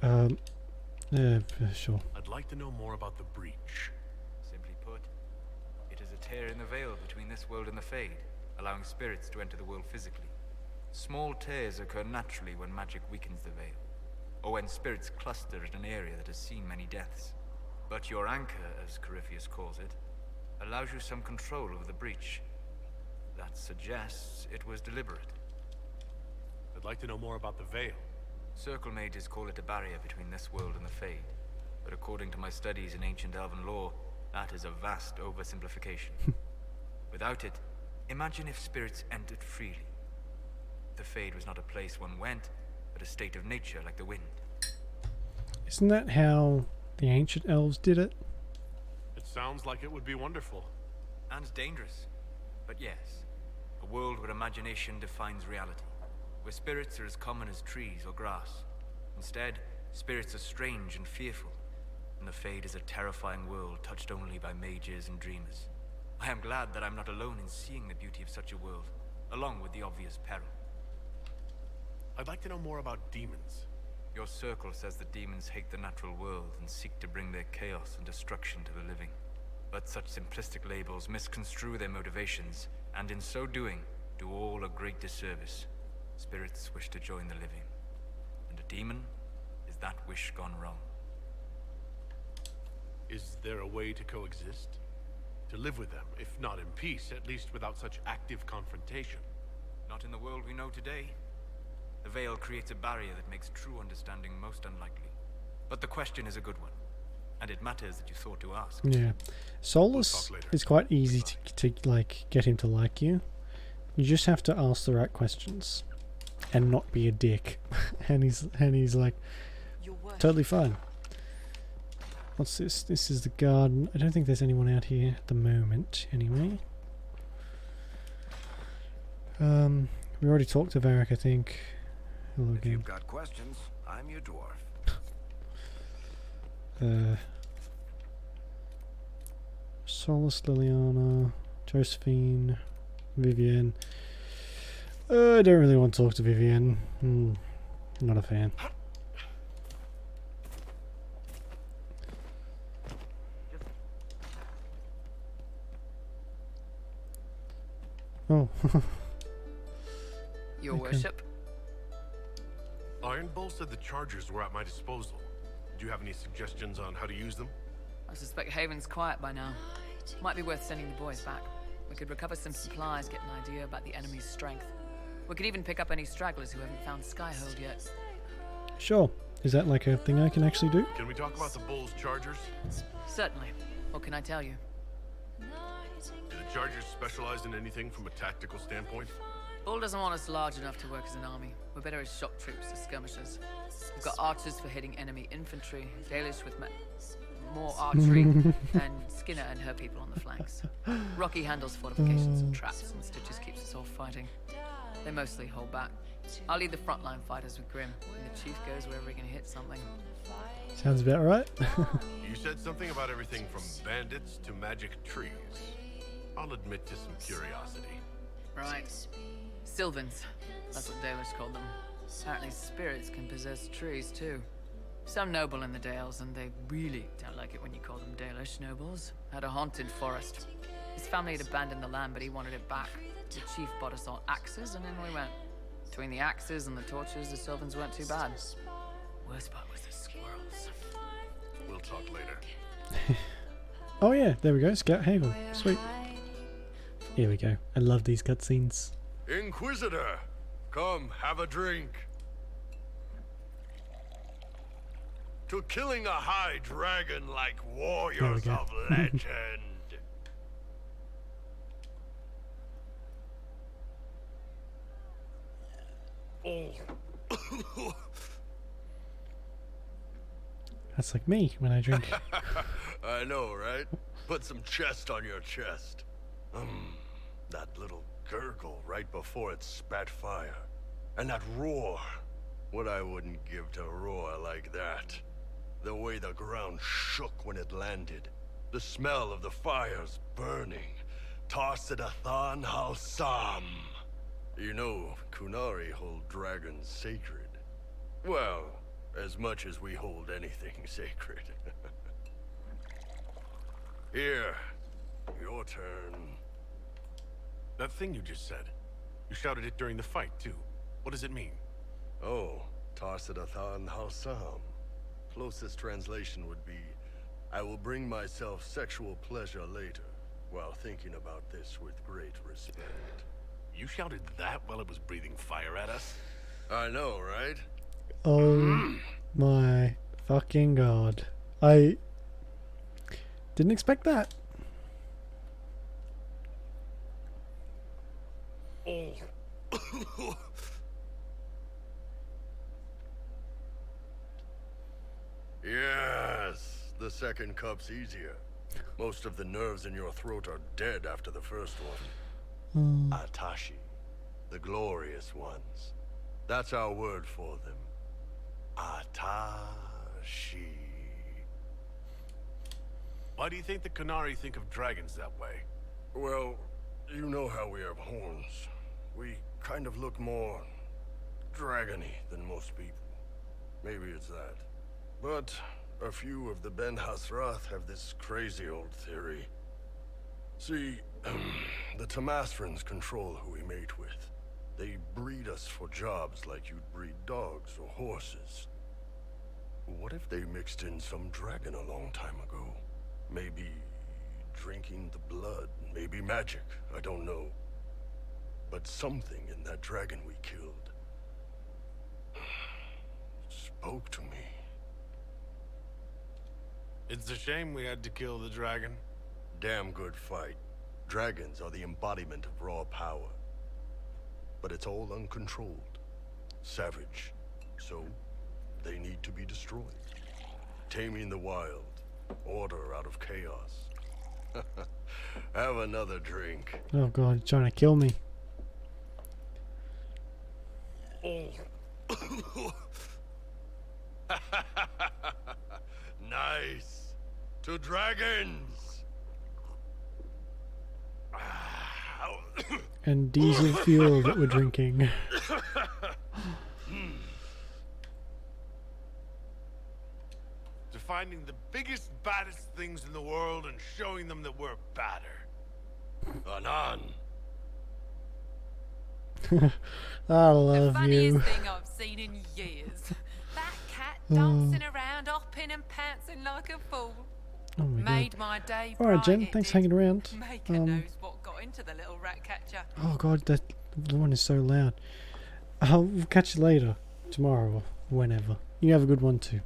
learned. yet. Sure. I'd like to know more about the breach. Simply put, it is a tear in the veil between this world and the Fade, allowing spirits to enter the world physically. Small tears occur naturally when magic weakens the veil, or when spirits cluster at an area that has seen many deaths. But your anchor, as Corypheus calls it, allows you some control over the breach. That suggests it was deliberate. I'd like to know more about the Veil. Circle mages call it a barrier between this world and the Fade, but according to my studies in ancient elven lore, that is a vast oversimplification. Without it, imagine if spirits entered freely. The Fade was not a place one went, but a state of nature like the wind. Isn't that how the ancient elves did it? It sounds like it would be wonderful. And dangerous. But yes, a world where imagination defines reality, where spirits are as common as trees or grass. Instead, spirits are strange and fearful, and the Fade is a terrifying world touched only by mages and dreamers. I am glad that I'm not alone in seeing the beauty of such a world, along with the obvious peril. I'd like to know more about demons. Your circle says that demons hate the natural world and seek to bring their chaos and destruction to the living. But such simplistic labels misconstrue their motivations, and in so doing, do all a great disservice. Spirits wish to join the living, and a demon is that wish gone wrong. Is there a way to coexist? To live with them, if not in peace, at least without such active confrontation? Not in the world we know today. The Veil creates a barrier that makes true understanding most unlikely. But the question is a good one, and it matters that you thought to ask. Yeah. Solus is quite easy to like get him to like you. You just have to ask the right questions and not be a dick. and he's like totally fine. What's this? This is the garden. I don't think there's anyone out here at the moment anyway. We already talked to Varric, I think. Hello If again. you've got questions, I'm your dwarf. Solus, Liliana, Josephine, Vivienne. I don't really want to talk to Vivienne. Not a fan. Oh. Your Okay. worship. Iron Bull said the chargers were at my disposal. Do you have any suggestions on how to use them? I suspect Haven's quiet by now. Might be worth sending the boys back. We could recover some supplies, get an idea about the enemy's strength. We could even pick up any stragglers who haven't found Skyhold yet. Sure. Is that like a thing I can actually do? Can we talk about the Bull's chargers? Certainly. What can I tell you? Do the chargers specialize in anything from a tactical standpoint? Bull doesn't want us large enough to work as an army. We're better as shock troops or skirmishers. We've got archers for hitting enemy infantry, Dalish with more archery, and Skinner and her people on the flanks. Rocky handles fortifications and traps, and Stitches keeps us all fighting. They mostly hold back. I'll lead the frontline fighters with Grim, and the chief goes wherever he can hit something. Sounds about right. You said something about everything from bandits to magic trees. I'll admit to some curiosity. Right. Sylvans. That's what Dalish called them. Apparently spirits can possess trees too. Some noble in the Dales, and they really don't like it when you call them Dalish nobles, had a haunted forest. His family had abandoned the land, but he wanted it back. The chief bought us all axes, and in we went. Between the axes and the torches, the Sylvans weren't too bad. Worst part was the squirrels. We'll talk later. Oh yeah, there we go. Scout Haven. Sweet. Here we go. I love these cutscenes. Inquisitor, come have a drink. To killing a high dragon like warriors go. of legend. Oh. That's like me when I drink. I know, right? Put some chest on your chest. That little gurgle right before it spat fire. And that roar. What I wouldn't give to roar like that. The way the ground shook when it landed. The smell of the fires burning. Tarsidathan Halsam. You know, Kunari hold dragons sacred. Well, as much as we hold anything sacred. Here, your turn. That thing you just said. You shouted it during the fight, too. What does it mean? Oh, Tarsidathan Halsam. Closest translation would be, I will bring myself sexual pleasure later, while thinking about this with great respect. You shouted that while it was breathing fire at us? I know, right? Oh my fucking god. I didn't expect that. Oh. Yes, the second cup's easier. Most of the nerves in your throat are dead after the first one. Atashi, the glorious ones. That's our word for them. Atashi. Why do you think the Kunari think of dragons that way? Well, you know how we have horns. We kind of look more dragony than most people. Maybe it's that. But a few of the Ben Hasrath have this crazy old theory. See, the Tamasrans control who we mate with. They breed us for jobs like you'd breed dogs or horses. What if they mixed in some dragon a long time ago? Maybe drinking the blood, maybe magic, I don't know. But something in that dragon we killed spoke to me. It's a shame we had to kill the dragon. Damn good fight. Dragons are the embodiment of raw power. But it's all uncontrolled. Savage. So, they need to be destroyed. Taming the wild. Order out of chaos. Have another drink. Oh god, he's trying to kill me. Oh. Nice. To dragons. And diesel fuel that we're drinking. To finding the biggest, baddest things in the world and showing them that we're badder. Anan. I love Funniest you. thing I've seen in years. That cat dancing around, hopping and pouncing like a fool. Oh my Made god. my day Alright, Jen, bright, it thanks for did. hanging around. Maker knows what got into the little rat catcher. Oh god, that one is so loud. We'll catch you later. Tomorrow or whenever. You have a good one too.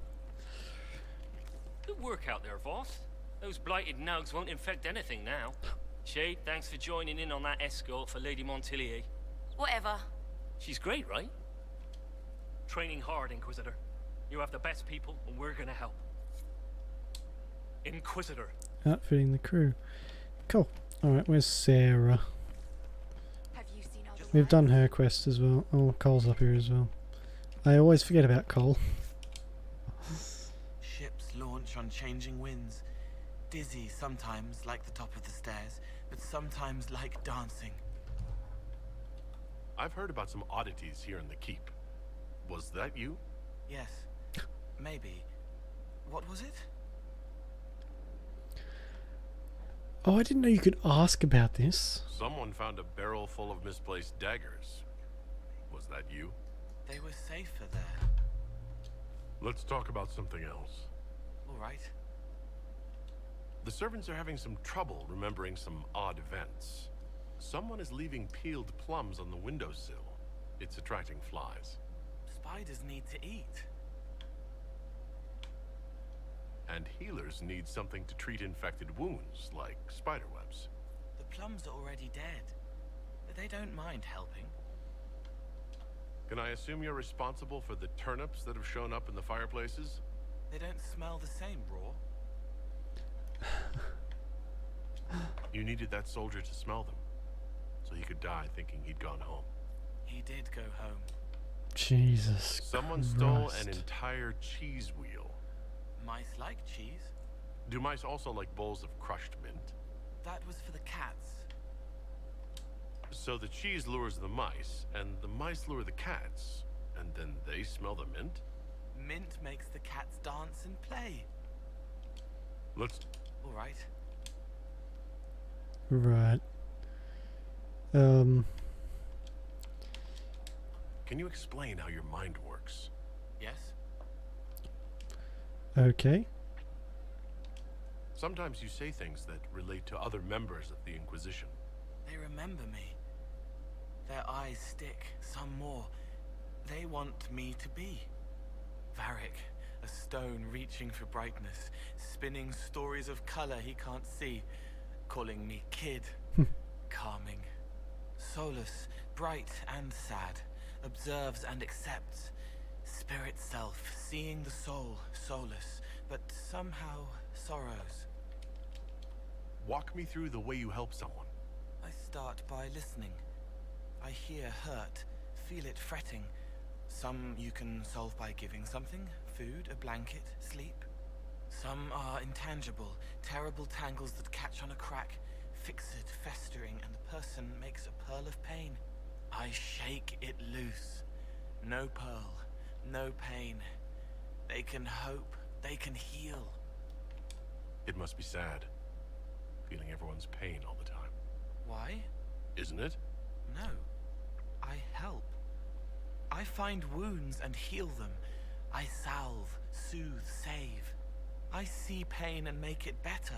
Good work out there, Voss. Those blighted nugs won't infect anything now. Shade, thanks for joining in on that escort for Lady Montilier. Whatever. She's great, right? Training hard, Inquisitor. You have the best people, and we're gonna help. Inquisitor. Outfitting the crew. Cool. Alright, where's Sarah? Have you seen all the We've done her quest as well. Oh, Cole's up here as well. I always forget about Cole. Ships launch on changing winds. Dizzy sometimes, like the top of the stairs, but sometimes like dancing. I've heard about some oddities here in the keep. Was that you? Yes. Maybe. What was it? Oh, I didn't know you could ask about this. Someone found a barrel full of misplaced daggers. Was that you? They were safer there. Let's talk about something else. All right. The servants are having some trouble remembering some odd events. Someone is leaving peeled plums on the windowsill. It's attracting flies. Spiders need to eat. And healers need something to treat infected wounds, like spiderwebs. The plums are already dead. They don't mind helping. Can I assume you're responsible for the turnips that have shown up in the fireplaces? They don't smell the same raw. You needed that soldier to smell them, so he could die thinking he'd gone home. He did go home. Jesus Someone Christ. stole an entire cheese wheel. Mice like cheese. Do mice also like bowls of crushed mint? That was for the cats. So the cheese lures the mice, and the mice lure the cats, and then they smell the mint? Mint makes the cats dance and play. Let's... All right. Right. Can you explain how your mind works? Yes. Okay. Sometimes you say things that relate to other members of the Inquisition. They remember me. Their eyes stick, some more. They want me to be. Varric, a stone reaching for brightness, spinning stories of color he can't see, calling me kid, calming. Solus, bright and sad, observes and accepts. Spirit self, seeing the soul, Solus, but somehow sorrows. Walk me through the way you help someone. I start by listening. I hear hurt, feel it fretting. Some you can solve by giving something, food, a blanket, sleep. Some are intangible, terrible tangles that catch on a crack, fixed, festering, and the person makes a pearl of pain. I shake it loose. No pearl, no pain. They can hope, they can heal. It must be sad, feeling everyone's pain all the time. Why? Isn't it? No. I help. I find wounds and heal them. I salve, soothe, save. I see pain and make it better.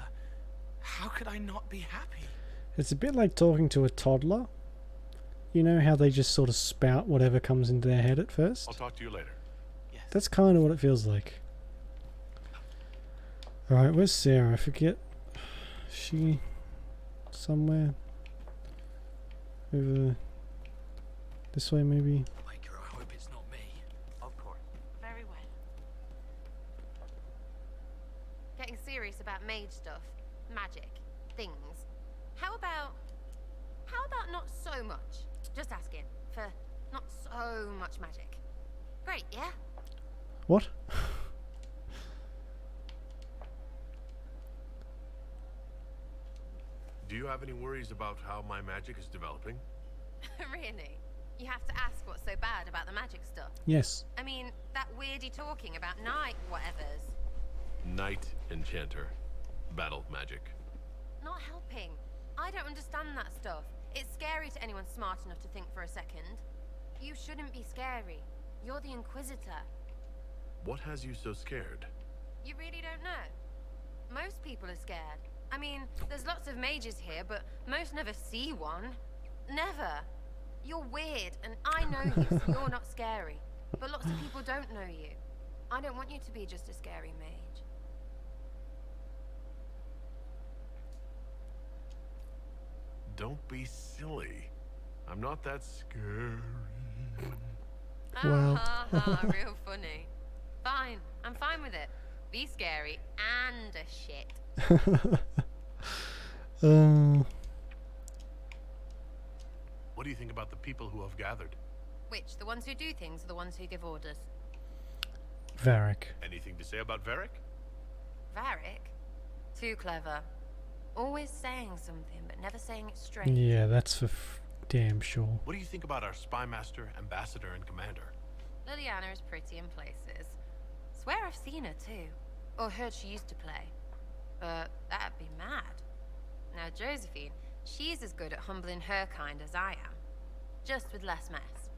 How could I not be happy? It's a bit like talking to a toddler. You know how they just sort of spout whatever comes into their head at first? I'll talk to you later. That's kind of what it feels like. Alright, where's Sarah? I forget. She somewhere over this way, maybe. Baker, I hope it's not me. Of course. Very well. Getting serious about mage stuff, magic, things. How about not so much? Just asking for not so much magic. Great, yeah? What? Do you have any worries about how my magic is developing? Really? You have to ask what's so bad about the magic stuff. Yes. I mean, that weirdy talking about night whatevers. Knight Enchanter. Battle magic. Not helping. I don't understand that stuff. It's scary to anyone smart enough to think for a second. You shouldn't be scary. You're the Inquisitor. What has you so scared? You really don't know? Most people are scared. I mean, there's lots of mages here, but most never see one. Never. You're weird, and I know you, so you're not scary. But lots of people don't know you. I don't want you to be just a scary mage. Don't be silly. I'm not that scary. Wow. Real funny. Fine, I'm fine with it. Be scary and a shit. What do you think about the people who have gathered? Which, the ones who do things or the ones who give orders? Varric. Anything to say about Varric? Varric? Too clever. Always saying something, but never saying it straight. Yeah, that's for damn sure. What do you think about our spymaster, ambassador, and commander? Liliana is pretty in places. Swear I've seen her too. Or heard she used to play. But that'd be mad. Now Josephine, she's as good at humbling her kind as I am. Just with less mess.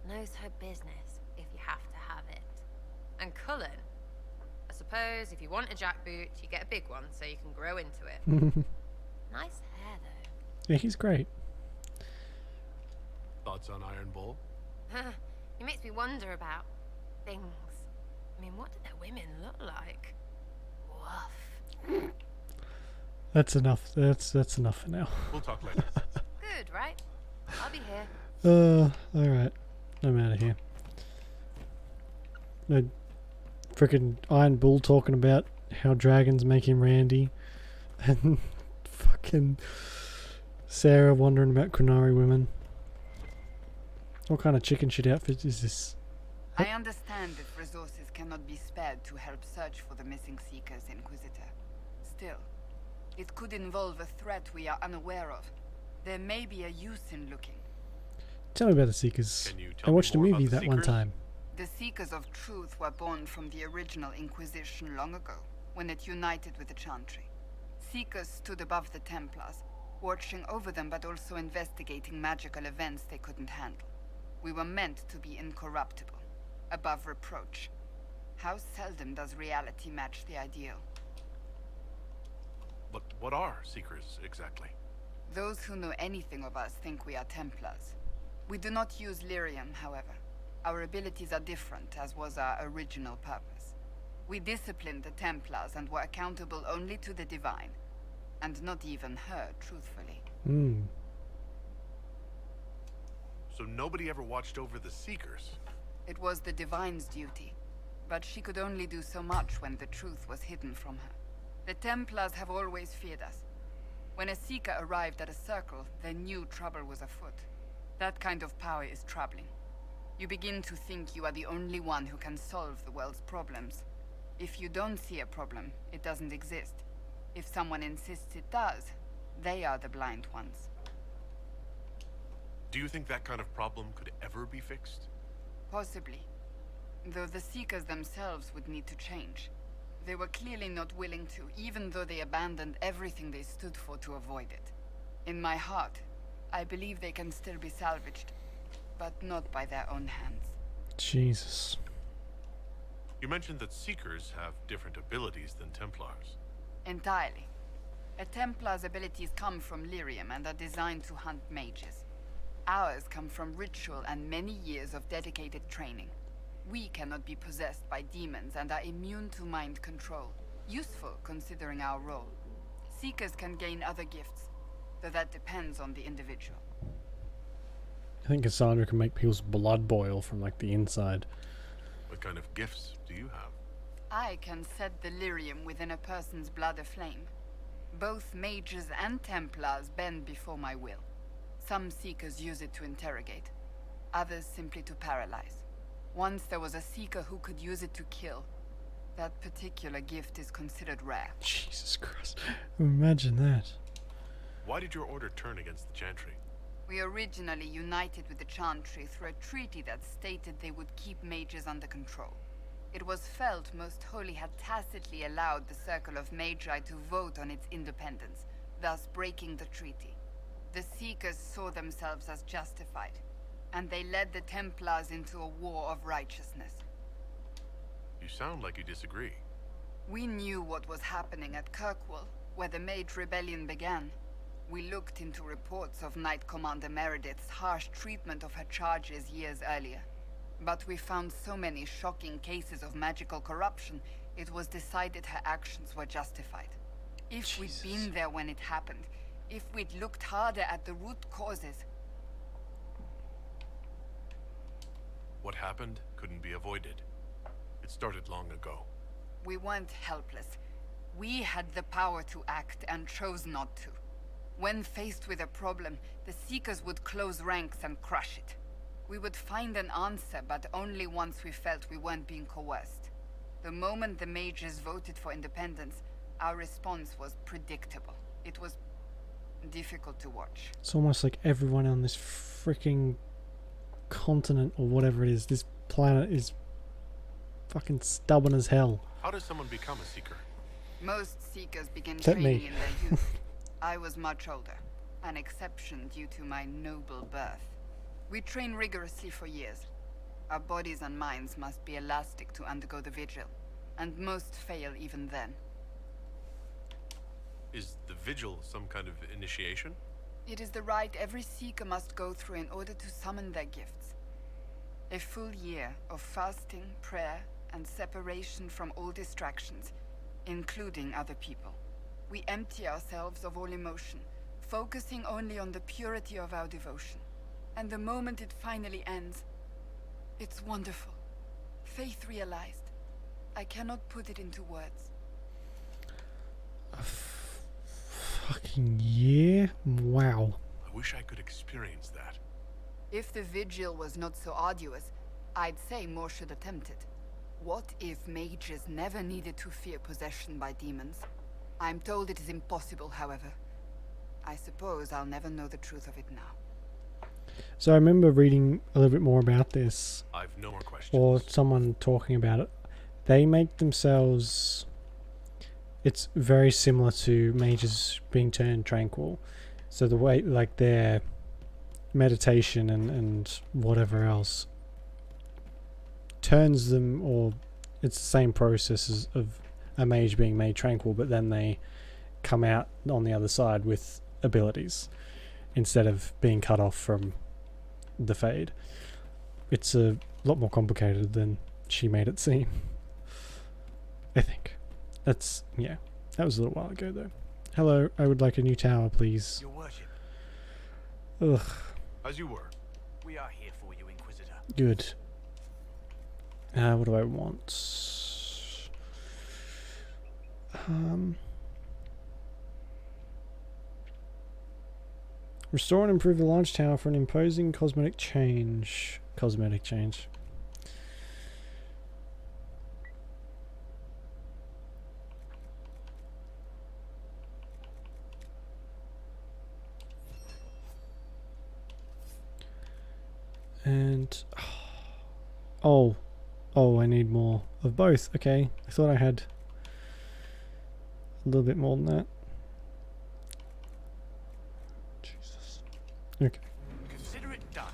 Knows her business, if you have to have it. And Cullen, I suppose if you want a jackboot, you get a big one so you can grow into it. Nice hair though. Yeah, he's great. Thoughts on Iron Bull? It makes me wonder about things. I mean, what do their women look like? Woof. That's enough. That's enough for now. We'll talk later. Good, right? I'll be here. Alright. I'm out of here. No frickin' Iron Bull talking about how dragons make him randy. And fucking Sarah wondering about Qunari women. What kind of chicken shit outfit is this? I understand if resources cannot be spared to help search for the missing Seekers, Inquisitor. Still, it could involve a threat we are unaware of. There may be a use in looking. Tell me about the Seekers. Can you I tell me watched a more movie about the that one Seekers? time. The Seekers of Truth were born from the original Inquisition long ago, when it united with the Chantry. Seekers stood above the Templars, watching over them but also investigating magical events they couldn't handle. We were meant to be incorruptible, above reproach. How seldom does reality match the ideal? But what are Seekers, exactly? Those who know anything of us think we are Templars. We do not use lyrium, however. Our abilities are different, as was our original purpose. We disciplined the Templars and were accountable only to the Divine. And not even her, truthfully. So nobody ever watched over the Seekers? It was the Divine's duty. But she could only do so much when the truth was hidden from her. The Templars have always feared us. When a Seeker arrived at a circle, they knew trouble was afoot. That kind of power is troubling. You begin to think you are the only one who can solve the world's problems. If you don't see a problem, it doesn't exist. If someone insists it does, they are the blind ones. Do you think that kind of problem could ever be fixed? Possibly. Though the Seekers themselves would need to change. They were clearly not willing to, even though they abandoned everything they stood for to avoid it. In my heart, I believe they can still be salvaged, but not by their own hands. Jesus. You mentioned that Seekers have different abilities than Templars. Entirely. A Templar's abilities come from lyrium and are designed to hunt mages. Ours come from ritual and many years of dedicated training. We cannot be possessed by demons and are immune to mind control. Useful, considering our role. Seekers can gain other gifts, though that depends on the individual. I think Cassandra can make people's blood boil from like the inside. What kind of gifts do you have? I can set delirium within a person's blood aflame. Both mages and Templars bend before my will. Some Seekers use it to interrogate, others simply to paralyze. Once there was a Seeker who could use it to kill. That particular gift is considered rare. Jesus Christ. Imagine that. Why did your order turn against the Chantry? We originally united with the Chantry through a treaty that stated they would keep mages under control. It was felt Most Holy had tacitly allowed the Circle of Magi to vote on its independence, thus breaking the treaty. The Seekers saw themselves as justified, and they led the Templars into a war of righteousness. You sound like you disagree. We knew what was happening at Kirkwall, where the Mage Rebellion began. We looked into reports of Knight Commander Meredith's harsh treatment of her charges years earlier. But we found so many shocking cases of magical corruption, it was decided her actions were justified. If we'd been there when it happened, if we'd looked harder at the root causes... What happened couldn't be avoided. It started long ago. We weren't helpless. We had the power to act and chose not to. When faced with a problem, the Seekers would close ranks and crush it. We would find an answer, but only once we felt we weren't being coerced. The moment the mages voted for independence, our response was predictable. It was difficult to watch. It's almost like everyone on this freaking continent or whatever it is, this planet is fucking stubborn as hell. How does someone become a Seeker? Most Seekers begin Except training me. in their youth. I was much older, an exception due to my noble birth. We train rigorously for years. Our bodies and minds must be elastic to undergo the vigil, and most fail even then. Is the vigil some kind of initiation? It is the rite every Seeker must go through in order to summon their gifts. A full year of fasting, prayer, and separation from all distractions, including other people. We empty ourselves of all emotion, focusing only on the purity of our devotion. And the moment it finally ends, it's wonderful. Faith realized. I cannot put it into words. Fucking yeah? Wow. I wish I could experience that. If the vigil was not so arduous, I'd say more should attempt it. What if mages never needed to fear possession by demons? I'm told it is impossible, however. I suppose I'll never know the truth of it now. So I remember reading a little bit more about this. I've no more questions. Or someone talking about it. They make themselves... It's very similar to mages being turned tranquil. So the way, like their meditation and whatever else turns them, or it's the same process as of a mage being made tranquil, but then they come out on the other side with abilities instead of being cut off from the Fade. It's a lot more complicated than she made it seem. I think. That's, yeah. That was a little while ago though. Hello, I would like a new tower, please. Your worship. Ugh. As you were. We are here for you, Inquisitor. Good. What do I want? Restore and improve the large tower for an imposing cosmetic change. Cosmetic change. And oh, I need more of both. Okay, I thought I had a little bit more than that. Jesus. Okay. Consider it done.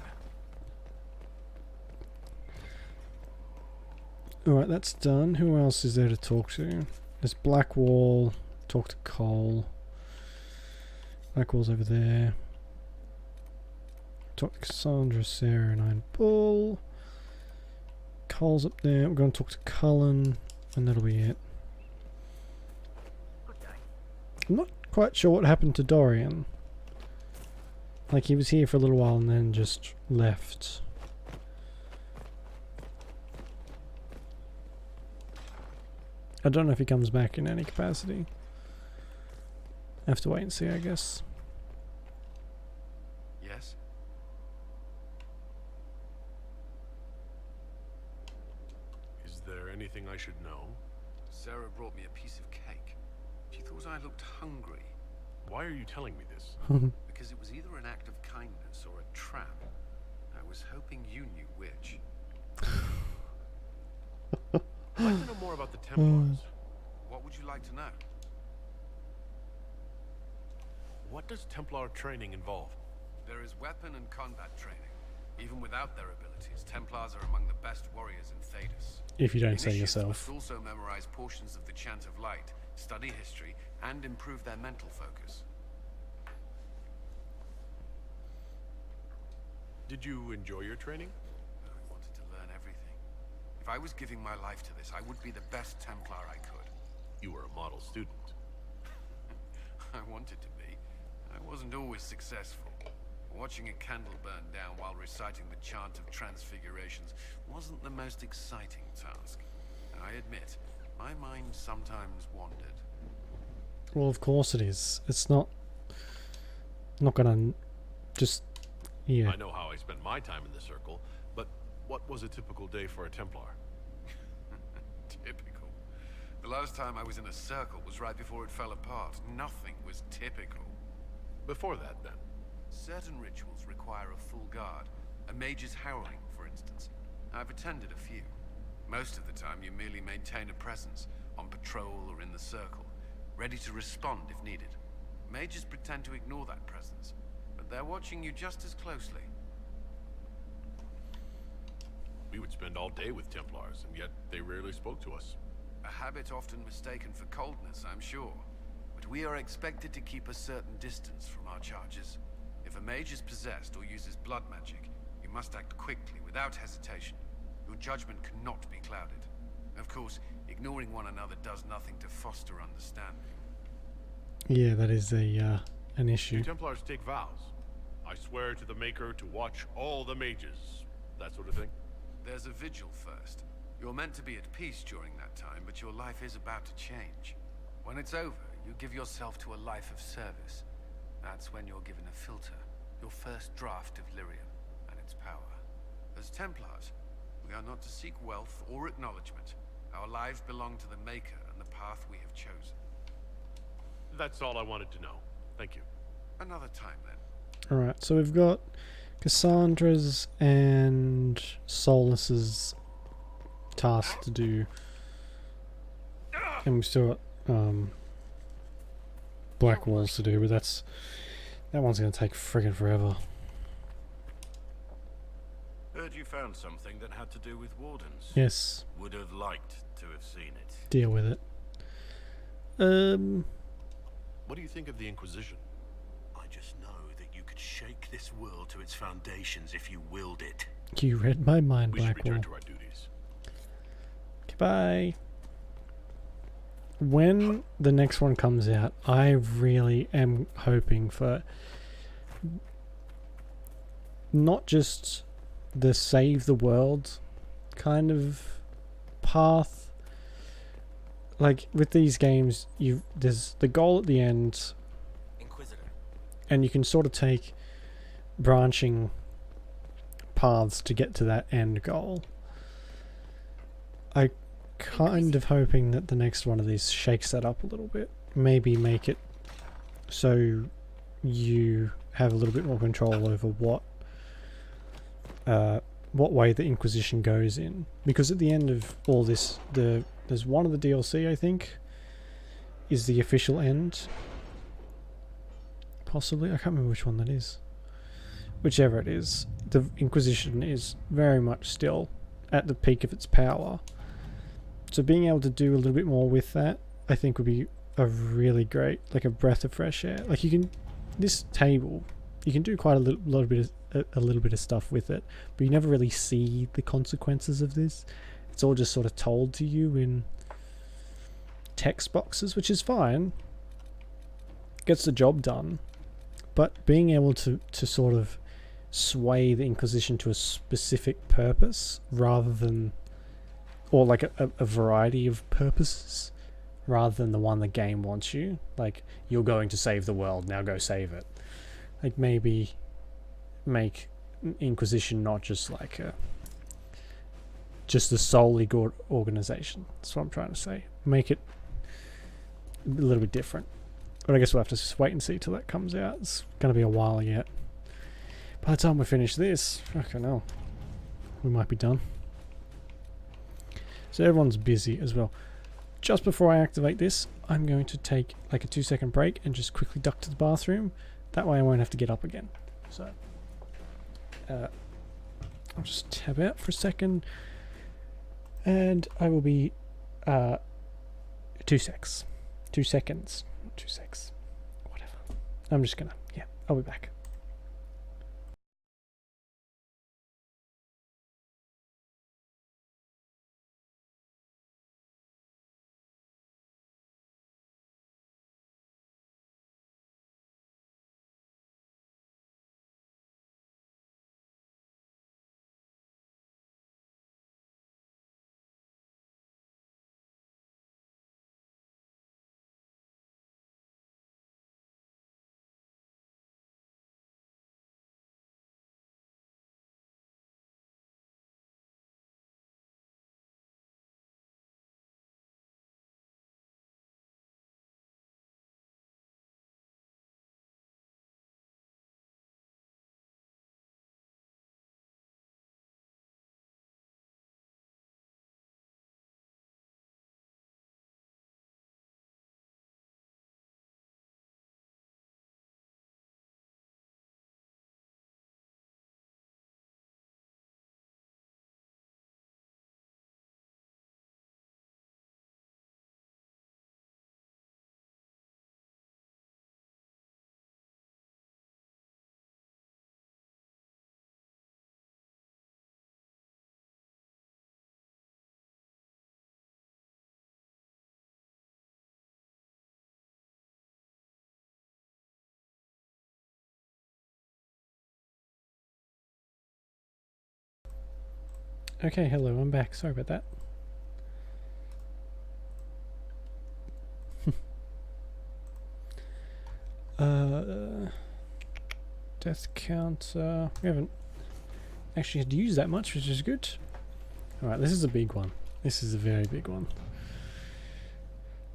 Alright, that's done. Who else is there to talk to? There's Blackwall. Talk to Cole. Blackwall's over there. Talk to Cassandra, Sarah, and Iron Bull. Cole's up there. We're going to talk to Cullen, and that'll be it. I'm not quite sure what happened to Dorian. Like, he was here for a little while and then just left. I don't know if he comes back in any capacity. I have to wait and see, I guess. Yes? Is there anything I should know? Sarah brought me a piece of cake. She thought I looked hungry. Why are you telling me this? Because it was either an act of kindness or a trap. I was hoping you knew which. I'd like to know more about the Templars. What would you like to know? What does Templar training involve? There is weapon and combat training. Even without their abilities, Templars are among the best warriors in Thedas. If you don't say Initiates yourself. must also memorize portions of the Chant of Light, study history, and improve their mental focus. Did you enjoy your training? I wanted to learn everything. If I was giving my life to this, I would be the best Templar I could. You were a model student. I wanted to be. I wasn't always successful. Watching a candle burn down while reciting the Chant of Transfigurations wasn't the most exciting task. I admit, my mind sometimes wandered. Well, of course it is. It's not gonna just... Yeah. I know how I spent my time in the Circle, but what was a typical day for a Templar? Typical. The last time I was in a circle was right before it fell apart. Nothing was typical. Before that, then? Certain rituals require a full guard. A mage's howling, for instance. I've attended a few. Most of the time, you merely maintain a presence, on patrol or in the circle, ready to respond if needed. Mages pretend to ignore that presence, but they're watching you just as closely. We would spend all day with Templars, and yet they rarely spoke to us. A habit often mistaken for coldness, I'm sure. But we are expected to keep a certain distance from our charges. If a mage is possessed or uses blood magic, you must act quickly, without hesitation. Your judgment cannot be clouded. Of course, ignoring one another does nothing to foster understanding. Yeah, that is an issue. Do Templars take vows? I swear to the Maker to watch all the mages. That sort of thing? There's a vigil first. You're meant to be at peace during that time, but your life is about to change. When it's over, you give yourself to a life of service. That's when you're given a filter, your first draft of Lyrium and its power. As Templars, we are not to seek wealth or acknowledgement. Our lives belong to the Maker and the path we have chosen. That's all I wanted to know. Thank you. Another time, then. Alright, so we've got Cassandra's and Solus's task to do. And we've still got Black Walls to do, but that one's going to take friggin' forever. Heard you found something that had to do with wardens. Yes. Would have liked to have seen it. Deal with it. What do you think of the Inquisition? I just know that you could shake this world to its foundations if you willed it. You read my mind, We should Blackwall. return to our duties. Goodbye. When the next one comes out, I really am hoping for not just the save the world kind of path. Like with these games, there's the goal at the end, Inquisitor. and you can sort of take branching paths to get to that end goal. I kind of hoping that the next one of these shakes that up a little bit. Maybe make it so you have a little bit more control over what way the Inquisition goes in. Because at the end of all this, there's one of the DLC, I think, is the official end. Possibly, I can't remember which one that is. Whichever it is, the Inquisition is very much still at the peak of its power. So being able to do a little bit more with that, I think would be a really great, like a breath of fresh air. Like you can, this table, you can do quite a little bit of stuff with it, but you never really see the consequences of this. It's all just sort of told to you in text boxes, which is fine. gets the job done, but being able to sort of sway the Inquisition to a specific purpose rather than, or like a variety of purposes rather than the one the game wants you. Like, you're going to save the world, now go save it. Like, maybe make Inquisition not just like just the solely good organization. That's what I'm trying to say. Make it a little bit different. But I guess we'll have to just wait and see till that comes out. It's going to be a while yet. By the time we finish this, fucking hell, we might be done. So everyone's busy as well. Just before I activate this, I'm going to take like a 2-second break and just quickly duck to the bathroom. That way I won't have to get up again. So, I'll just tab out for a second. And I will be 2 seconds. 2 seconds. 2 secs. Whatever. I'm just gonna, yeah, I'll be back. Okay, hello, I'm back. Sorry about that. Death count, we haven't actually had to use that much, which is good. Alright, this is a big one. This is a very big one.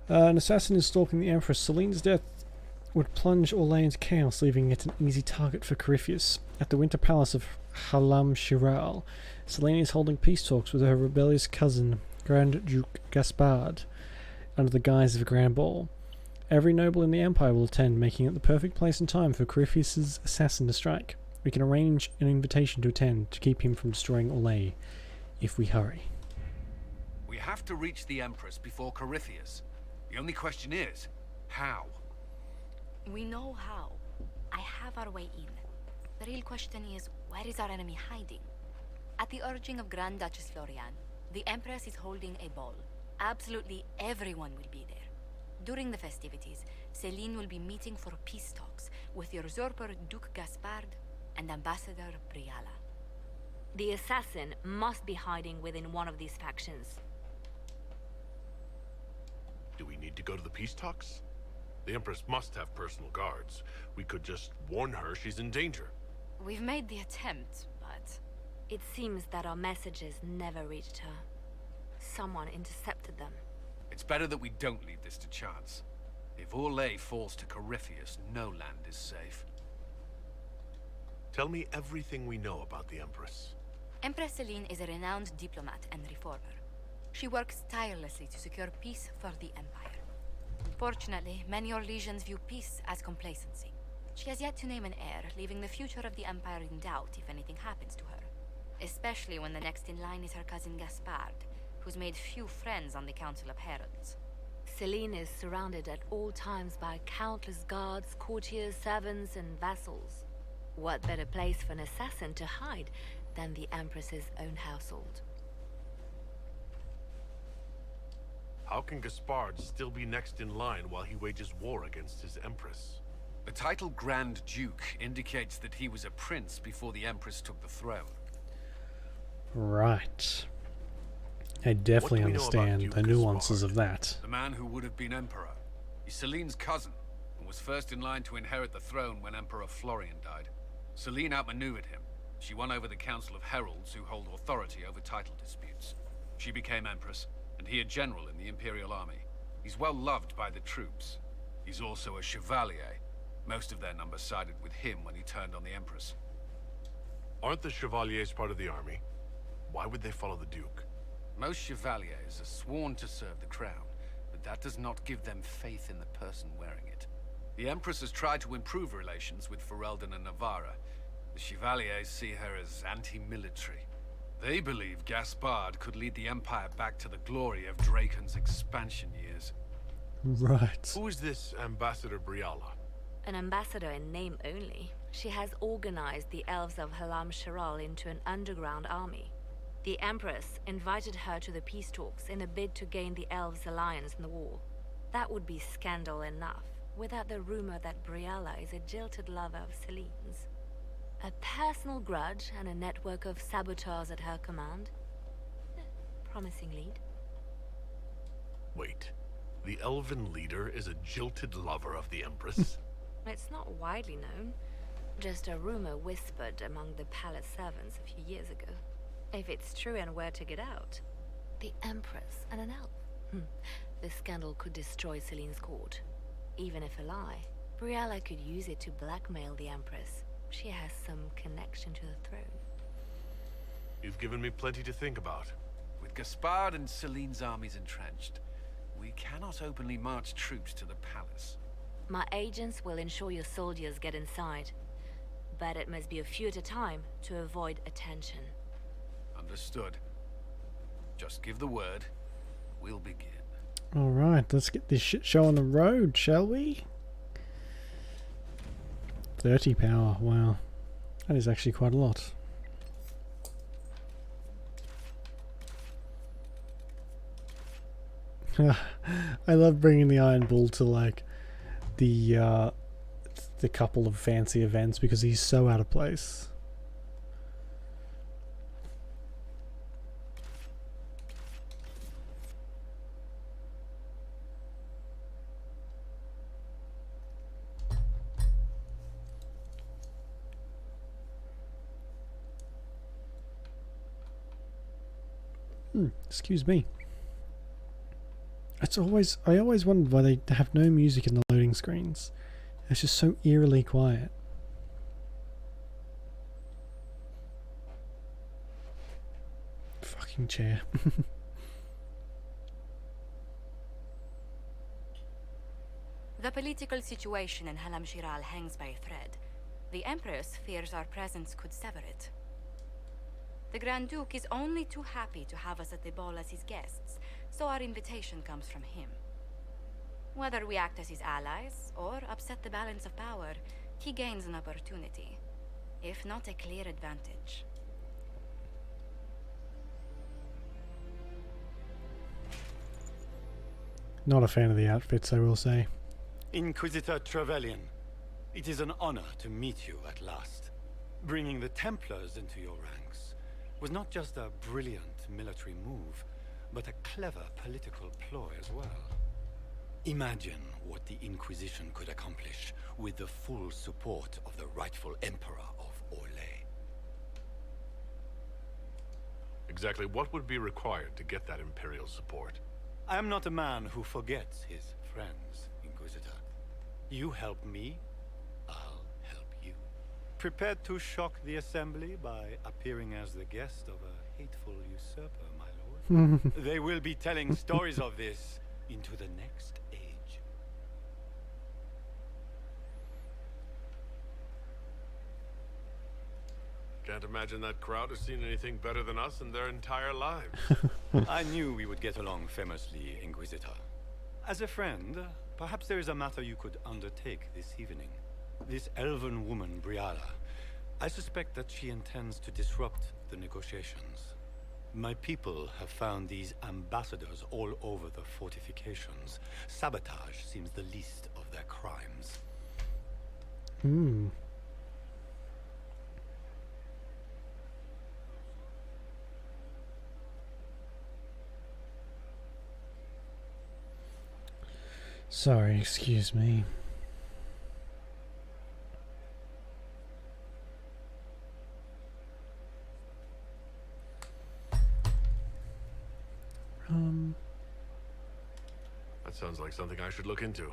An assassin is stalking the Empress. Selene's death would plunge Orlais into chaos, leaving it an easy target for Corypheus. At the Winter Palace of Halam Shiral, Selene is holding peace talks with her rebellious cousin, Grand Duke Gaspard, under the guise of a grand ball. Every noble in the Empire will attend, making it the perfect place and time for Corypheus' assassin to strike. We can arrange an invitation to attend to keep him from destroying Orlais, if we hurry. We have to reach the Empress before Corypheus. The only question is, how? We know how. I have our way in. The real question is, where is our enemy hiding? At the urging of Grand Duchess Florian, the Empress is holding a ball. Absolutely everyone will be there. During the festivities, Selene will be meeting for peace talks with the usurper Duke Gaspard and Ambassador Briala. The assassin must be hiding within one of these factions. Do we need to go to the peace talks? The Empress must have personal guards. We could just warn her she's in danger. We've made the attempt, but... It seems that our messages never reached her. Someone intercepted them. It's better that we don't leave this to chance. If Orlais falls to Corypheus, no land is safe. Tell me everything we know about the Empress. Empress Selene is a renowned diplomat and reformer. She works tirelessly to secure peace for the Empire. Unfortunately, many Orlesians view peace as complacency. She has yet to name an heir, leaving the future of the Empire in doubt if anything happens to her. Especially when the next in line is her cousin Gaspard, who's made few friends on the Council of Heralds. Selene is surrounded at all times by countless guards, courtiers, servants, and vassals. What better place for an assassin to hide than the Empress's own household? How can Gaspard still be next in line while he wages war against his Empress? The title Grand Duke indicates that he was a prince before the Empress took the throne. Right. I definitely understand the nuances of that. The man who would have been emperor. He's Celine's cousin, and was first in line to inherit the throne when Emperor Florian died. Celine outmaneuvered him. She won over the Council of Heralds, who hold authority over title disputes. She became empress, and he a general in the Imperial Army. He's well loved by the troops. He's also a chevalier. Most of their number sided with him when he turned on the Empress. Aren't the chevaliers part of the army? Why would they follow the Duke? Most chevaliers are sworn to serve the crown, but that does not give them faith in the person wearing it. The Empress has tried to improve relations with Ferelden and Navarra. The chevaliers see her as anti-military. They believe Gaspard could lead the Empire back to the glory of Draken's expansion years. Right. Who is this Ambassador Briala? An ambassador in name only. She has organized the elves of Halam Shiral into an underground army. The Empress invited her to the peace talks in a bid to gain the elves' alliance in the war. That would be scandal enough, without the rumor that Briala is a jilted lover of Celine's. A personal grudge and a network of saboteurs at her command. Promising lead. Wait, the elven leader is a jilted lover of the Empress? It's not widely known. Just a rumor whispered among the palace servants a few years ago. If it's true and were to get out, the Empress and an elf. The scandal could destroy Celine's court. Even if a lie, Briala could use it to blackmail the Empress. She has some connection to the throne. You've given me plenty to think about. With Gaspard and Celine's armies entrenched, we cannot openly march troops to the palace. My agents will ensure your soldiers get inside. But it must be a few at a time to avoid attention. Understood. Just give the word. We'll begin. Alright, let's get this shit show on the road, shall we? 30 power, wow. That is actually quite a lot. I love bringing the Iron Bull to like the couple of fancy events because he's so out of place. Excuse me. I always wondered why they have no music in the loading screens. It's just so eerily quiet. Fucking chair. The political situation in Halam Shiral hangs by a thread. The Empress fears our presence could sever it. The Grand Duke is only too happy to have us at the ball as his guests, so our invitation comes from him. Whether we act as his allies, or upset the balance of power, he gains an opportunity, if not a clear advantage. Not a fan of the outfits, I will say. Inquisitor Trevelyan, it is an honor to meet you at last. Bringing the Templars into your ranks was not just a brilliant military move, but a clever political ploy as well. Imagine what the Inquisition could accomplish with the full support of the rightful Emperor of Orlais. Exactly what would be required to get that Imperial support? I am not a man who forgets his friends, Inquisitor. You help me, I'll help you. Prepared to shock the Assembly by appearing as the guest of a hateful usurper, my lord? They will be telling stories of this into the next age. Can't imagine that crowd has seen anything better than us in their entire lives. I knew we would get along famously, Inquisitor. As a friend, perhaps there is a matter you could undertake this evening. This elven woman, Briala, I suspect that she intends to disrupt the negotiations. My people have found these ambassadors all over the fortifications. Sabotage seems the least of their crimes. Hmm. Sorry, excuse me. That sounds like something I should look into.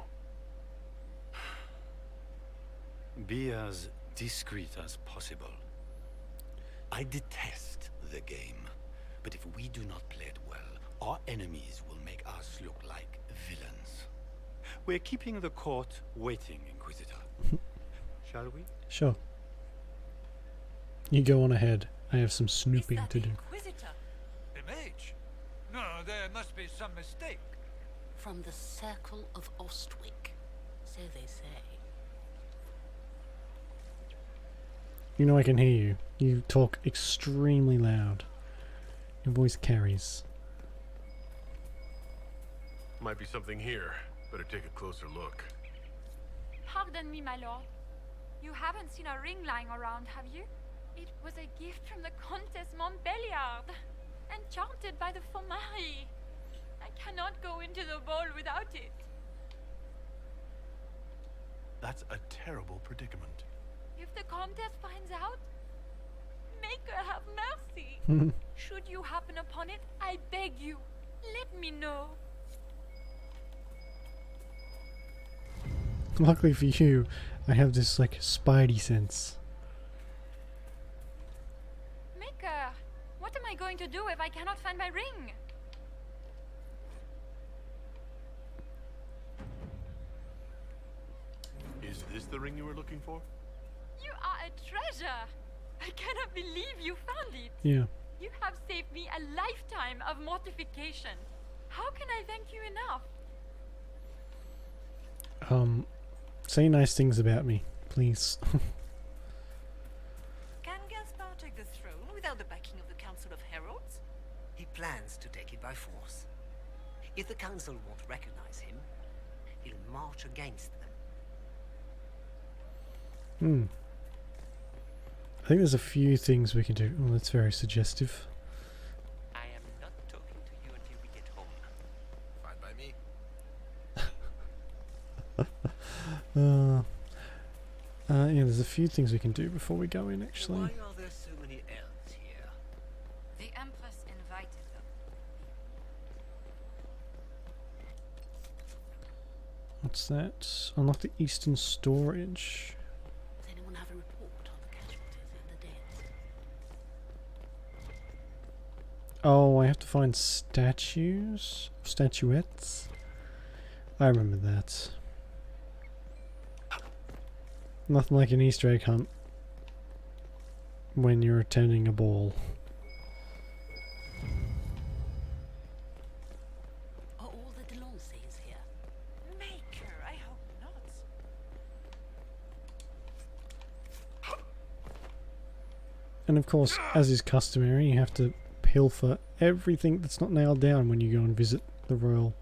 Be as discreet as possible. I detest the game, but if we do not play it well, our enemies will make us look like villains. We're keeping the court waiting, Inquisitor. Shall we? Sure. You go on ahead. I have some snooping to do. Inquisitor? The mage? No, there must be some mistake. From the Circle of Ostwick, so they say. You know I can hear you. You talk extremely loud. Your voice carries. Might be something here. Better take a closer look. Pardon me, my lord. You haven't seen a ring lying around, have you? It was a gift from the Countess Montbelliard, enchanted by the Fomari. I cannot go into the ball without it. That's a terrible predicament. If the Countess finds out, make her have mercy. Should you happen upon it, I beg you, let me know. Luckily for you, I have this like spidey sense. Maker, what am I going to do if I cannot find my ring? Is this the ring you were looking for? You are a treasure. I cannot believe you found it. Yeah. You have saved me a lifetime of mortification. How can I thank you enough? Say nice things about me, please. Can Gaspar take the throne without the backing of the Council of Heralds? He plans to take it by force. If the Council won't recognize him, he'll march against them. I think there's a few things we can do. Oh, that's very suggestive. I am not talking to you until we get home. Fine by me. Yeah, there's a few things we can do before we go in, actually. Why are there so many elves here? The Empress invited them. What's that? Unlock the eastern storage. Does anyone have a report on the casualties and the dead? Oh, I have to find statues? Statuettes? I remember that. Nothing like an Easter egg hunt when you're attending a ball. Are all the Delancey's here? Maker, I hope not. And of course, as is customary, you have to pilfer everything that's not nailed down when you go and visit the royal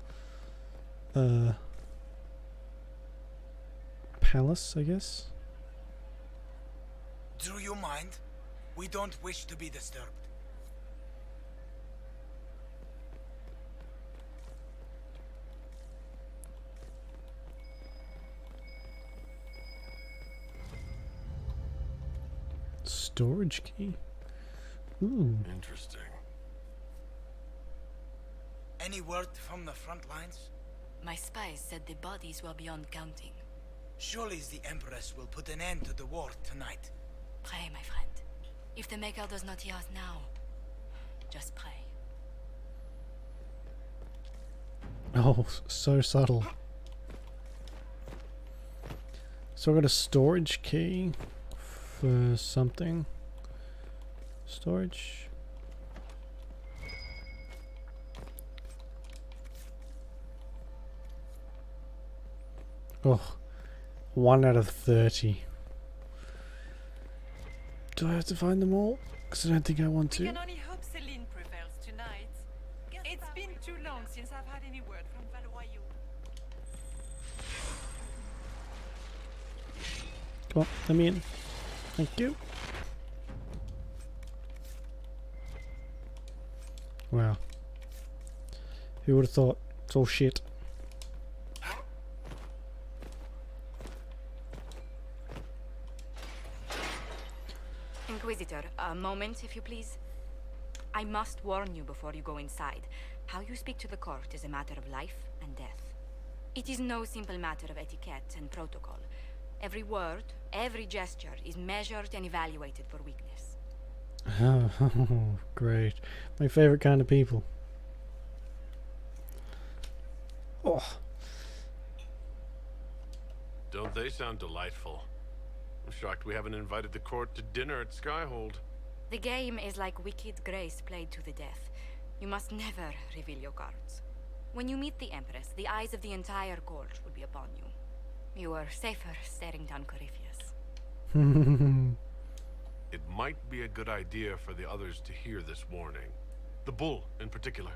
palace, I guess. Do you mind? We don't wish to be disturbed. Storage key. Ooh. Interesting. Any word from the front lines? My spies said the bodies were beyond counting. Surely the Empress will put an end to the war tonight. Pray, my friend. If the Maker does not hear us now, just pray. Oh, so subtle. So I got a storage key for something. Storage. Oh, 1 out of 30. Do I have to find them all? Because I don't think I want We to. can only hope Celine prevails tonight. It's been too long since I've had any word from Valoyou. Come on, let me in. Thank you. Wow. Who would have thought? It's all shit. Inquisitor, a moment, if you please. I must warn you before you go inside. How you speak to the court is a matter of life and death. It is no simple matter of etiquette and protocol. Every word, every gesture is measured and evaluated for weakness. Oh, great. My favorite kind of people. Oh. Don't they sound delightful? I'm shocked we haven't invited the court to dinner at Skyhold. The game is like Wicked Grace played to the death. You must never reveal your cards. When you meet the Empress, the eyes of the entire court will be upon you. You are safer staring down Corypheus. It might be a good idea for the others to hear this warning. The bull, in particular.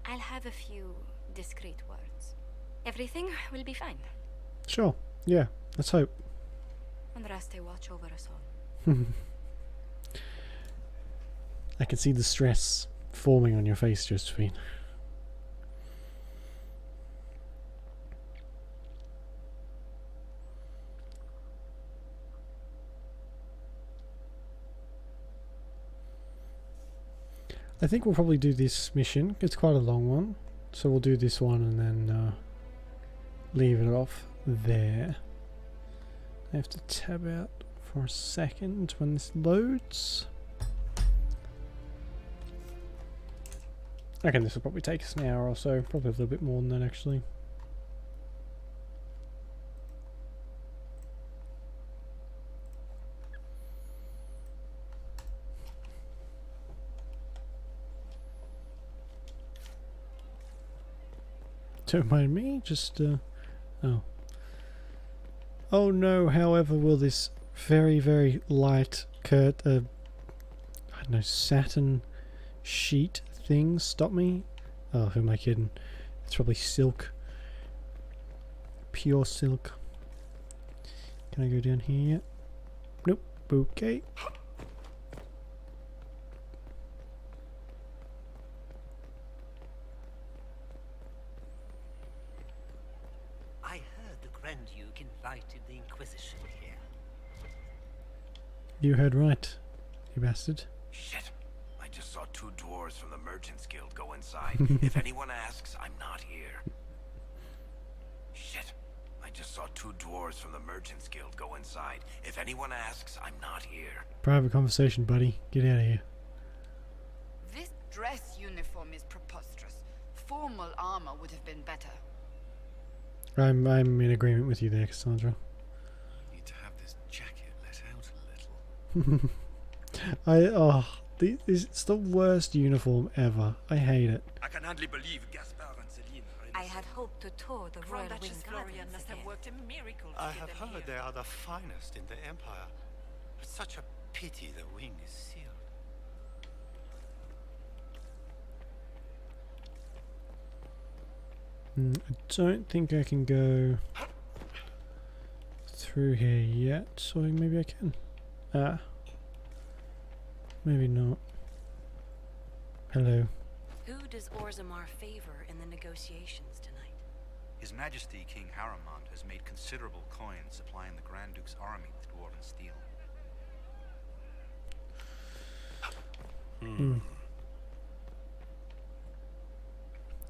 I'll have a few discreet words. Everything will be fine. Sure. Yeah. Let's hope. Andraste watch over us all. I can see the stress forming on your face, Josephine. I think we'll probably do this mission. It's quite a long one. So we'll do this one and then leave it off there. I have to tab out for a second when this loads. I reckon this will probably take us an hour or so. Probably a little bit more than that actually. Don't mind me, just oh. Oh no, however will this very, very light I don't know, satin sheet thing stop me? Oh, who am I kidding? It's probably silk. Pure silk. Can I go down here? Nope. Okay. I heard the Grand Duke invited the Inquisition here. You heard right, you bastard. Shit. I just saw two dwarves from the Merchants Guild go inside. If anyone asks, I'm not here. Shit. I just saw two dwarves from the Merchants Guild go inside. If anyone asks, I'm not here. Private conversation, buddy. Get out of here. This dress uniform is preposterous. Formal armor would have been better. I'm in agreement with you there, Cassandra. I need to have this jacket let out a little. It's the worst uniform ever. I hate it. I can hardly believe Gaspard and Celine are in I had hoped to tour the Royal Wing Florian Gardens must have again. worked a miracle to I get have them heard here. they are the finest in the Empire. It's such a pity the wing is sealed. I don't think I can go through here yet, so maybe I can. Maybe not. Hello. Who does Orzammar favor in the negotiations tonight? His Majesty King Harrimond has made considerable coin supplying the Grand Duke's army with dwarven steel.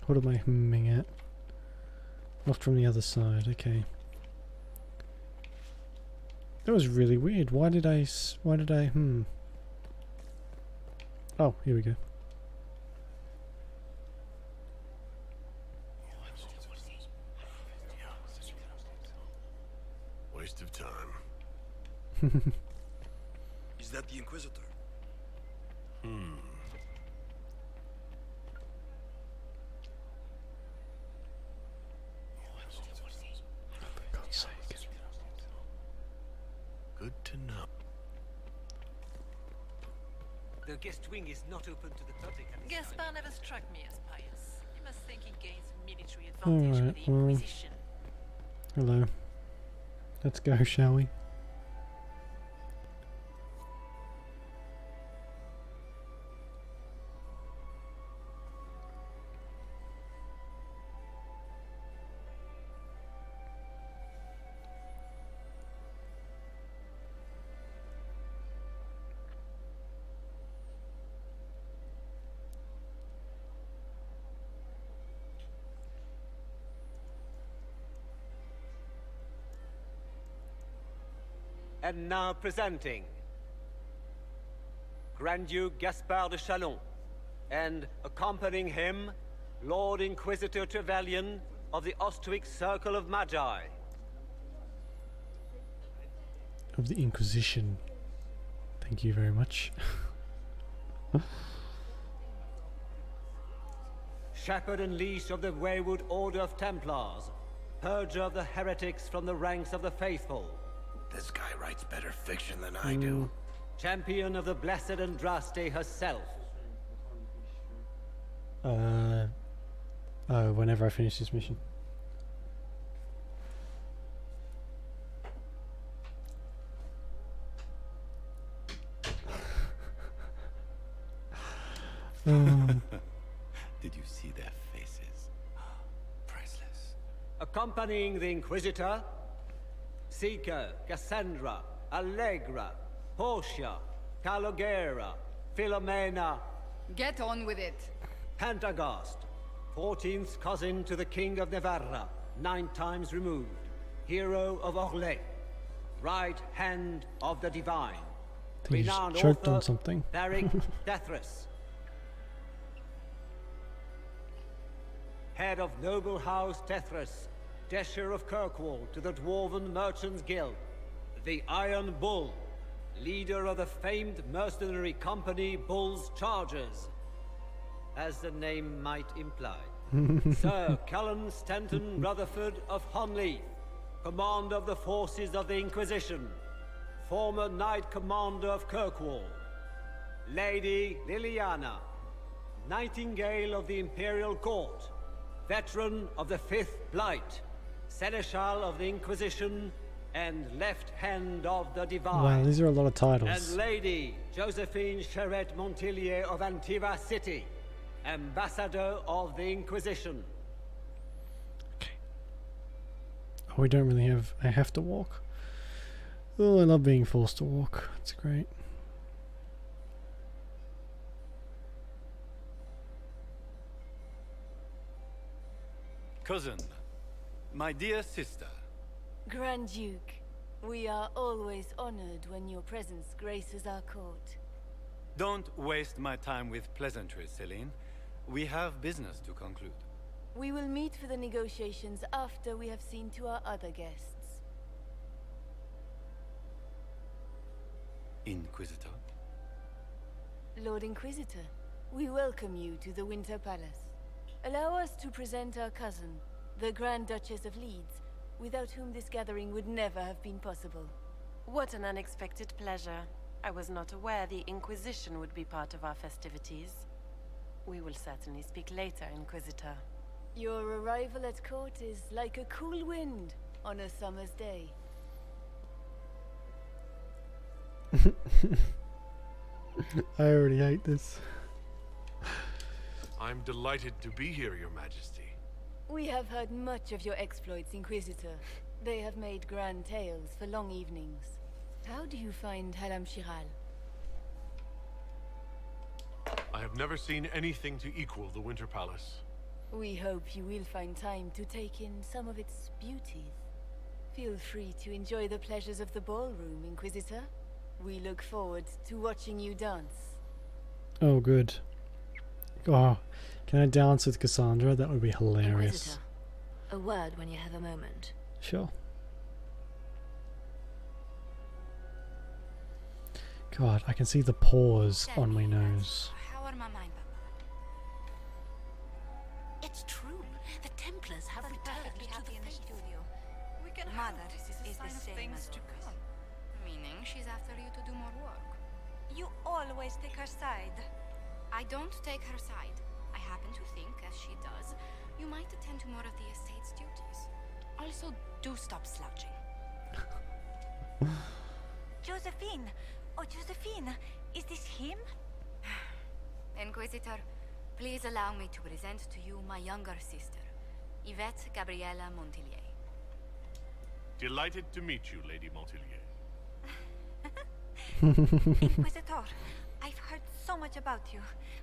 What am I humming at? Not from the other side, okay. That was really weird. Why did I Oh, here we go. Waste of time. Is that the Inquisitor? For God's sake. Good to know. The guest wing is not open to the public at this time. Gaspard never struck me as pious. You must think he gains military advantage with the Alright, well. Inquisition. Hello. Let's go, shall we? And now presenting Grand Duke Gaspard de Chalon, and accompanying him, Lord Inquisitor Trevelyan of the Ostwick Circle of Magi. Of the Inquisition. Thank you very much. Shepherd and leash of the Wayward Order of Templars, purger of the heretics from the ranks of the faithful. This guy writes better fiction than I do. Champion of the Blessed Andraste herself. Whenever I finish this mission. Did you see their faces? Priceless. Accompanying the Inquisitor, Seeker, Cassandra, Allegra, Portia, Calogera, Philomena. Get on with it. Pantagast, 14th cousin to the King of Navarra, 9 times removed. Hero of Orlais. Right hand of the divine. I think you just choked on something. Theric Dethris. Head of noble house Dethris, Desher of Kirkwall to the Dwarven Merchants Guild. The Iron Bull, leader of the famed mercenary company Bull's Chargers, as the name might imply. Sir Cullen Stanton Rutherford of Honleith, commander of the forces of the Inquisition, former Knight Commander of Kirkwall. Lady Liliana, Nightingale of the Imperial Court, veteran of the Fifth Blight, Seneschal of the Inquisition, and Left Hand of the Divine. Wow, these are a lot of titles. And Lady Josephine Charette Montillier of Antiva City, Ambassador of the Inquisition. Oh, we don't really have... I have to walk. Oh, I love being forced to walk. It's great. Cousin, my dear sister. Grand Duke, we are always honored when your presence graces our court. Don't waste my time with pleasantries, Celine. We have business to conclude. We will meet for the negotiations after we have seen to our other guests. Inquisitor? Lord Inquisitor, we welcome you to the Winter Palace. Allow us to present our cousin, the Grand Duchess of Leeds, without whom this gathering would never have been possible. What an unexpected pleasure. I was not aware the Inquisition would be part of our festivities. We will certainly speak later, Inquisitor. Your arrival at court is like a cool wind on a summer's day. I already hate this. I'm delighted to be here, Your Majesty. We have heard much of your exploits, Inquisitor. They have made grand tales for long evenings. How do you find Halam Shiral? I have never seen anything to equal the Winter Palace. We hope you will find time to take in some of its beauties. Feel free to enjoy the pleasures of the ballroom, Inquisitor. We look forward to watching you dance. Oh, good. Oh, can I dance with Cassandra? That would be hilarious. Inquisitor, a word when you have a moment. Sure. God, I can see the pores on my nose. How are my mind, It's true. The Templars have returned to the faith. We can Mother is the same as always. Meaning she's after you to do more work. You always take her side. I don't take her side. I happen to think, as she does, you might attend to more of the estate's duties. Also, do stop slouching. Josephine! Oh, Josephine! Is this him? Inquisitor, please allow me to present to you my younger sister, Yvette Gabriella Montillier. Delighted to meet you, Lady Montillier. Inquisitor, I've heard so much about you,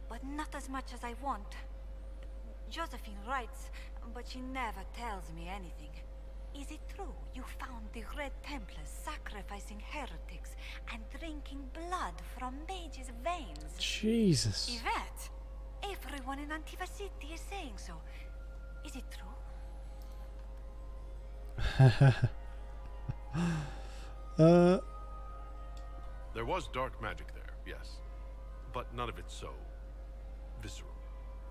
but not as much as I want. Josephine writes, but she never tells me anything. Is it true you found the Red Templars sacrificing heretics and drinking blood from mages' veins? Jesus. Yvette, everyone in Antiva City is saying so. Is it true? There was dark magic there, yes. But none of it so visceral.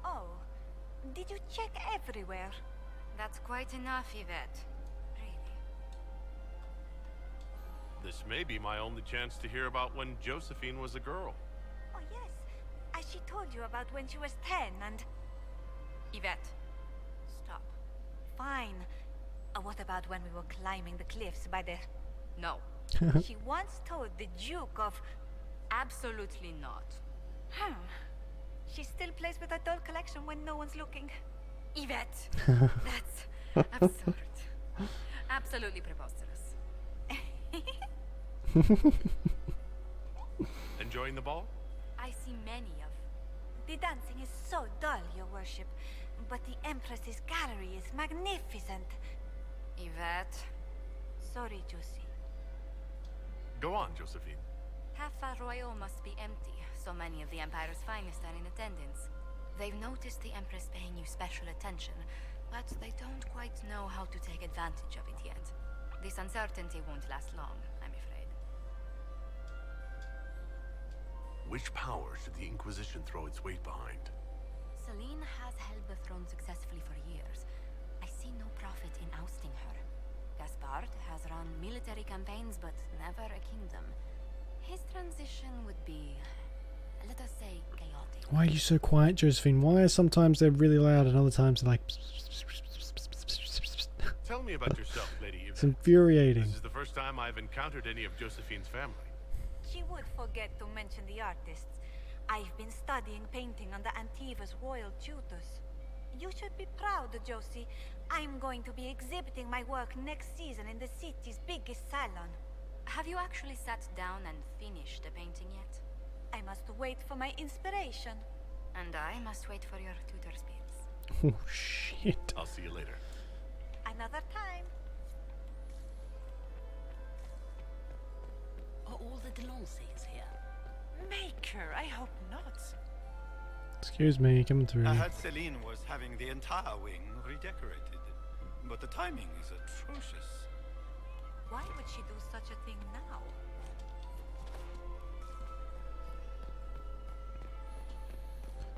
Oh, did you check everywhere? That's quite enough, Yvette. Really. This may be my only chance to hear about when Josephine was a girl. Oh yes, as she told you about when she was 10 and... Yvette, stop. Fine. What about when we were climbing the cliffs by the... No. She once told the Duke of... Absolutely not. She still plays with her doll collection when no one's looking. Yvette, that's absurd. Absolutely preposterous. Enjoying the ball? I see many of... The dancing is so dull, your worship. But the Empress's gallery is magnificent. Yvette. Sorry, Josie. Go on, Josephine. Half Royal must be empty. So many of the Empire's finest are in attendance. They've noticed the Empress paying you special attention, but they don't quite know how to take advantage of it yet. This uncertainty won't last long, I'm afraid. Which power should the Inquisition throw its weight behind? Celine has held the throne successfully for years. I see no profit in ousting her. Gaspard has run military campaigns, but never a kingdom. His transition would be, let us say, chaotic. Why are you so quiet, Josephine? Why are sometimes they're really loud and other times they're like... Tell me about yourself, Lady Yvette. It's infuriating. This is the first time I've encountered any of Josephine's family. She would forget to mention the artists. I've been studying painting under Antiva's royal tutors. You should be proud, Josie. I'm going to be exhibiting my work next season in the city's biggest salon. Have you actually sat down and finished the painting yet? I must wait for my inspiration. And I must wait for your tutor's bills. Oh, shit. I'll see you later. Another time. Are all the Delancey's here? Maker, I hope not. Excuse me, coming through. I heard Celine was having the entire wing redecorated, but the timing is atrocious. Why would she do such a thing now?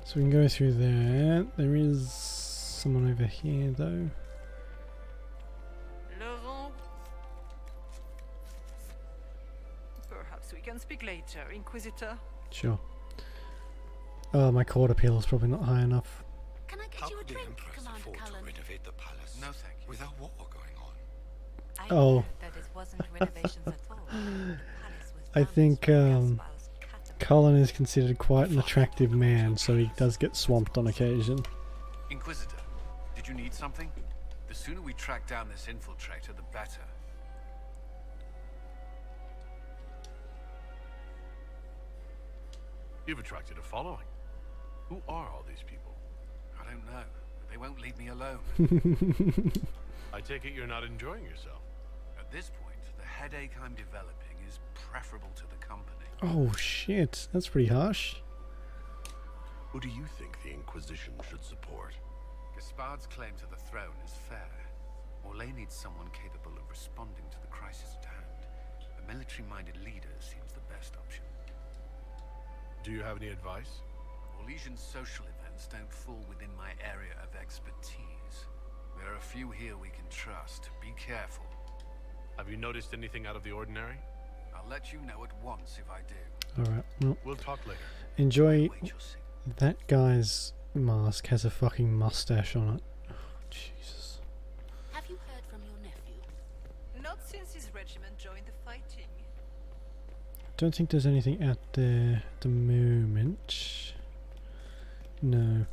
So we can go through there. There is someone over here, though. Laurent. Perhaps we can speak later, Inquisitor. Sure. Oh, my quarter peel is probably not high enough. Can I get you a drink, Commander Cullen? Renovate the palace. No, thank you. Without war going on. Oh. That it wasn't renovations at all. I think Cullen is considered quite an attractive man, so he does get swamped on occasion. Inquisitor, did you need something? The sooner we track down this infiltrator, the better. You've attracted a following. Who are all these people? I don't know, but they won't leave me alone. I take it you're not enjoying yourself. At this point, the headache I'm developing is preferable to the company. Oh shit, that's pretty harsh. Who do you think the Inquisition should support? Gaspard's claim to the throne is fair. Orlais needs someone capable of responding to the crisis at hand. A military-minded leader seems the best option. Do you have any advice? Orlesian social events don't fall within my area of expertise. There are a few here we can trust. Be careful. Have you noticed anything out of the ordinary? I'll let you know at once if I do. Alright, well. We'll talk later. Enjoy. That guy's mask has a fucking mustache on it. Oh, Jesus. Have you heard from your nephew? Not since his regiment joined the fighting. Don't think there's anything out there at the moment. No.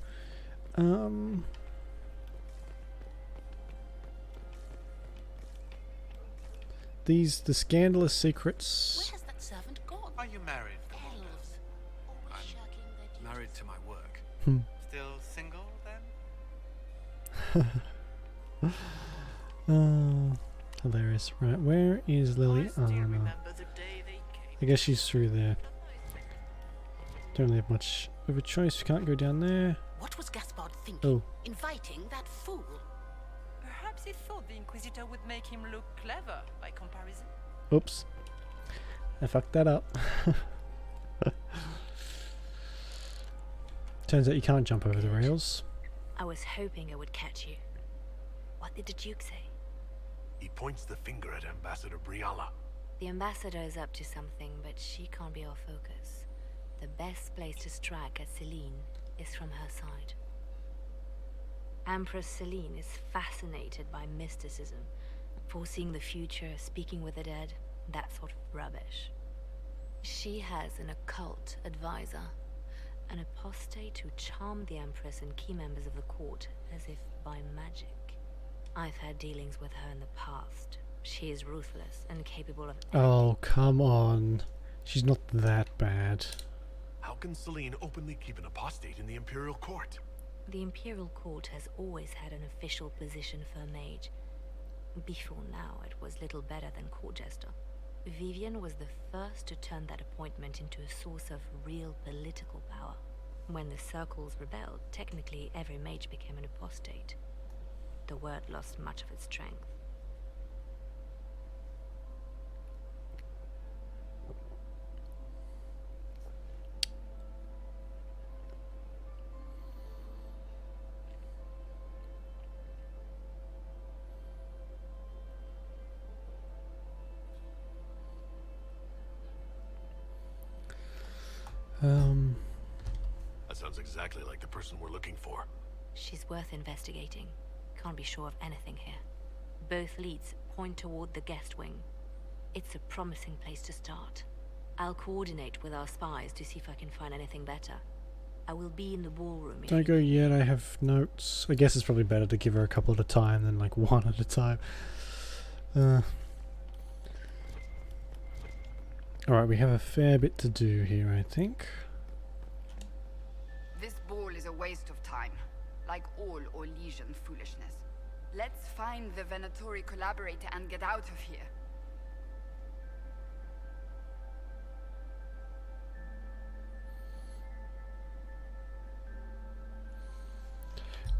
The scandalous secrets. Where has that servant gone? Are you married? Elves. Always shirking their duties. Married to my work. Still single then? Hilarious. Right, where is Liliana? I guess she's through there. Don't really have much of a choice. We can't go down there. What was Gaspard thinking? Oh. Inviting that fool? Perhaps he thought the Inquisitor would make him look clever by comparison. Oops. I fucked that up. Turns out you can't jump over the rails. I was hoping I would catch you. What did the Duke say? He points the finger at Ambassador Briala. The Ambassador is up to something, but she can't be our focus. The best place to strike at Celine is from her side. Empress Celine is fascinated by mysticism, foreseeing the future, speaking with the dead, that sort of rubbish. She has an occult advisor, an apostate who charmed the Empress and key members of the court as if by magic. I've had dealings with her in the past. She is ruthless and capable of Oh, come on. She's not that bad. How can Celine openly keep an apostate in the Imperial Court? The Imperial Court has always had an official position for a mage. Before now, it was little better than court jester. Vivian was the first to turn that appointment into a source of real political power. When the circles rebelled, technically every mage became an apostate. The word lost much of its strength. That sounds exactly like the person we're looking for. She's worth investigating. Can't be sure of anything here. Both leads point toward the guest wing. It's a promising place to start. I'll coordinate with our spies to see if I can find anything better. I will be in the ballroom. Don't go yet, I have notes. I guess it's probably better to give her a couple at a time than like one at a time. Alright, we have a fair bit to do here, I think. This ball is a waste of time, like all Orlesian foolishness. Let's find the Venatori collaborator and get out of here.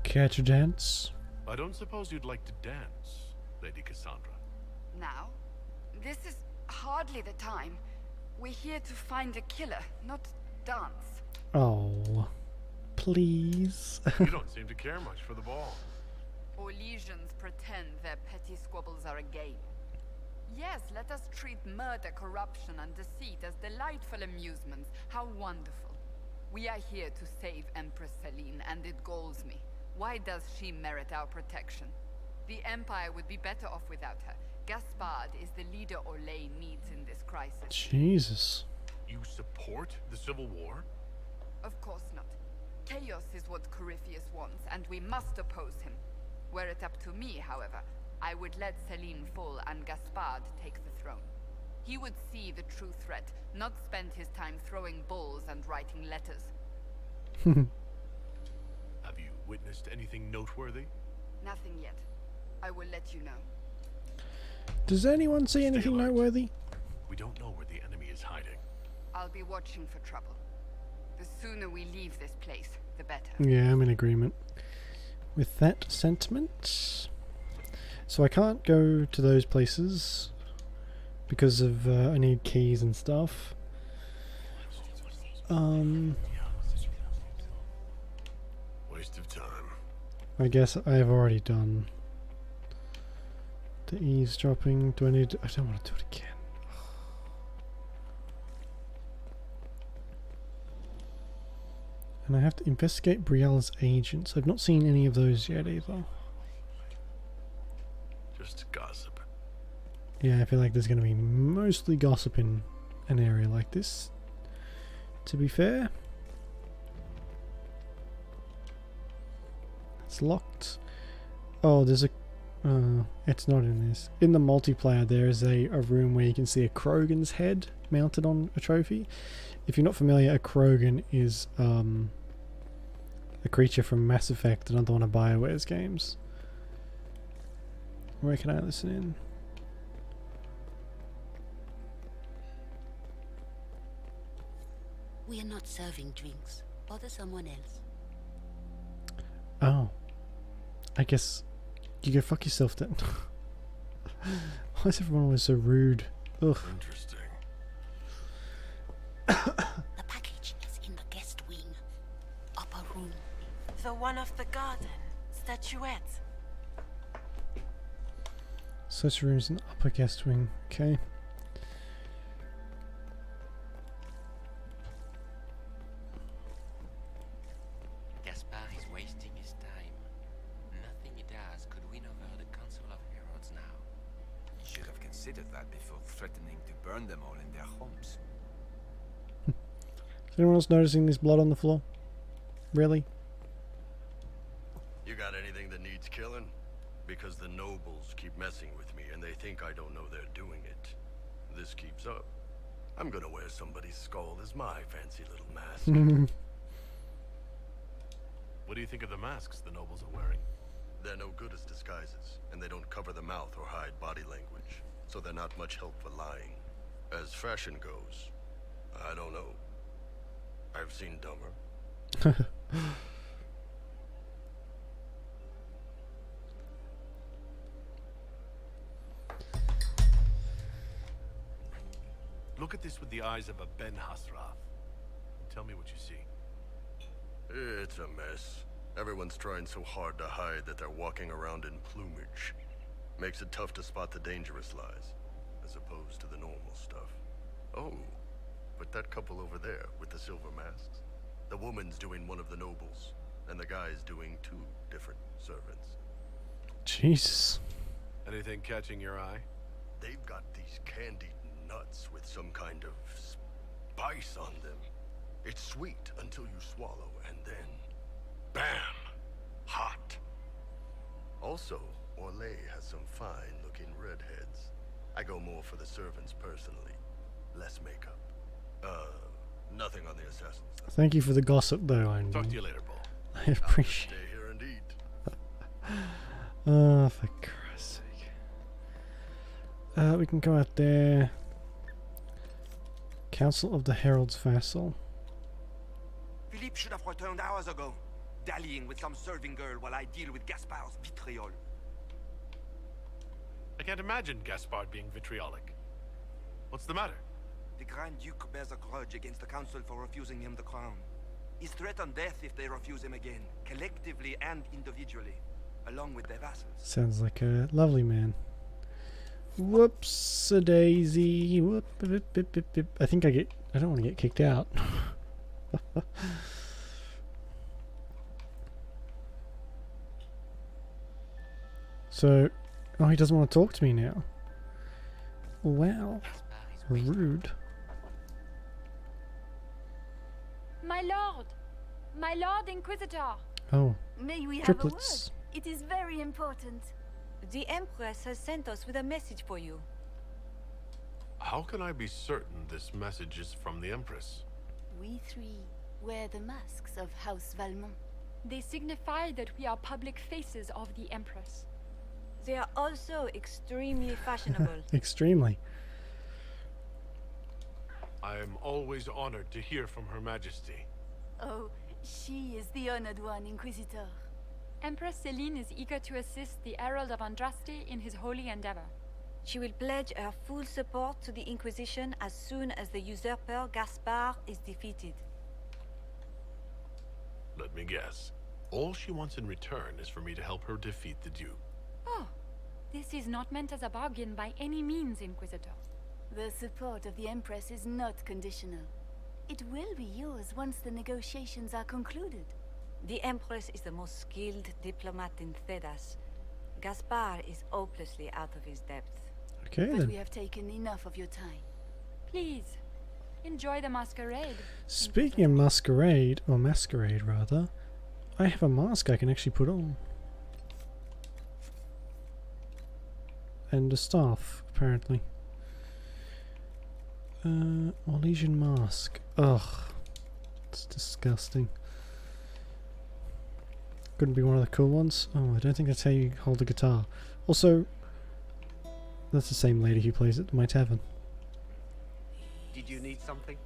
Care to dance? I don't suppose you'd like to dance, Lady Cassandra. Now? This is hardly the time. We're here to find a killer, not dance. Oh, please. You don't seem to care much for the ball. Orlesians pretend their petty squabbles are a game. Yes, let us treat murder, corruption, and deceit as delightful amusements. How wonderful. We are here to save Empress Celine, and it galls me. Why does she merit our protection? The Empire would be better off without her. Gaspard is the leader Orlais needs in this crisis. Jesus. You support the Civil War? Of course not. Chaos is what Corypheus wants, and we must oppose him. Were it up to me, however, I would let Celine fall and Gaspard take the throne. He would see the true threat, not spend his time throwing balls and writing letters. Have you witnessed anything noteworthy? Nothing yet. I will let you know. Does anyone see anything noteworthy? We don't know where the enemy is hiding. I'll be watching for trouble. The sooner we leave this place, the better. Yeah, I'm in agreement with that sentiment. So I can't go to those places because of I need keys and stuff. Waste of time. I guess I've already done the eavesdropping. Do I need to, I don't want to do it again. And I have to investigate Brielle's agents. I've not seen any of those yet either. Just gossip. Yeah, I feel like there's going to be mostly gossip in an area like this, to be fair. It's locked. Oh, there's a... it's not in this. In the multiplayer, there is a room where you can see a Krogan's head mounted on a trophy. If you're not familiar, a Krogan is a creature from Mass Effect, another one of BioWare's games. Where can I listen in? We are not serving drinks. Bother someone else. Oh. I guess you go fuck yourself then. Why is everyone always so rude? Ugh. Interesting. The package is in the guest wing. Upper room. The one off the garden. Statuette. Such rooms in the upper guest wing. Okay. Gaspar is wasting his time. Nothing he does could win over the Council of Heralds now. You should have considered that before threatening to burn them all in their homes. Is anyone else noticing this blood on the floor? Really? You got anything that needs killing? Because the nobles keep messing with me and they think I don't know they're doing it. This keeps up. I'm gonna wear somebody's skull as my fancy little mask. What do you think of the masks the nobles are wearing? They're no good as disguises, and they don't cover the mouth or hide body language, so they're not much help for lying. As fashion goes, I don't know. I've seen dumber. Look at this with the eyes of a Ben Hasrath. Tell me what you see. It's a mess. Everyone's trying so hard to hide that they're walking around in plumage. Makes it tough to spot the dangerous lies, as opposed to the normal stuff. Oh, but that couple over there with the silver masks, the woman's doing one of the nobles, and the guy's doing 2 different servants. Jesus. Anything catching your eye? They've got these candied nuts with some kind of spice on them. It's sweet until you swallow, and then bam! Hot. Also, Orlais has some fine-looking redheads. I go more for the servants personally. Less makeup. Nothing on the assassins. Thank you for the gossip, though. Talk to you later, Bull. I appreciate Stay here and eat. Oh, for Christ's sake. We can go out there. Council of the Herald's Vassal. Philippe should have returned hours ago, dallying with some serving girl while I deal with Gaspar's vitriol. I can't imagine Gaspard being vitriolic. What's the matter? The Grand Duke bears a grudge against the Council for refusing him the crown. He's threatened death if they refuse him again, collectively and individually, along with their vassals. Sounds like a lovely man. Whoops-a-daisy. Whoop, bip, bip, bip, bip. I think I don't want to get kicked out. So, oh, he doesn't want to talk to me now. Well, rude. My Lord Inquisitor. Oh, May we triplets. have a word? It is very important. The Empress has sent us with a message for you. How can I be certain this message is from the Empress? We 3 wear the masks of House Valmont. They signify that we are public faces of the Empress. They are also extremely fashionable. Extremely. I am always honored to hear from Her Majesty. Oh, she is the honored one, Inquisitor. Empress Celine is eager to assist the Herald of Andraste in his holy endeavor. She will pledge her full support to the Inquisition as soon as the usurper Gaspar is defeated. Let me guess. All she wants in return is for me to help her defeat the Duke. Oh, this is not meant as a bargain by any means, Inquisitor. The support of the Empress is not conditional. It will be yours once the negotiations are concluded. The Empress is the most skilled diplomat in Thedas. Gaspar is hopelessly out of his depth. Okay, but then. we have taken enough of your time. Please, enjoy the masquerade. Speaking of masquerade, or masquerade rather, I have a mask I can actually put on. And a staff, apparently. Orlesian mask. Ugh. It's disgusting. Couldn't be one of the cool ones. Oh, I don't think that's how you hold a guitar. Also, That's the same lady who plays at my tavern. Did you need something?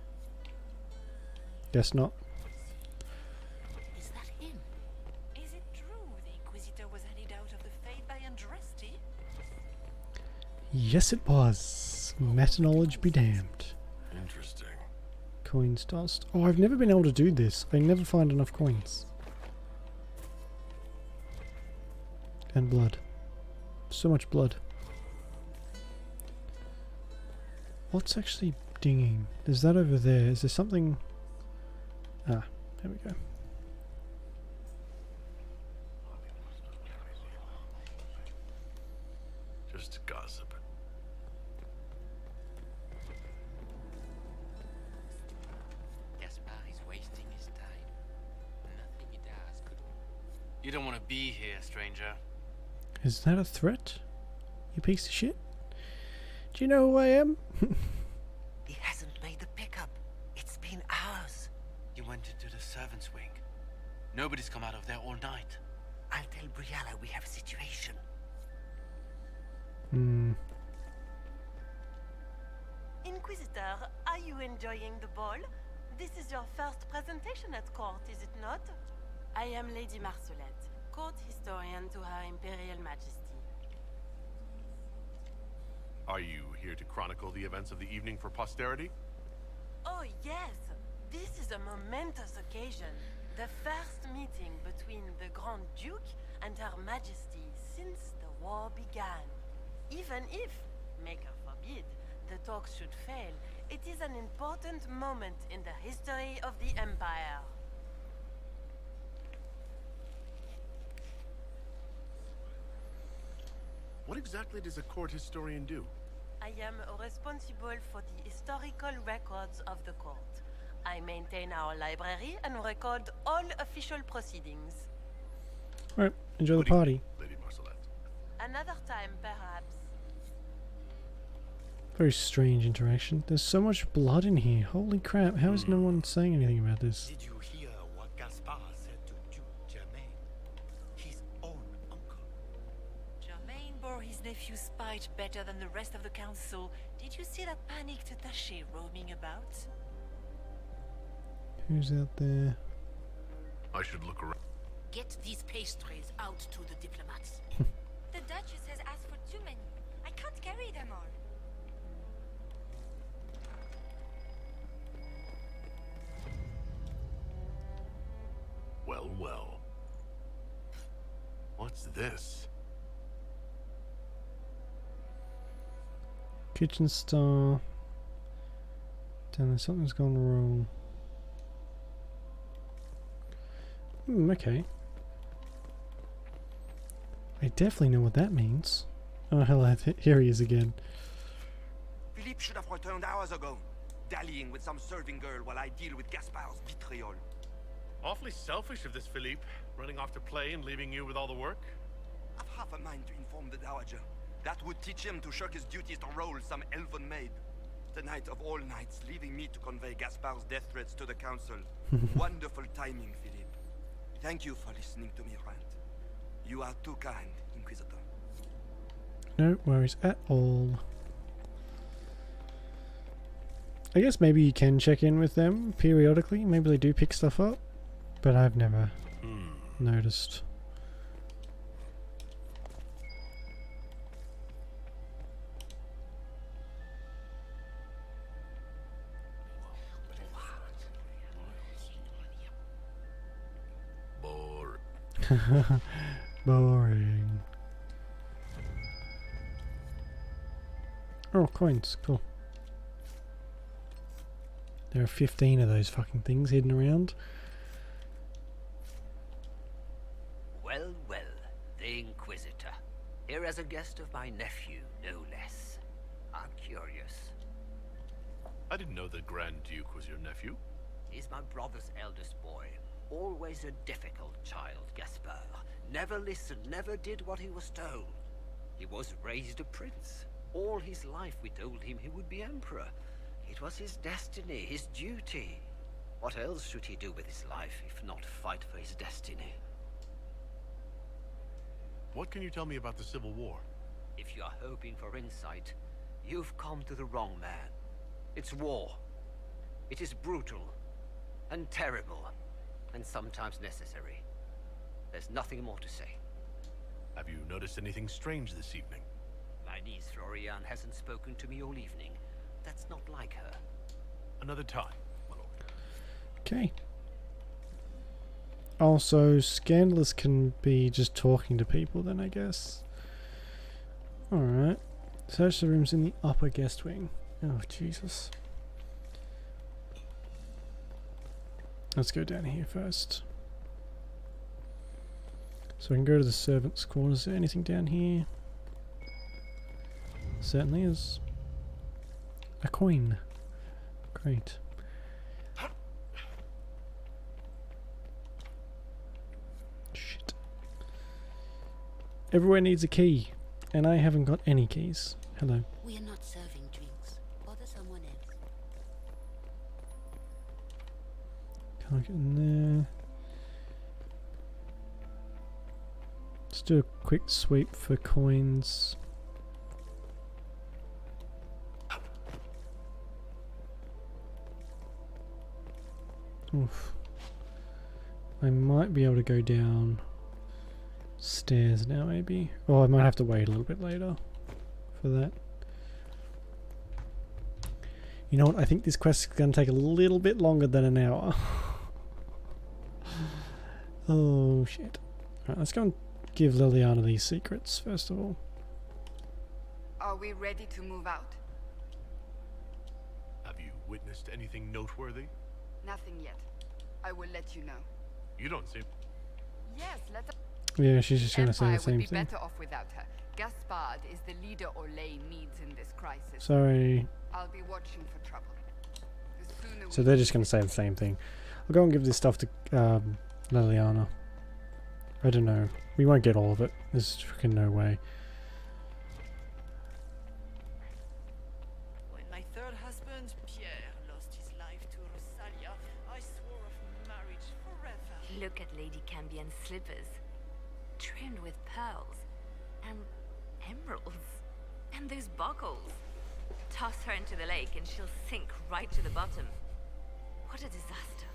Guess not. Is that him? Is it true the Inquisitor was headed out of the Fade by Andraste? Yes, it was. Meta-knowledge be damned. Interesting. Coins dust. Oh, I've never been able to do this. I never find enough coins. And blood. So much blood. What's actually dinging? Is that over there? Is there something... Ah, there we go. Just gossip. Gaspar is wasting his time. Nothing he does could... You don't want to be here, stranger. Is that a threat? You piece of shit? Do you know who I am? He hasn't made the pickup. It's been hours. You went into the servants' wing. Nobody's come out of there all night. I'll tell Briala we have a situation. Inquisitor, are you enjoying the ball? This is your first presentation at court, is it not? I am Lady Marcelette, court historian to Her Imperial Majesty. Are you here to chronicle the events of the evening for posterity? Oh yes, this is a momentous occasion. The first meeting between the Grand Duke and Her Majesty since the war began. Even if, Maker forbid, the talks should fail, it is an important moment in the history of the Empire. What exactly does a court historian do? I am responsible for the historical records of the court. I maintain our library and record all official proceedings. Alright, enjoy the party. Lady Marcelette. Another time, perhaps. Very strange interaction. There's so much blood in here. Holy crap, how is no one saying anything about this? Did you hear what Gaspar said to Duke Germain? His own uncle. Germain bore his nephew's spite better than the rest of the council. Did you see that panicked attaché roaming about? Who's out there? I should look around. Get these pastries out to the diplomats. The Duchess has asked for too many. I can't carry them all. Well, well. What's this? Kitchen star. Damn, there's something's gone wrong. Okay. I definitely know what that means. Oh, hell, here he is again. Philippe should have returned hours ago, dallying with some serving girl while I deal with Gaspar's vitriol. Awfully selfish of this Philippe, running off to play and leaving you with all the work. I've half a mind to inform the Dowager. That would teach him to shirk his duties to roll some elven maid. The night of all nights, leaving me to convey Gaspar's death threats to the council. Wonderful timing, Philippe. Thank you for listening to me rant. You are too kind, Inquisitor. No worries at all. I guess maybe you can check in with them periodically. Maybe they do pick stuff up. But I've never noticed. Boring. Oh, coins. Cool. There are 15 of those fucking things hidden around. Well, well, the Inquisitor. Here as a guest of my nephew, no less. I'm curious. I didn't know the Grand Duke was your nephew. He's my brother's eldest boy. Always a difficult child, Gaspar. Never listened, never did what he was told. He was raised a prince. All his life we told him he would be emperor. It was his destiny, his duty. What else should he do with his life if not fight for his destiny? What can you tell me about the Civil War? If you are hoping for insight, you've come to the wrong man. It's war. It is brutal, and terrible, and sometimes necessary. There's nothing more to say. Have you noticed anything strange this evening? My niece Florian hasn't spoken to me all evening. That's not like her. Another time, my lord. Okay. Also, Scandalous can be just talking to people then, I guess. Alright. Search the rooms in the upper guest wing. Oh, Jesus. Let's go down here first. So we can go to the servants' quarters. Is there anything down here? Certainly is. A coin. Great. Shit. Everywhere needs a key, and I haven't got any keys. Hello. We are not serving drinks. Bother someone else. Can't get in there. Let's do a quick sweep for coins. Oof. I might be able to go down stairs now, maybe. Or I might have to wait a little bit later for that. You know what? I think this quest is going to take a little bit longer than an hour. Oh, shit. Alright, let's go and give Liliana these secrets, first of all. Are we ready to move out? Have you witnessed anything noteworthy? Nothing yet. I will let you know. You don't seem... Yes, let us... Yeah, she's just going to say the same would be thing. better off without her. Gaspard is the leader Orlais needs in this crisis. Sorry. I'll be watching for trouble. The sooner So they're just going to say the same thing. I'll go and give this stuff to Liliana. I don't know. We won't get all of it. There's freaking no way. When my third husband, Pierre, lost his life to Rosalia, I swore off marriage forever. Look at Lady Cambion's slippers, trimmed with pearls and emeralds, and those buckles. Toss her into the lake and she'll sink right to the bottom. What a disaster.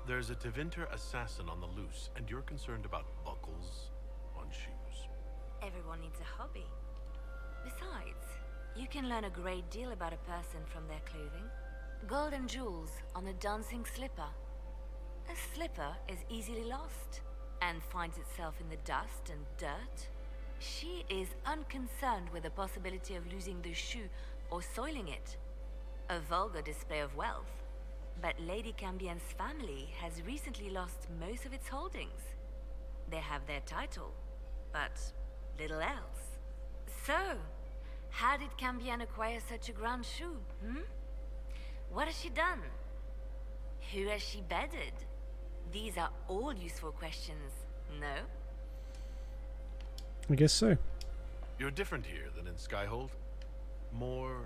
There's a Tevinter assassin on the loose, and you're concerned about buckles on shoes. Everyone needs a hobby. Besides, you can learn a great deal about a person from their clothing. Gold and jewels on a dancing slipper. A slipper is easily lost and finds itself in the dust and dirt. She is unconcerned with the possibility of losing the shoe or soiling it. A vulgar display of wealth. But Lady Cambion's family has recently lost most of its holdings. They have their title, but little else. So, how did Cambion acquire such a grand shoe, What has she done? Who has she bedded? These are all useful questions, no? I guess so. You're different here than in Skyhold. More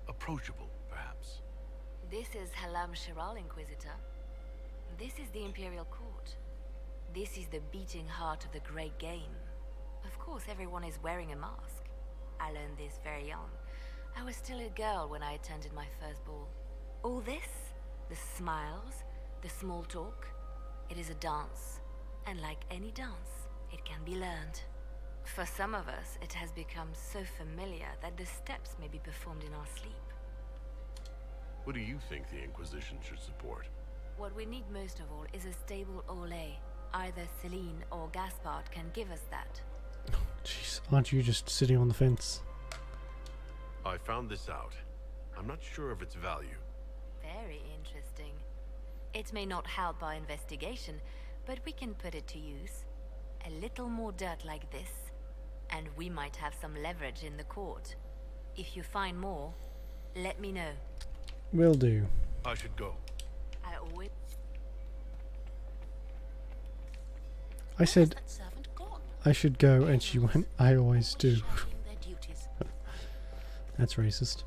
approachable, perhaps. This is Halam Shiral, Inquisitor. This is the Imperial Court. This is the beating heart of the Great Game. Of course, everyone is wearing a mask. I learned this very young. I was still a girl when I attended my first ball. All this, the smiles, the small talk, it is a dance. And like any dance, it can be learned. For some of us, it has become so familiar that the steps may be performed in our sleep. What do you think the Inquisition should support? What we need most of all is a stable Orlais. Either Celine or Gaspard can give us that. Jeez, aren't you just sitting on the fence? I found this out. I'm not sure of its value. Very interesting. It may not help our investigation, but we can put it to use. A little more dirt like this, and we might have some leverage in the court. If you find more, let me know. Will do. I should go. I always... I said I should go, and she went, I always do. That's racist.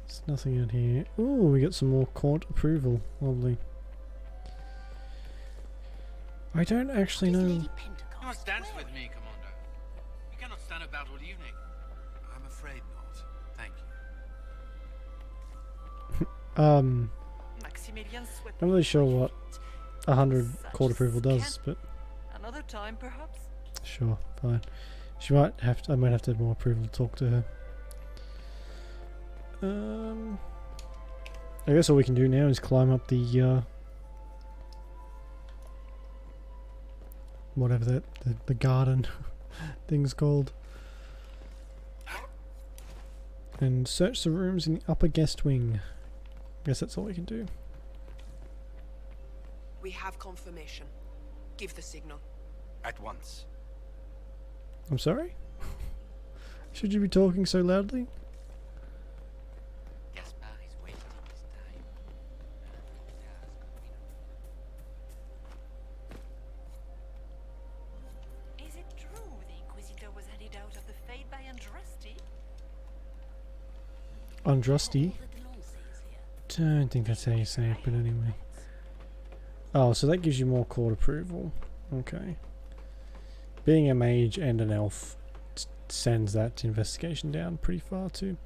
There's nothing out here. Ooh, we got some more court approval. Lovely. I don't actually know. You must dance with me, Commander. You cannot stand about all evening. I'm afraid not. Thank you. Maximilian swept Not really sure what 100 court approval does, but another time, perhaps. sure, fine. She might have to, I might have to have more approval to talk to her. I guess all we can do now is climb up the whatever the garden thing's called, and search the rooms in the upper guest wing. Guess that's all we can do. We have confirmation. Give the signal. At once. I'm sorry? Should you be talking so loudly? Gaspar is wasting his time. Is it true the Inquisitor was handed out of the Fade by Andraste? Andraste? Don't think that's how you say it, but anyway. Oh, so that gives you more court approval. Okay. Being a mage and an elf sends that investigation down pretty far too.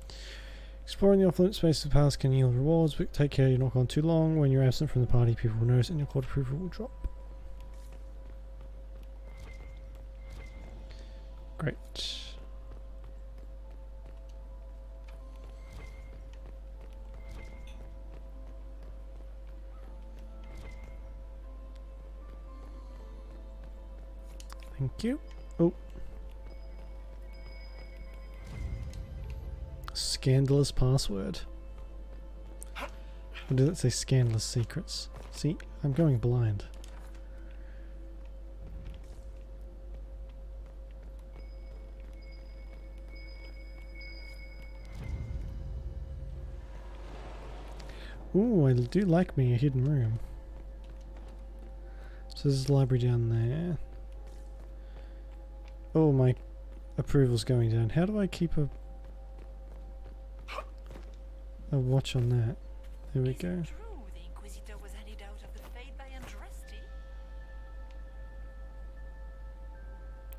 Exploring the off-limit space of the palace can yield rewards, but take care you're not gone too long. When you're absent from the party, people will notice and your court approval will drop. Great. Thank you. Oh. Scandalous password. Or did it say scandalous secrets? See, I'm going blind. Ooh, I do like me a hidden room. So there's a library down there. Oh, my approval's going down. How do I keep a watch on that? There we go. True, the Inquisitor was handed out of the Fade by Andraste.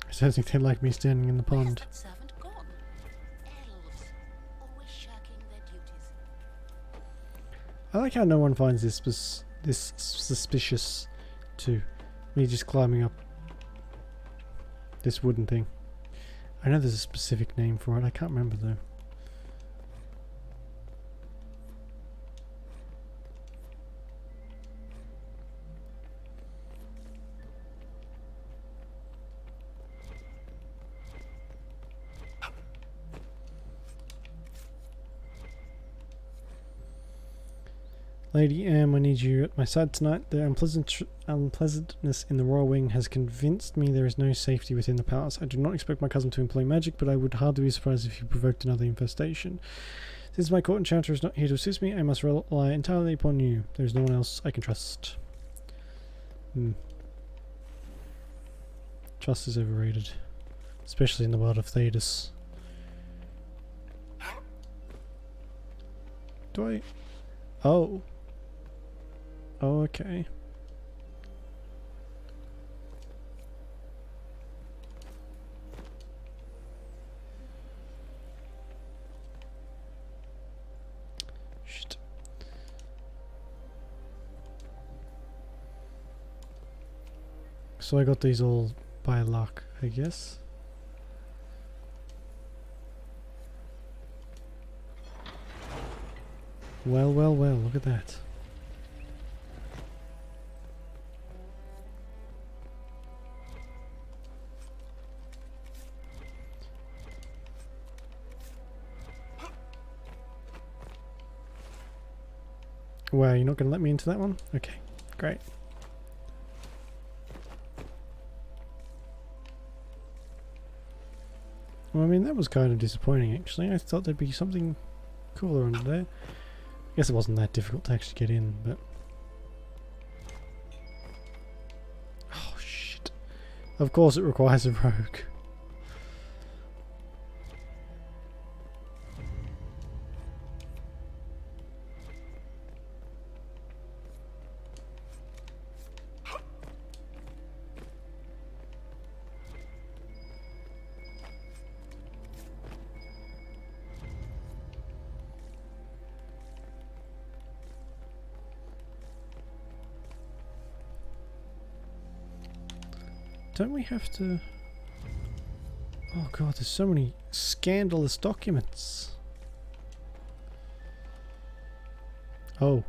I don't think they like me standing in the pond. That servant gone. Elves, always shirking their duties. I like how no one finds this suspicious to me just climbing up this wooden thing. I know there's a specific name for it, I can't remember though. Lady Am, I need you at my side tonight. The unpleasantness in the royal wing has convinced me there is no safety within the palace. I do not expect my cousin to employ magic, but I would hardly be surprised if he provoked another infestation. Since my court enchanter is not here to assist me, I must rely entirely upon you. There is no one else I can trust. Trust is overrated. Especially in the world of Thedas. Do I... Oh. Oh, okay. Shit. So I got these all by luck, I guess. Well, well, well, look at that. Wow, you're not going to let me into that one? Okay, great. Well, I mean, that was kind of disappointing, actually. I thought there'd be something cooler under there. I guess it wasn't that difficult to actually get in, but... Oh, shit. Of course it requires a rogue. Don't we have to... Oh god, there's so many scandalous documents. Oh,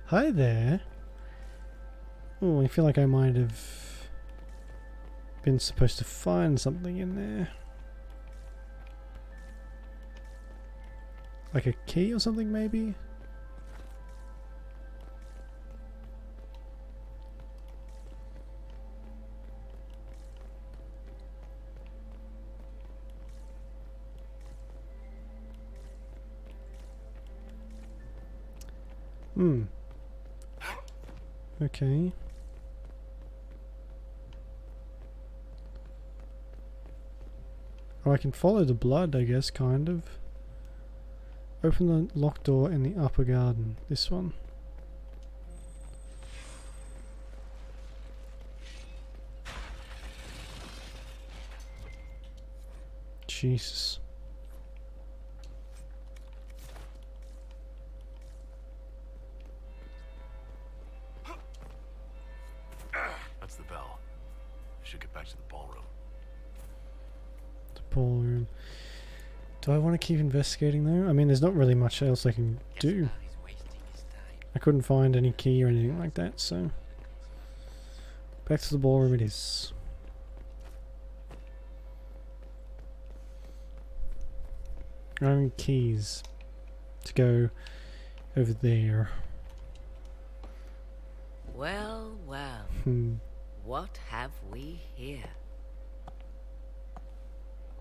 hi there. Oh, I feel like I might have been supposed to find something in there. Like a key or something, maybe? Hmm. Okay. Oh, I can follow the blood, I guess, kind of. Open the locked door in the upper garden. This one. Jesus. That's the bell. I should get back to the ballroom. The ballroom. Do I want to keep investigating though? I mean, there's not really much else I can do. I couldn't find any key or anything like that, so... Back to the ballroom it is. I don't have any keys to go over there. Well, well. What have we here?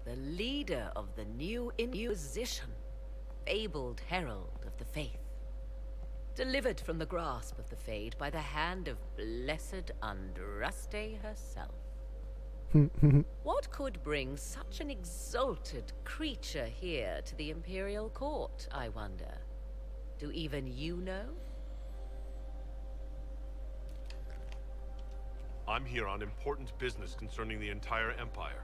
The leader of the new Inquisition, fabled herald of the faith. Delivered from the grasp of the Fade by the hand of blessed Andraste herself. What could bring such an exalted creature here to the Imperial Court, I wonder? Do even you know? I'm here on important business concerning the entire Empire.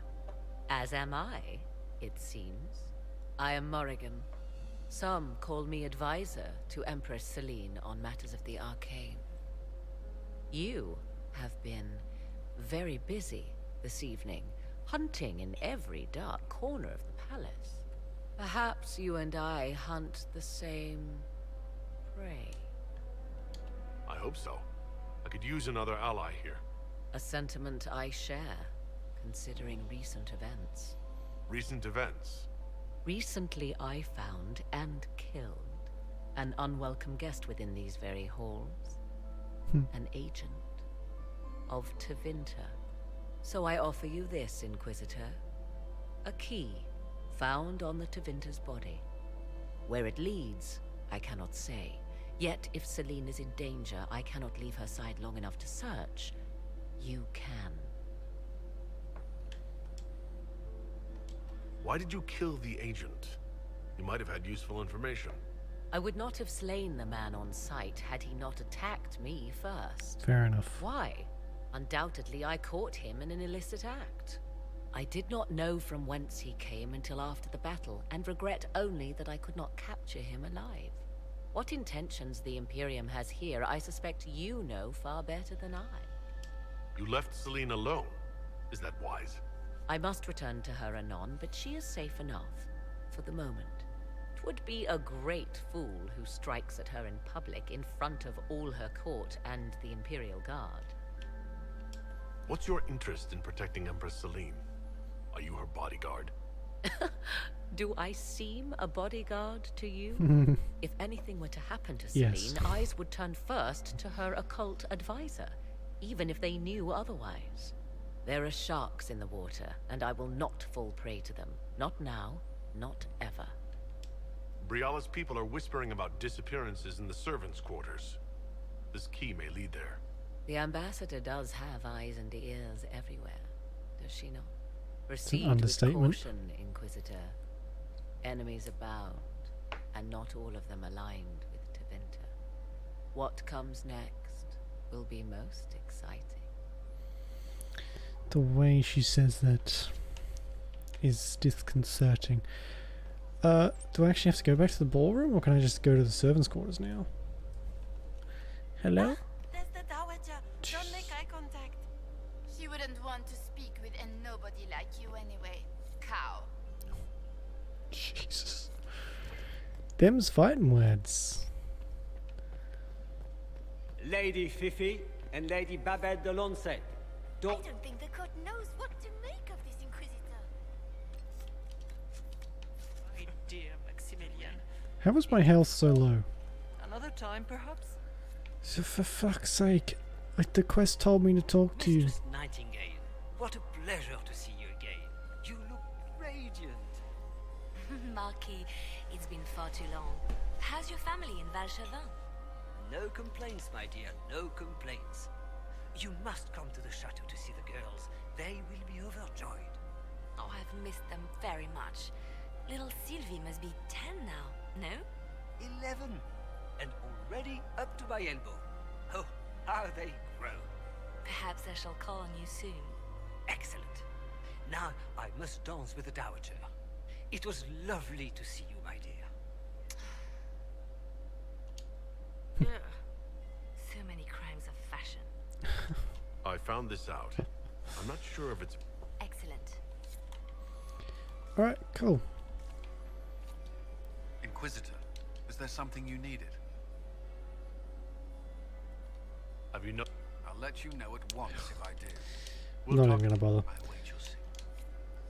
As am I, it seems. I am Morrigan. Some call me advisor to Empress Celine on matters of the arcane. You have been very busy this evening, hunting in every dark corner of the palace. Perhaps you and I hunt the same prey. I hope so. I could use another ally here. A sentiment I share, considering recent events. Recent events? Recently I found and killed an unwelcome guest within these very halls. An agent of Tevinter. So I offer you this, Inquisitor. A key found on the Tevinter's body. Where it leads, I cannot say. Yet if Celine is in danger, I cannot leave her side long enough to search. You can. Why did you kill the agent? You might have had useful information. I would not have slain the man on sight had he not attacked me first. Fair enough. Why? Undoubtedly I caught him in an illicit act. I did not know from whence he came until after the battle, and regret only that I could not capture him alive. What intentions the Imperium has here, I suspect you know far better than I. You left Celine alone. Is that wise? I must return to her anon, but she is safe enough, for the moment. 'Twould be a great fool who strikes at her in public in front of all her court and the Imperial Guard. What's your interest in protecting Empress Celine? Are you her bodyguard? Do I seem a bodyguard to you? If anything were to happen to Celine, Yes. eyes would turn first to her occult advisor, even if they knew otherwise. There are sharks in the water, and I will not fall prey to them. Not now, not ever. Briala's people are whispering about disappearances in the servants' quarters. This key may lead there. The ambassador does have eyes and ears everywhere, does she not? an Proceed with understatement. caution, Inquisitor. Enemies abound, and not all of them aligned with Tevinter. What comes next will be most exciting. The way she says that is disconcerting. Do I actually have to go back to the ballroom, or can I just go to the servants' quarters now? Hello? There's the Dowager. Don't make eye contact. She wouldn't want to speak with a nobody like you anyway, cow. Jesus. Them's fighting words. Lady Fifi and Lady Babette de Lancet. I don't think the court knows what to make of this Inquisitor. My dear Maximilian. How was my health so low? Another time, perhaps? So for fuck's sake. Like the quest told me to talk to you. Mistress Nightingale, what a pleasure to see you again. You look radiant. Marquis, it's been far too long. How's your family in Valchevin? No complaints, my dear, no complaints. You must come to the chateau to see the girls. They will be overjoyed. Oh, I've missed them very much. Little Sylvie must be 10 now, no? 11. And already up to my elbow. Oh, how they grow. Perhaps I shall call on you soon. Excellent. Now I must dance with the Dowager. It was lovely to see you, my dear. Ugh. So many crimes of fashion. I found this out. I'm not sure if it's... Excellent. Alright, cool. Inquisitor, is there something you needed? Have you no... I'll let you know at once if I do. Not even gonna bother.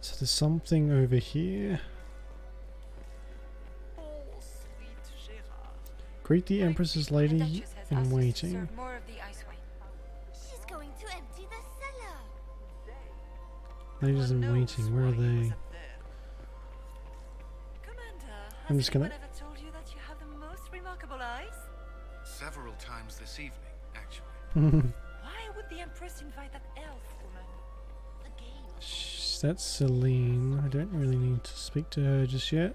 So there's something over here. Greet the Empress's lady in waiting. More of the ice wine. She's going to empty the cellar. Ladies in waiting, where are they? I'm just gonna... Ever told you that you have the most remarkable eyes? Several times this evening, actually. Why would the Empress invite that elf woman? The game. Shh, that's Celine. I don't really need to speak to her just yet.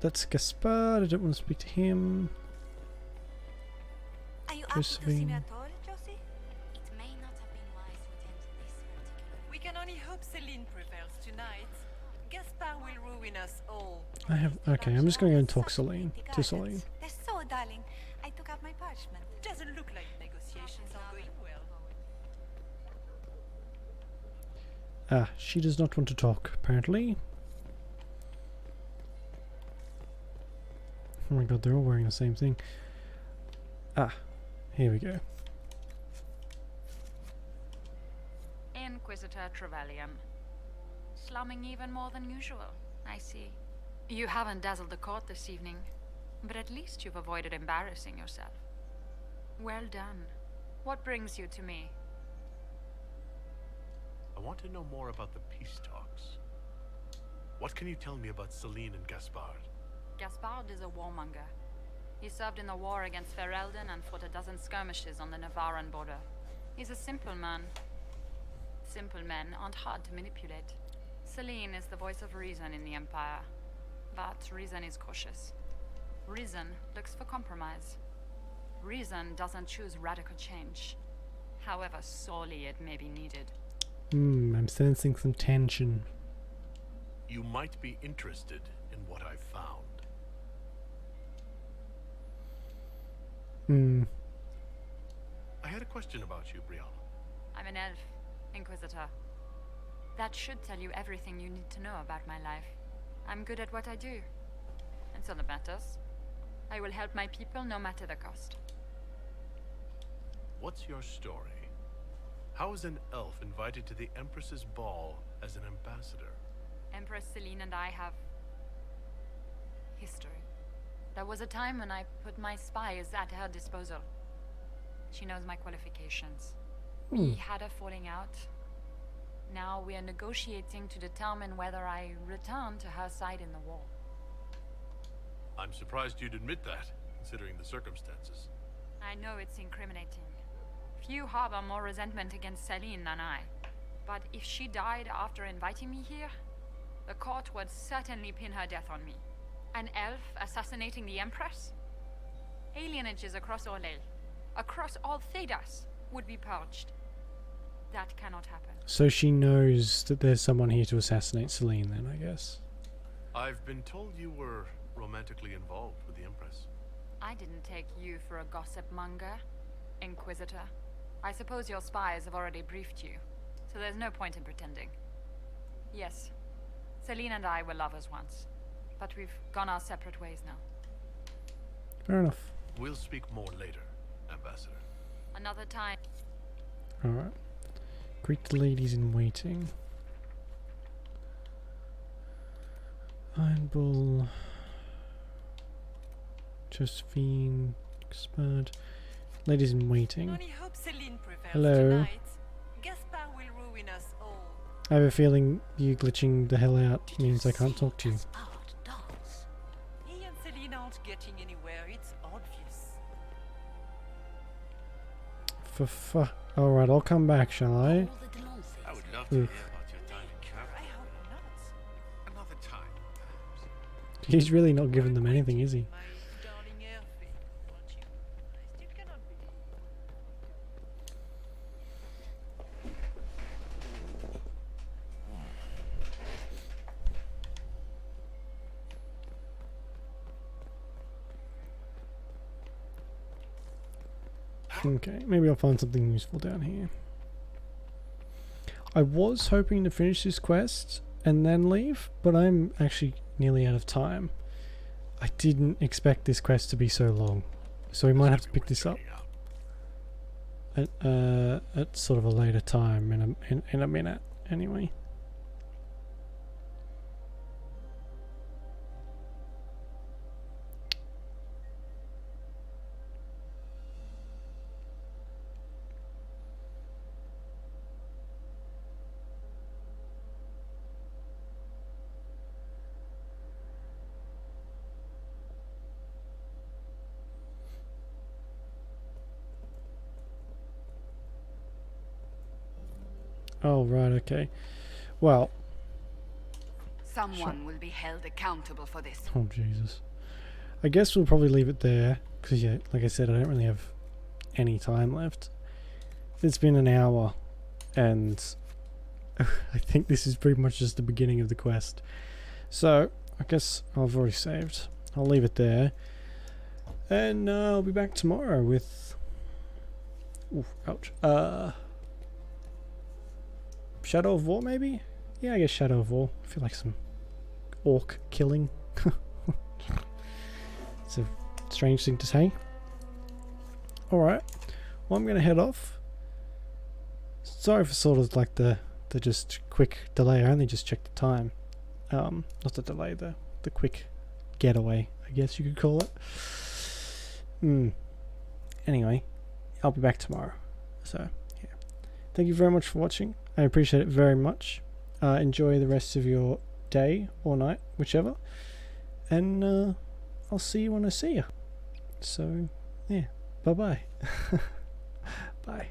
That's Gaspard. I don't want to speak to him. Are you up to see me at all, Josie? It may not have been wise to attend to this particular. We can only hope Celine prevails tonight. Gaspard will ruin us all. I have... Okay, I'm just going to go and talk Celine. To Celine. They're so darling. I took out my parchment. Doesn't look like negotiations are going well. Ah, she does not want to talk, apparently. Oh my god, they're all wearing the same thing. Ah, here we go. Inquisitor Trevelyan. Slumming even more than usual, I see. You haven't dazzled the court this evening, but at least you've avoided embarrassing yourself. Well done. What brings you to me? I want to know more about the peace talks. What can you tell me about Celine and Gaspard? Gaspard is a warmonger. He served in the war against Ferelden and fought a dozen skirmishes on the Navarran border. He's a simple man. Simple men aren't hard to manipulate. Celine is the voice of reason in the Empire. But reason is cautious. Reason looks for compromise. Reason doesn't choose radical change, however sorely it may be needed. I'm sensing some tension. You might be interested in what I've found. I had a question about you, Brianna. I'm an elf, Inquisitor. That should tell you everything you need to know about my life. I'm good at what I do. And so that matters. I will help my people no matter the cost. What's your story? How is an elf invited to the Empress's ball as an ambassador? Empress Celine and I have... history. There was a time when I put my spies at her disposal. She knows my qualifications. We had a falling out. Now we are negotiating to determine whether I return to her side in the war. I'm surprised you'd admit that, considering the circumstances. I know it's incriminating. Few harbor more resentment against Celine than I. But if she died after inviting me here, the court would certainly pin her death on me. An elf assassinating the Empress? Alienages across Orlais, across all Thedas, would be purged. That cannot happen. So she knows that there's someone here to assassinate Celine then, I guess. I've been told you were romantically involved with the Empress. I didn't take you for a gossip monger, Inquisitor. I suppose your spies have already briefed you, so there's no point in pretending. Yes, Celine and I were lovers once, but we've gone our separate ways now. Fair enough. We'll speak more later, Ambassador. Another time. Alright. Greet the ladies in waiting. Iron Bull. Josephine. Expert. Ladies in waiting. Only hope Celine prevails Hello. tonight. Gaspard will ruin us all. I have a feeling you glitching the hell out means I can't talk to you. He and Celine aren't getting anywhere, it's obvious. Alright, I'll come back, shall I? I would love to hear Oof. about your time in Cairo. I hope not. Another time, perhaps. He's really not giving them anything, is he? My darling Hervé, aren't you? I still cannot believe. Okay, maybe I'll find something useful down here. I was hoping to finish this quest and then leave, but I'm actually nearly out of time. I didn't expect this quest to be so long, so we might have to pick this up at sort of a later time in a minute anyway. Oh, right, okay. Well... Someone will be held accountable for this. Oh, Jesus. I guess we'll probably leave it there, because, yeah, like I said, I don't really have any time left. It's been an hour, and I think this is pretty much just the beginning of the quest. So, I guess I've already saved. I'll leave it there. And I'll be back tomorrow with... Ooh, ouch. Shadow of War, maybe? Yeah, I guess Shadow of War. I feel like some orc killing. It's a strange thing to say. Alright. Well, I'm going to head off. Sorry for sort of like the just quick delay. I only just checked the time. Not the delay, the quick getaway, I guess you could call it. Anyway, I'll be back tomorrow. So, yeah. Thank you very much for watching. I appreciate it very much. Enjoy the rest of your day or night, whichever. And I'll see you when I see you. So, yeah. Bye-bye. Bye.